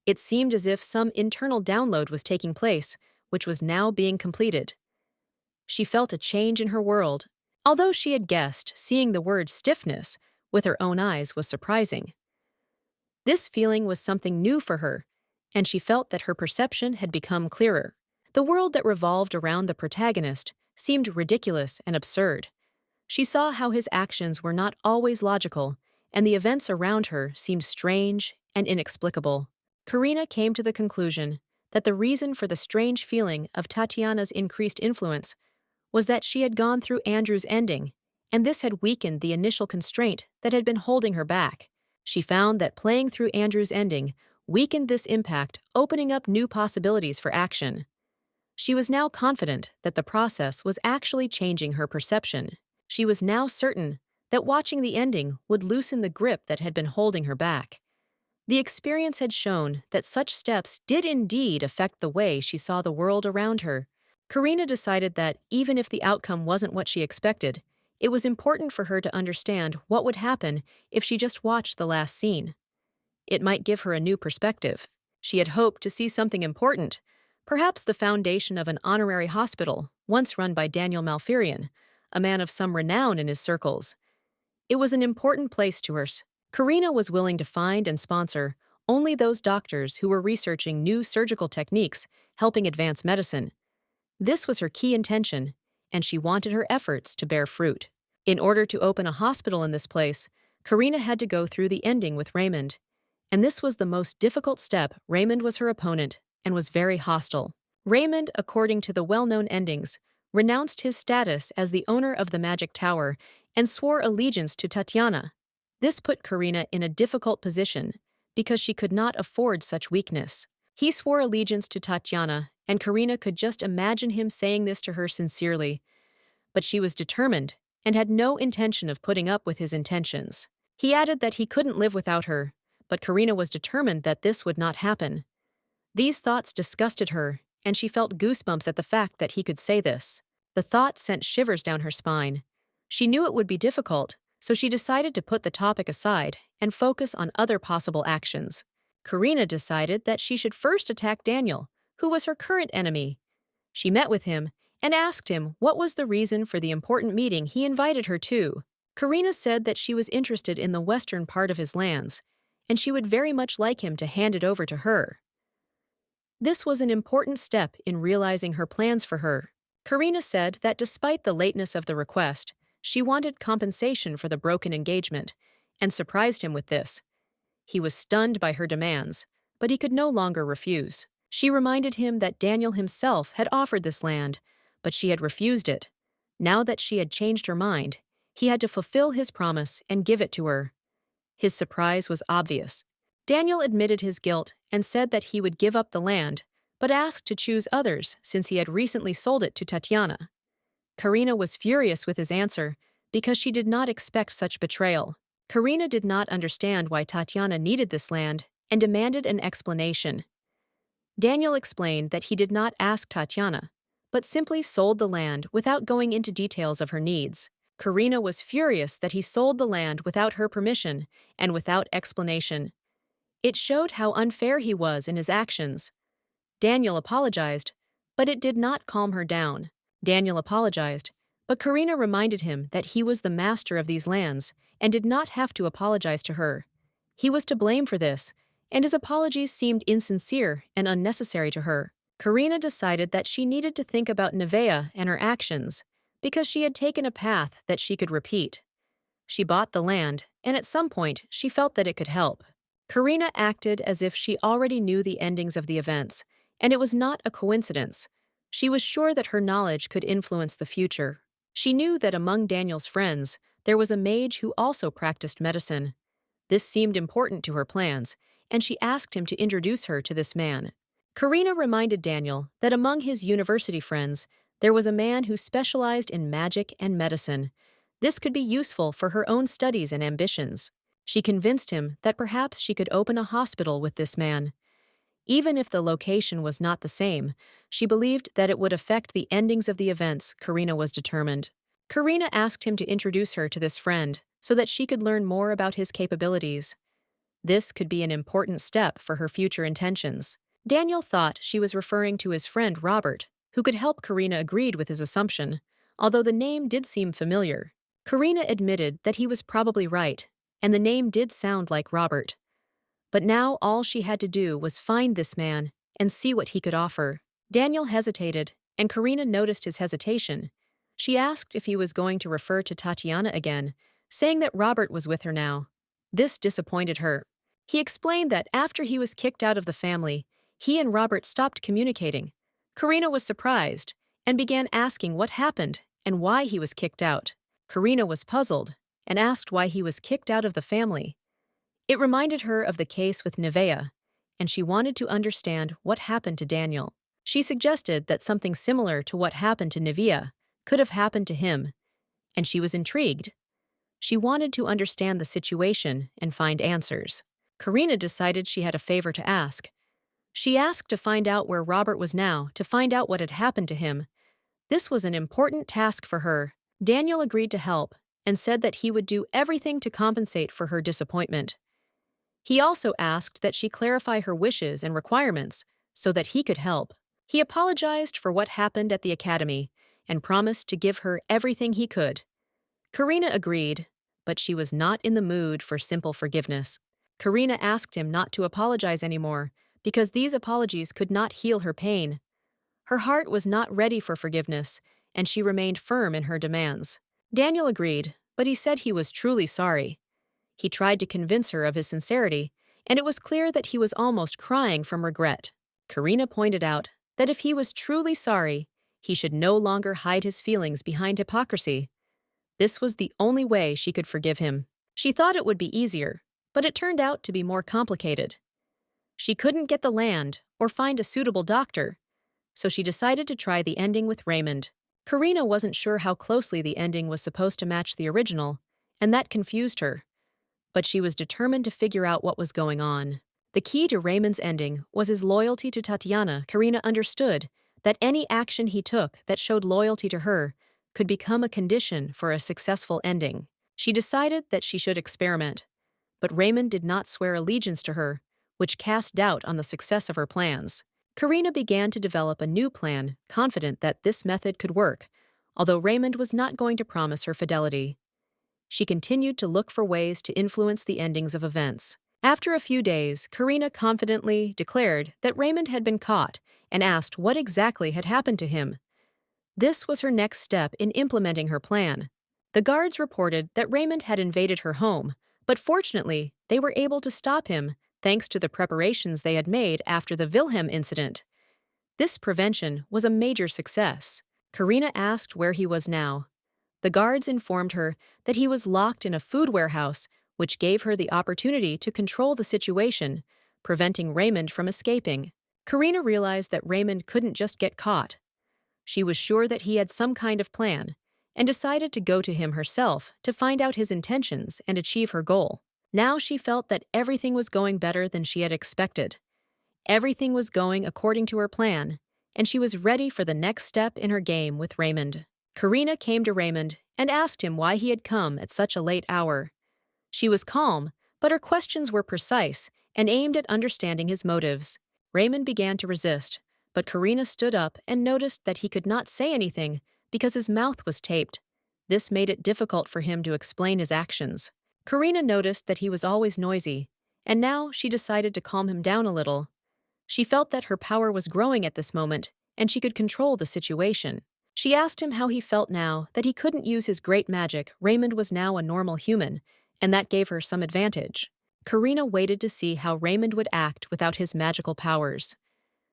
It seemed as if some internal download was taking place, which was now being completed. She felt a change in her world. Although she had guessed, seeing the word stiffness with her own eyes was surprising. This feeling was something new for her, and she felt that her perception had become clearer. The world that revolved around the protagonist seemed ridiculous and absurd. She saw how his actions were not always logical, and the events around her seemed strange and inexplicable. Karina came to the conclusion that the reason for the strange feeling of Tatiana's increased influence was that she had gone through Andrew's ending, and this had weakened the initial constraint that had been holding her back. She found that playing through Andrew's ending weakened this impact, opening up new possibilities for action. She was now confident that the process was actually changing her perception. She was now certain that watching the ending would loosen the grip that had been holding her back. The experience had shown that such steps did indeed affect the way she saw the world around her. Karina decided that, even if the outcome wasn't what she expected, it was important for her to understand what would happen if she just watched the last scene. It might give her a new perspective. She had hoped to see something important, perhaps the foundation of an honorary hospital, once run by Daniel Malfurion, a man of some renown in his circles. It was an important place to her. Karina was willing to find and sponsor only those doctors who were researching new surgical techniques, helping advance medicine. This was her key intention, and she wanted her efforts to bear fruit. In order to open a hospital in this place, Karina had to go through the ending with Raymond. And this was the most difficult step. Raymond was her opponent and was very hostile. Raymond, according to the well-known endings, renounced his status as the owner of the Magic Tower and swore allegiance to Tatiana. This put Karina in a difficult position because she could not afford such weakness. He swore allegiance to Tatiana, and Karina could just imagine him saying this to her sincerely. But she was determined and had no intention of putting up with his intentions. He added that he couldn't live without her, but Karina was determined that this would not happen. These thoughts disgusted her, and she felt goosebumps at the fact that he could say this. The thought sent shivers down her spine. She knew it would be difficult, so she decided to put the topic aside and focus on other possible actions. Karina decided that she should first attack Daniel, who was her current enemy. She met with him and asked him what was the reason for the important meeting he invited her to. Karina said that she was interested in the western part of his lands, and she would very much like him to hand it over to her. This was an important step in realizing her plans for her. Karina said that despite the lateness of the request, she wanted compensation for the broken engagement, and surprised him with this. He was stunned by her demands, but he could no longer refuse. She reminded him that Daniel himself had offered this land, but she had refused it. Now that she had changed her mind, he had to fulfill his promise and give it to her. His surprise was obvious. Daniel admitted his guilt and said that he would give up the land, but asked to choose others since he had recently sold it to Tatiana. Karina was furious with his answer because she did not expect such betrayal. Karina did not understand why Tatiana needed this land and demanded an explanation. Daniel explained that he did not ask Tatiana, but simply sold the land without going into details of her needs. Karina was furious that he sold the land without her permission and without explanation. It showed how unfair he was in his actions. Daniel apologized, but it did not calm her down. Daniel apologized, but Karina reminded him that he was the master of these lands and did not have to apologize to her. He was to blame for this, and his apologies seemed insincere and unnecessary to her. Karina decided that she needed to think about Nevaeh and her actions, because she had taken a path that she could repeat. She bought the land, and at some point she felt that it could help. Karina acted as if she already knew the endings of the events, and it was not a coincidence. She was sure that her knowledge could influence the future. She knew that among Daniel's friends, there was a mage who also practiced medicine. This seemed important to her plans, and she asked him to introduce her to this man. Karina reminded Daniel that among his university friends, there was a man who specialized in magic and medicine. This could be useful for her own studies and ambitions. She convinced him that perhaps she could open a hospital with this man. Even if the location was not the same, she believed that it would affect the endings of the events. Karina was determined. Karina asked him to introduce her to this friend so that she could learn more about his capabilities. This could be an important step for her future intentions. Daniel thought she was referring to his friend Robert, who could help. Karina agreed with his assumption, although the name did seem familiar. Karina admitted that he was probably right, and the name did sound like Robert. But now all she had to do was find this man and see what he could offer. Daniel hesitated, and Karina noticed his hesitation. She asked if he was going to refer to Tatiana again, saying that Robert was with her now. This disappointed her. He explained that after he was kicked out of the family, he and Robert stopped communicating. Karina was surprised and began asking what happened and why he was kicked out. Karina was puzzled and asked why he was kicked out of the family. It reminded her of the case with Nevea, and she wanted to understand what happened to Daniel. She suggested that something similar to what happened to Nevea could have happened to him, and she was intrigued. She wanted to understand the situation and find answers. Karina decided she had a favor to ask. She asked to find out where Robert was now, to find out what had happened to him. This was an important task for her. Daniel agreed to help and said that he would do everything to compensate for her disappointment. He also asked that she clarify her wishes and requirements so that he could help. He apologized for what happened at the academy and promised to give her everything he could. Karina agreed, but she was not in the mood for simple forgiveness. Karina asked him not to apologize anymore because these apologies could not heal her pain. Her heart was not ready for forgiveness, and she remained firm in her demands. Daniel agreed, but he said he was truly sorry. He tried to convince her of his sincerity, and it was clear that he was almost crying from regret. Karina pointed out that if he was truly sorry, he should no longer hide his feelings behind hypocrisy. This was the only way she could forgive him. She thought it would be easier, but it turned out to be more complicated. She couldn't get the land or find a suitable doctor, so she decided to try the ending with Raymond. Karina wasn't sure how closely the ending was supposed to match the original, and that confused her. But she was determined to figure out what was going on. The key to Raymond's ending was his loyalty to Tatiana. Karina understood that any action he took that showed loyalty to her could become a condition for a successful ending. She decided that she should experiment, but Raymond did not swear allegiance to her, which cast doubt on the success of her plans. Karina began to develop a new plan, confident that this method could work, although Raymond was not going to promise her fidelity. She continued to look for ways to influence the endings of events. After a few days, Karina confidently declared that Raymond had been caught and asked what exactly had happened to him. This was her next step in implementing her plan. The guards reported that Raymond had invaded her home, but fortunately, they were able to stop him thanks to the preparations they had made after the Wilhelm incident. This prevention was a major success. Karina asked where he was now. The guards informed her that he was locked in a food warehouse, which gave her the opportunity to control the situation, preventing Raymond from escaping. Karina realized that Raymond couldn't just get caught. She was sure that he had some kind of plan, and decided to go to him herself to find out his intentions and achieve her goal. Now she felt that everything was going better than she had expected. Everything was going according to her plan, and she was ready for the next step in her game with Raymond. Karina came to Raymond and asked him why he had come at such a late hour. She was calm, but her questions were precise and aimed at understanding his motives. Raymond began to resist, but Karina stood up and noticed that he could not say anything because his mouth was taped. This made it difficult for him to explain his actions. Karina noticed that he was always noisy, and now she decided to calm him down a little. She felt that her power was growing at this moment, and she could control the situation. She asked him how he felt now that he couldn't use his great magic. Raymond was now a normal human, and that gave her some advantage. Karina waited to see how Raymond would act without his magical powers.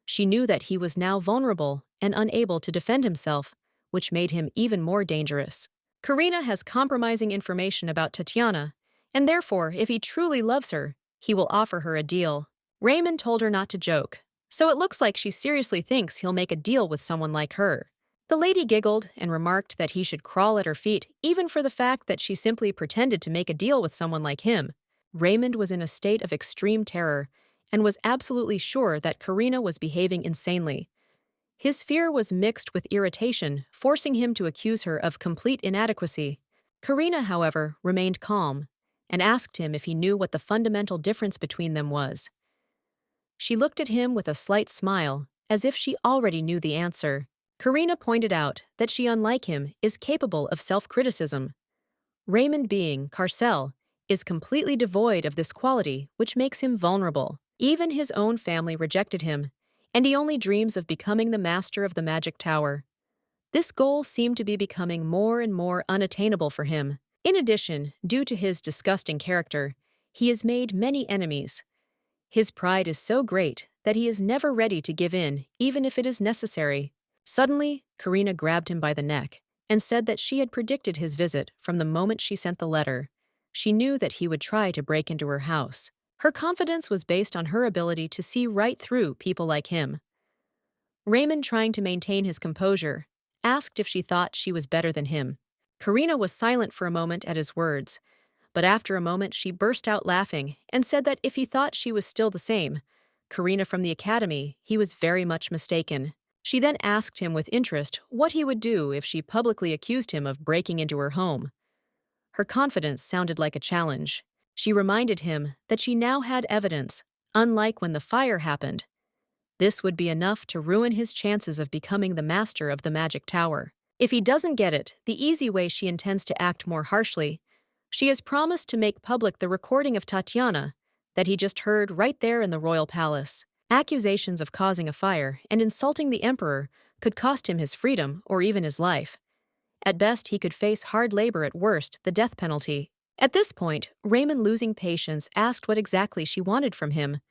She knew that he was now vulnerable and unable to defend himself, which made him even more dangerous. Karina has compromising information about Tatiana, and therefore, if he truly loves her, he will offer her a deal. Raymond told her not to joke, so it looks like she seriously thinks he'll make a deal with someone like her. The lady giggled and remarked that he should crawl at her feet, even for the fact that she simply pretended to make a deal with someone like him. Raymond was in a state of extreme terror and was absolutely sure that Karina was behaving insanely. His fear was mixed with irritation, forcing him to accuse her of complete inadequacy. Karina, however, remained calm and asked him if he knew what the fundamental difference between them was. She looked at him with a slight smile, as if she already knew the answer. Karina pointed out that she, unlike him, is capable of self-criticism. Raymond, being Carcel, is completely devoid of this quality, which makes him vulnerable. Even his own family rejected him, and he only dreams of becoming the master of the magic tower. This goal seemed to be becoming more and more unattainable for him. In addition, due to his disgusting character, he has made many enemies. His pride is so great that he is never ready to give in, even if it is necessary. Suddenly, Karina grabbed him by the neck and said that she had predicted his visit from the moment she sent the letter. She knew that he would try to break into her house. Her confidence was based on her ability to see right through people like him. Raymond, trying to maintain his composure, asked if she thought she was better than him. Karina was silent for a moment at his words, but after a moment she burst out laughing and said that if he thought she was still the same, Karina from the academy, he was very much mistaken. She then asked him with interest what he would do if she publicly accused him of breaking into her home. Her confidence sounded like a challenge. She reminded him that she now had evidence, unlike when the fire happened. This would be enough to ruin his chances of becoming the master of the magic tower. If he doesn't get it, the easy way she intends to act more harshly. She has promised to make public the recording of Tatiana that he just heard right there in the royal palace. Accusations of causing a fire and insulting the emperor could cost him his freedom or even his life. At best, he could face hard labor, at worst, the death penalty. At this point, Raymond, losing patience, asked what exactly she wanted from him.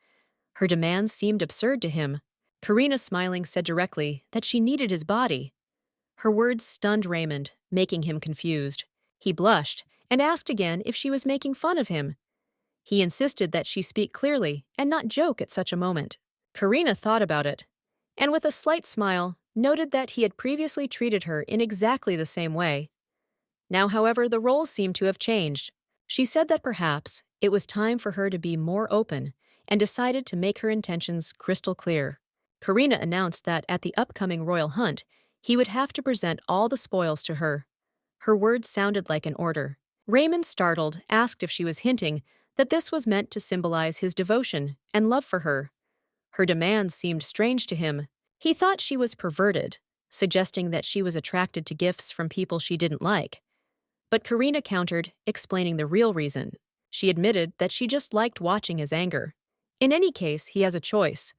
Her demands seemed absurd to him. Karina, smiling, said directly that she needed his body. Her words stunned Raymond, making him confused. He blushed and asked again if she was making fun of him. He insisted that she speak clearly and not joke at such a moment. Karina thought about it, and with a slight smile, noted that he had previously treated her in exactly the same way. Now, however, the roles seemed to have changed. She said that perhaps it was time for her to be more open and decided to make her intentions crystal clear. Karina announced that at the upcoming royal hunt, he would have to present all the spoils to her. Her words sounded like an order. Raymond, startled, asked if she was hinting that this was meant to symbolize his devotion and love for her. Her demands seemed strange to him. He thought she was perverted, suggesting that she was attracted to gifts from people she didn't like. But Karina countered, explaining the real reason. She admitted that she just liked watching his anger. In any case, he has a choice: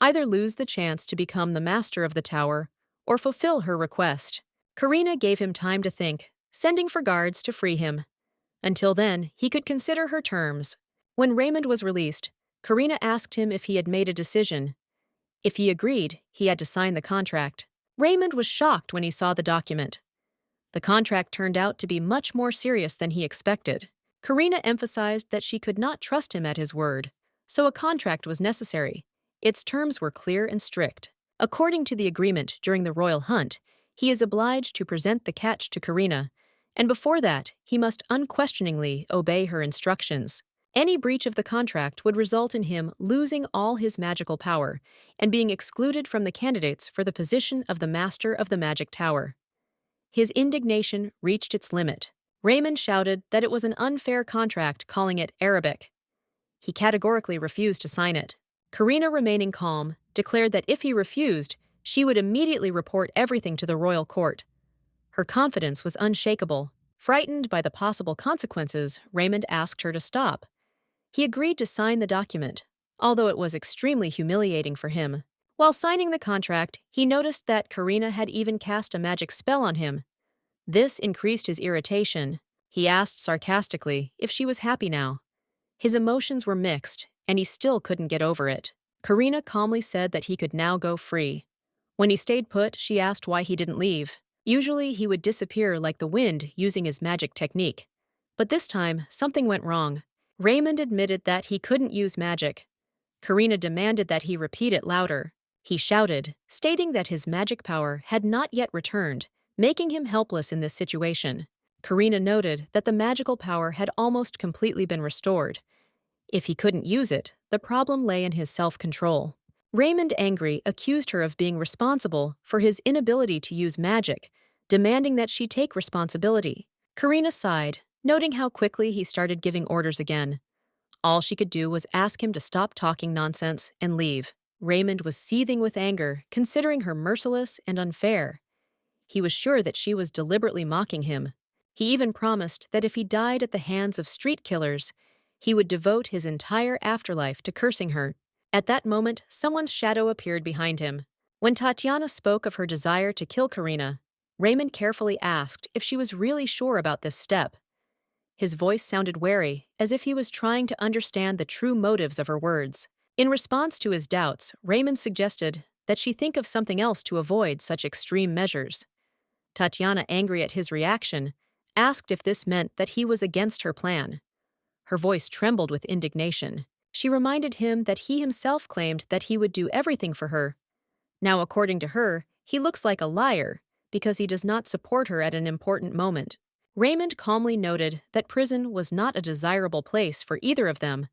either lose the chance to become the master of the tower or fulfill her request. Karina gave him time to think, sending for guards to free him. Until then, he could consider her terms. When Raymond was released, Karina asked him if he had made a decision. If he agreed, he had to sign the contract. Raymond was shocked when he saw the document. The contract turned out to be much more serious than he expected. Karina emphasized that she could not trust him at his word, so a contract was necessary. Its terms were clear and strict. According to the agreement during the royal hunt, he is obliged to present the catch to Karina, and before that, he must unquestioningly obey her instructions. Any breach of the contract would result in him losing all his magical power and being excluded from the candidates for the position of the Master of the Magic Tower. His indignation reached its limit. Raymond shouted that it was an unfair contract, calling it Arabic. He categorically refused to sign it. Karina, remaining calm, declared that if he refused, she would immediately report everything to the royal court. Her confidence was unshakable. Frightened by the possible consequences, Raymond asked her to stop. He agreed to sign the document, although it was extremely humiliating for him. While signing the contract, he noticed that Karina had even cast a magic spell on him. This increased his irritation. He asked sarcastically if she was happy now. His emotions were mixed, and he still couldn't get over it. Karina calmly said that he could now go free. When he stayed put, she asked why he didn't leave. Usually, he would disappear like the wind using his magic technique. But this time, something went wrong. Raymond admitted that he couldn't use magic. Karina demanded that he repeat it louder. He shouted, stating that his magic power had not yet returned, making him helpless in this situation. Karina noted that the magical power had almost completely been restored. If he couldn't use it, the problem lay in his self-control. Raymond, angry, accused her of being responsible for his inability to use magic, demanding that she take responsibility. Karina sighed, noting how quickly he started giving orders again. All she could do was ask him to stop talking nonsense and leave. Raymond was seething with anger, considering her merciless and unfair. He was sure that she was deliberately mocking him. He even promised that if he died at the hands of street killers, he would devote his entire afterlife to cursing her. At that moment, someone's shadow appeared behind him. When Tatiana spoke of her desire to kill Karina, Raymond carefully asked if she was really sure about this step. His voice sounded wary, as if he was trying to understand the true motives of her words. In response to his doubts, Raymond suggested that she think of something else to avoid such extreme measures. Tatiana, angry at his reaction, asked if this meant that he was against her plan. Her voice trembled with indignation. She reminded him that he himself claimed that he would do everything for her. Now, according to her, he looks like a liar because he does not support her at an important moment. Raymond calmly noted that prison was not a desirable place for either of them.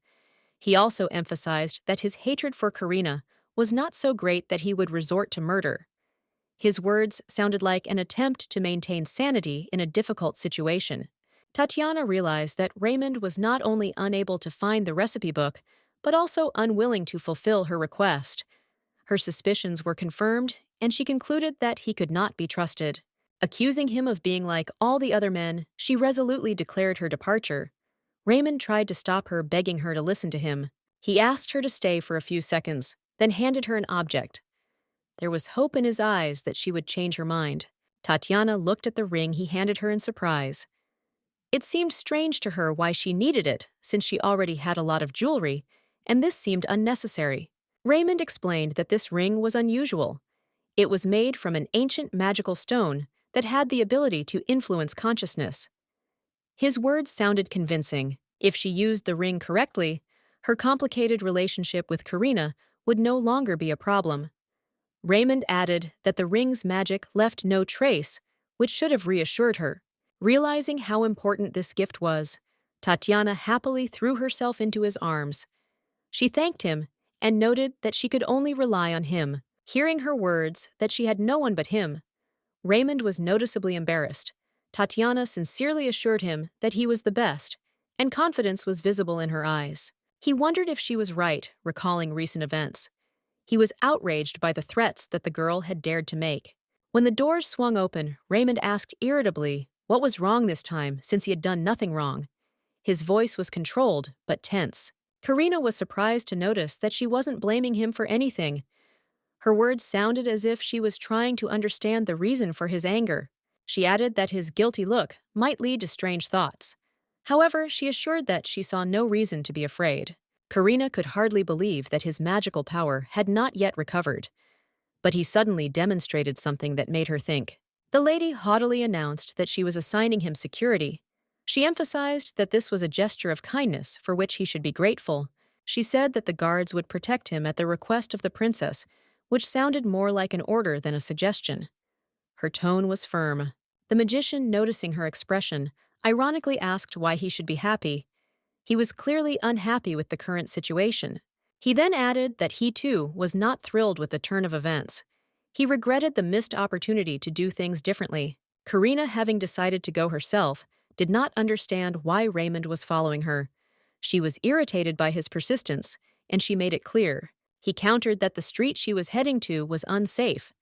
He also emphasized that his hatred for Karina was not so great that he would resort to murder. His words sounded like an attempt to maintain sanity in a difficult situation. Tatiana realized that Raymond was not only unable to find the recipe book, but also unwilling to fulfill her request. Her suspicions were confirmed, and she concluded that he could not be trusted. Accusing him of being like all the other men, she resolutely declared her departure. Raymond tried to stop her, begging her to listen to him. He asked her to stay for a few seconds, then handed her an object. There was hope in his eyes that she would change her mind. Tatiana looked at the ring he handed her in surprise. It seemed strange to her why she needed it, since she already had a lot of jewelry, and this seemed unnecessary. Raymond explained that this ring was unusual. It was made from an ancient magical stone that had the ability to influence consciousness. His words sounded convincing. If she used the ring correctly, her complicated relationship with Karina would no longer be a problem. Raymond added that the ring's magic left no trace, which should have reassured her. Realizing how important this gift was, Tatiana happily threw herself into his arms. She thanked him and noted that she could only rely on him. Hearing her words that she had no one but him, Raymond was noticeably embarrassed. Tatiana sincerely assured him that he was the best, and confidence was visible in her eyes. He wondered if she was right, recalling recent events. He was outraged by the threats that the girl had dared to make. When the doors swung open, Raymond asked irritably what was wrong this time, since he had done nothing wrong. His voice was controlled, but tense. Karina was surprised to notice that she wasn't blaming him for anything. Her words sounded as if she was trying to understand the reason for his anger. She added that his guilty look might lead to strange thoughts. However, she assured that she saw no reason to be afraid. Karina could hardly believe that his magical power had not yet recovered. But he suddenly demonstrated something that made her think. The lady haughtily announced that she was assigning him security. She emphasized that this was a gesture of kindness for which he should be grateful. She said that the guards would protect him at the request of the princess, which sounded more like an order than a suggestion. Her tone was firm. The magician, noticing her expression, ironically asked why he should be happy. He was clearly unhappy with the current situation. He then added that he too was not thrilled with the turn of events. He regretted the missed opportunity to do things differently. Karina, having decided to go herself, did not understand why Raymond was following her. She was irritated by his persistence, and she made it clear. He countered that the street she was heading to was unsafe.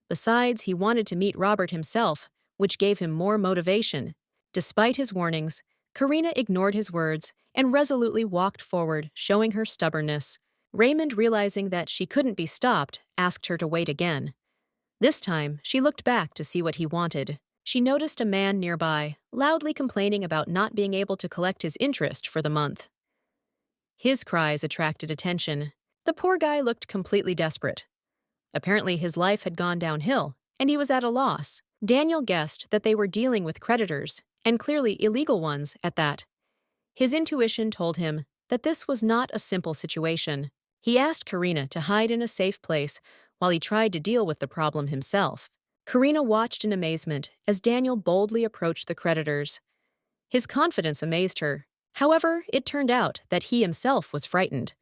Besides, he wanted to meet Robert himself, which gave him more motivation. Despite his warnings, Karina ignored his words and resolutely walked forward, showing her stubbornness. Raymond, realizing that she couldn't be stopped, asked her to wait again. This time, she looked back to see what he wanted. She noticed a man nearby, loudly complaining about not being able to collect his interest for the month. His cries attracted attention. The poor guy looked completely desperate. Apparently, his life had gone downhill, and he was at a loss. Daniel guessed that they were dealing with creditors, and clearly illegal ones at that. His intuition told him that this was not a simple situation. He asked Karina to hide in a safe place while he tried to deal with the problem himself. Karina watched in amazement as Daniel boldly approached the creditors. His confidence amazed her. However, it turned out that he himself was frightened.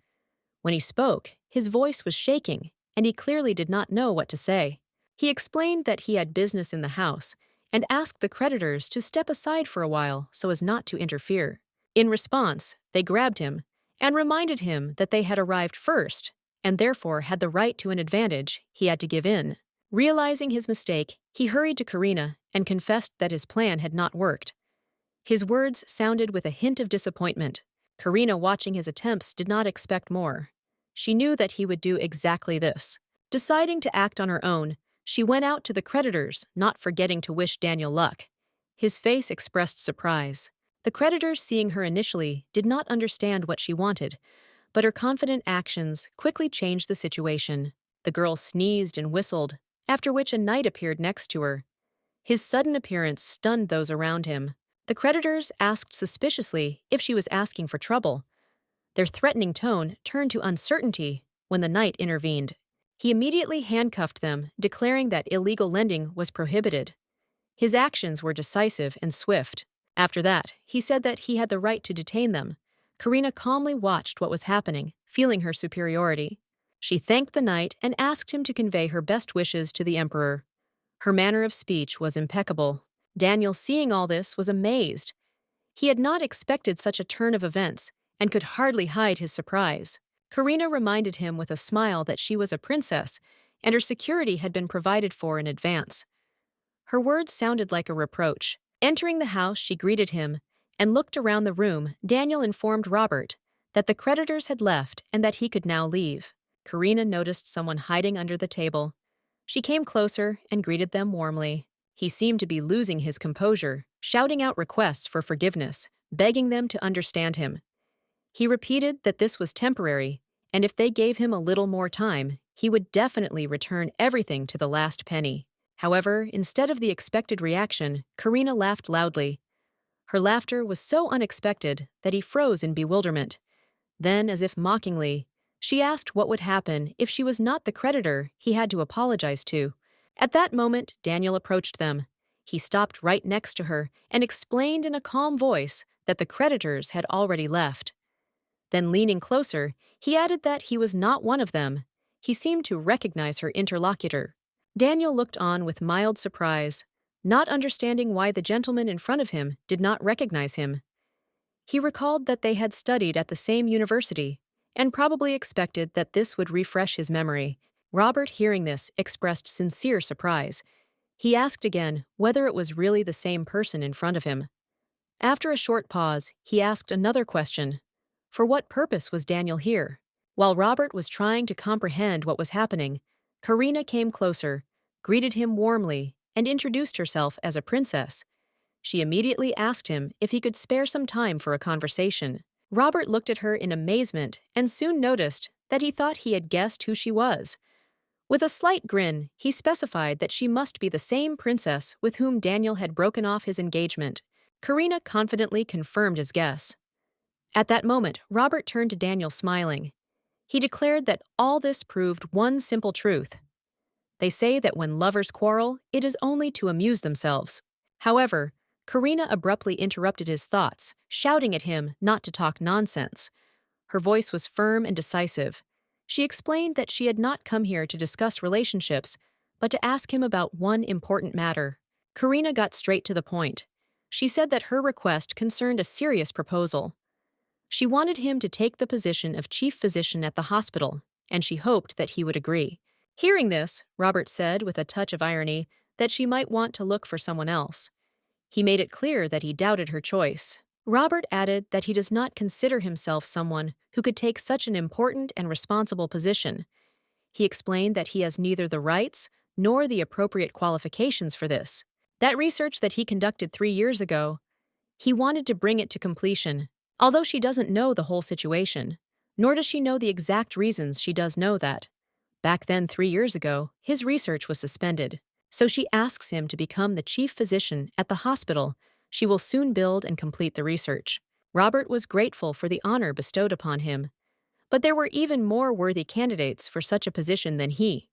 When he spoke, his voice was shaking, and he clearly did not know what to say. He explained that he had business in the house and asked the creditors to step aside for a while so as not to interfere. In response, they grabbed him and reminded him that they had arrived first and therefore had the right to an advantage he had to give in. Realizing his mistake, he hurried to Karina and confessed that his plan had not worked. His words sounded with a hint of disappointment. Karina, watching his attempts, did not expect more. She knew that he would do exactly this. Deciding to act on her own, she went out to the creditors, not forgetting to wish Daniel luck. His face expressed surprise. The creditors, seeing her initially, did not understand what she wanted, but her confident actions quickly changed the situation. The girl sneezed and whistled, after which a knight appeared next to her. His sudden appearance stunned those around him. The creditors asked suspiciously if she was asking for trouble. Their threatening tone turned to uncertainty when the knight intervened. He immediately handcuffed them, declaring that illegal lending was prohibited. His actions were decisive and swift. After that, he said that he had the right to detain them. Karina calmly watched what was happening, feeling her superiority. She thanked the knight and asked him to convey her best wishes to the emperor. Her manner of speech was impeccable. Daniel, seeing all this, was amazed. He had not expected such a turn of events and could hardly hide his surprise. Karina reminded him with a smile that she was a princess and her security had been provided for in advance. Her words sounded like a reproach. Entering the house, she greeted him and looked around the room. Daniel informed Robert that the creditors had left and that he could now leave. Karina noticed someone hiding under the table. She came closer and greeted them warmly. He seemed to be losing his composure, shouting out requests for forgiveness, begging them to understand him. He repeated that this was temporary, and if they gave him a little more time, he would definitely return everything to the last penny. However, instead of the expected reaction, Karina laughed loudly. Her laughter was so unexpected that he froze in bewilderment. Then, as if mockingly, she asked what would happen if she was not the creditor he had to apologize to. At that moment, Daniel approached them. He stopped right next to her and explained in a calm voice that the creditors had already left. Then, leaning closer, he added that he was not one of them. He seemed to recognize her interlocutor. Daniel looked on with mild surprise, not understanding why the gentleman in front of him did not recognize him. He recalled that they had studied at the same university and probably expected that this would refresh his memory. Robert, hearing this, expressed sincere surprise. He asked again whether it was really the same person in front of him. After a short pause, he asked another question. For what purpose was Daniel here? While Robert was trying to comprehend what was happening, Karina came closer, greeted him warmly, and introduced herself as a princess. She immediately asked him if he could spare some time for a conversation. Robert looked at her in amazement and soon noticed that he thought he had guessed who she was. With a slight grin, he specified that she must be the same princess with whom Daniel had broken off his engagement. Karina confidently confirmed his guess. At that moment, Robert turned to Daniel, smiling. He declared that all this proved one simple truth. They say that when lovers quarrel, it is only to amuse themselves. However, Karina abruptly interrupted his thoughts, shouting at him not to talk nonsense. Her voice was firm and decisive. She explained that she had not come here to discuss relationships, but to ask him about one important matter. Karina got straight to the point. She said that her request concerned a serious proposal. She wanted him to take the position of chief physician at the hospital, and she hoped that he would agree. Hearing this, Robert said with a touch of irony that she might want to look for someone else. He made it clear that he doubted her choice. Robert added that he does not consider himself someone who could take such an important and responsible position. He explained that he has neither the rights nor the appropriate qualifications for this. That research that he conducted 3 years ago, he wanted to bring it to completion. Although she doesn't know the whole situation, nor does she know the exact reasons, she does know that. Back then, 3 years ago, his research was suspended. So she asks him to become the chief physician at the hospital. She will soon build and complete the research. Robert was grateful for the honor bestowed upon him, but there were even more worthy candidates for such a position than he.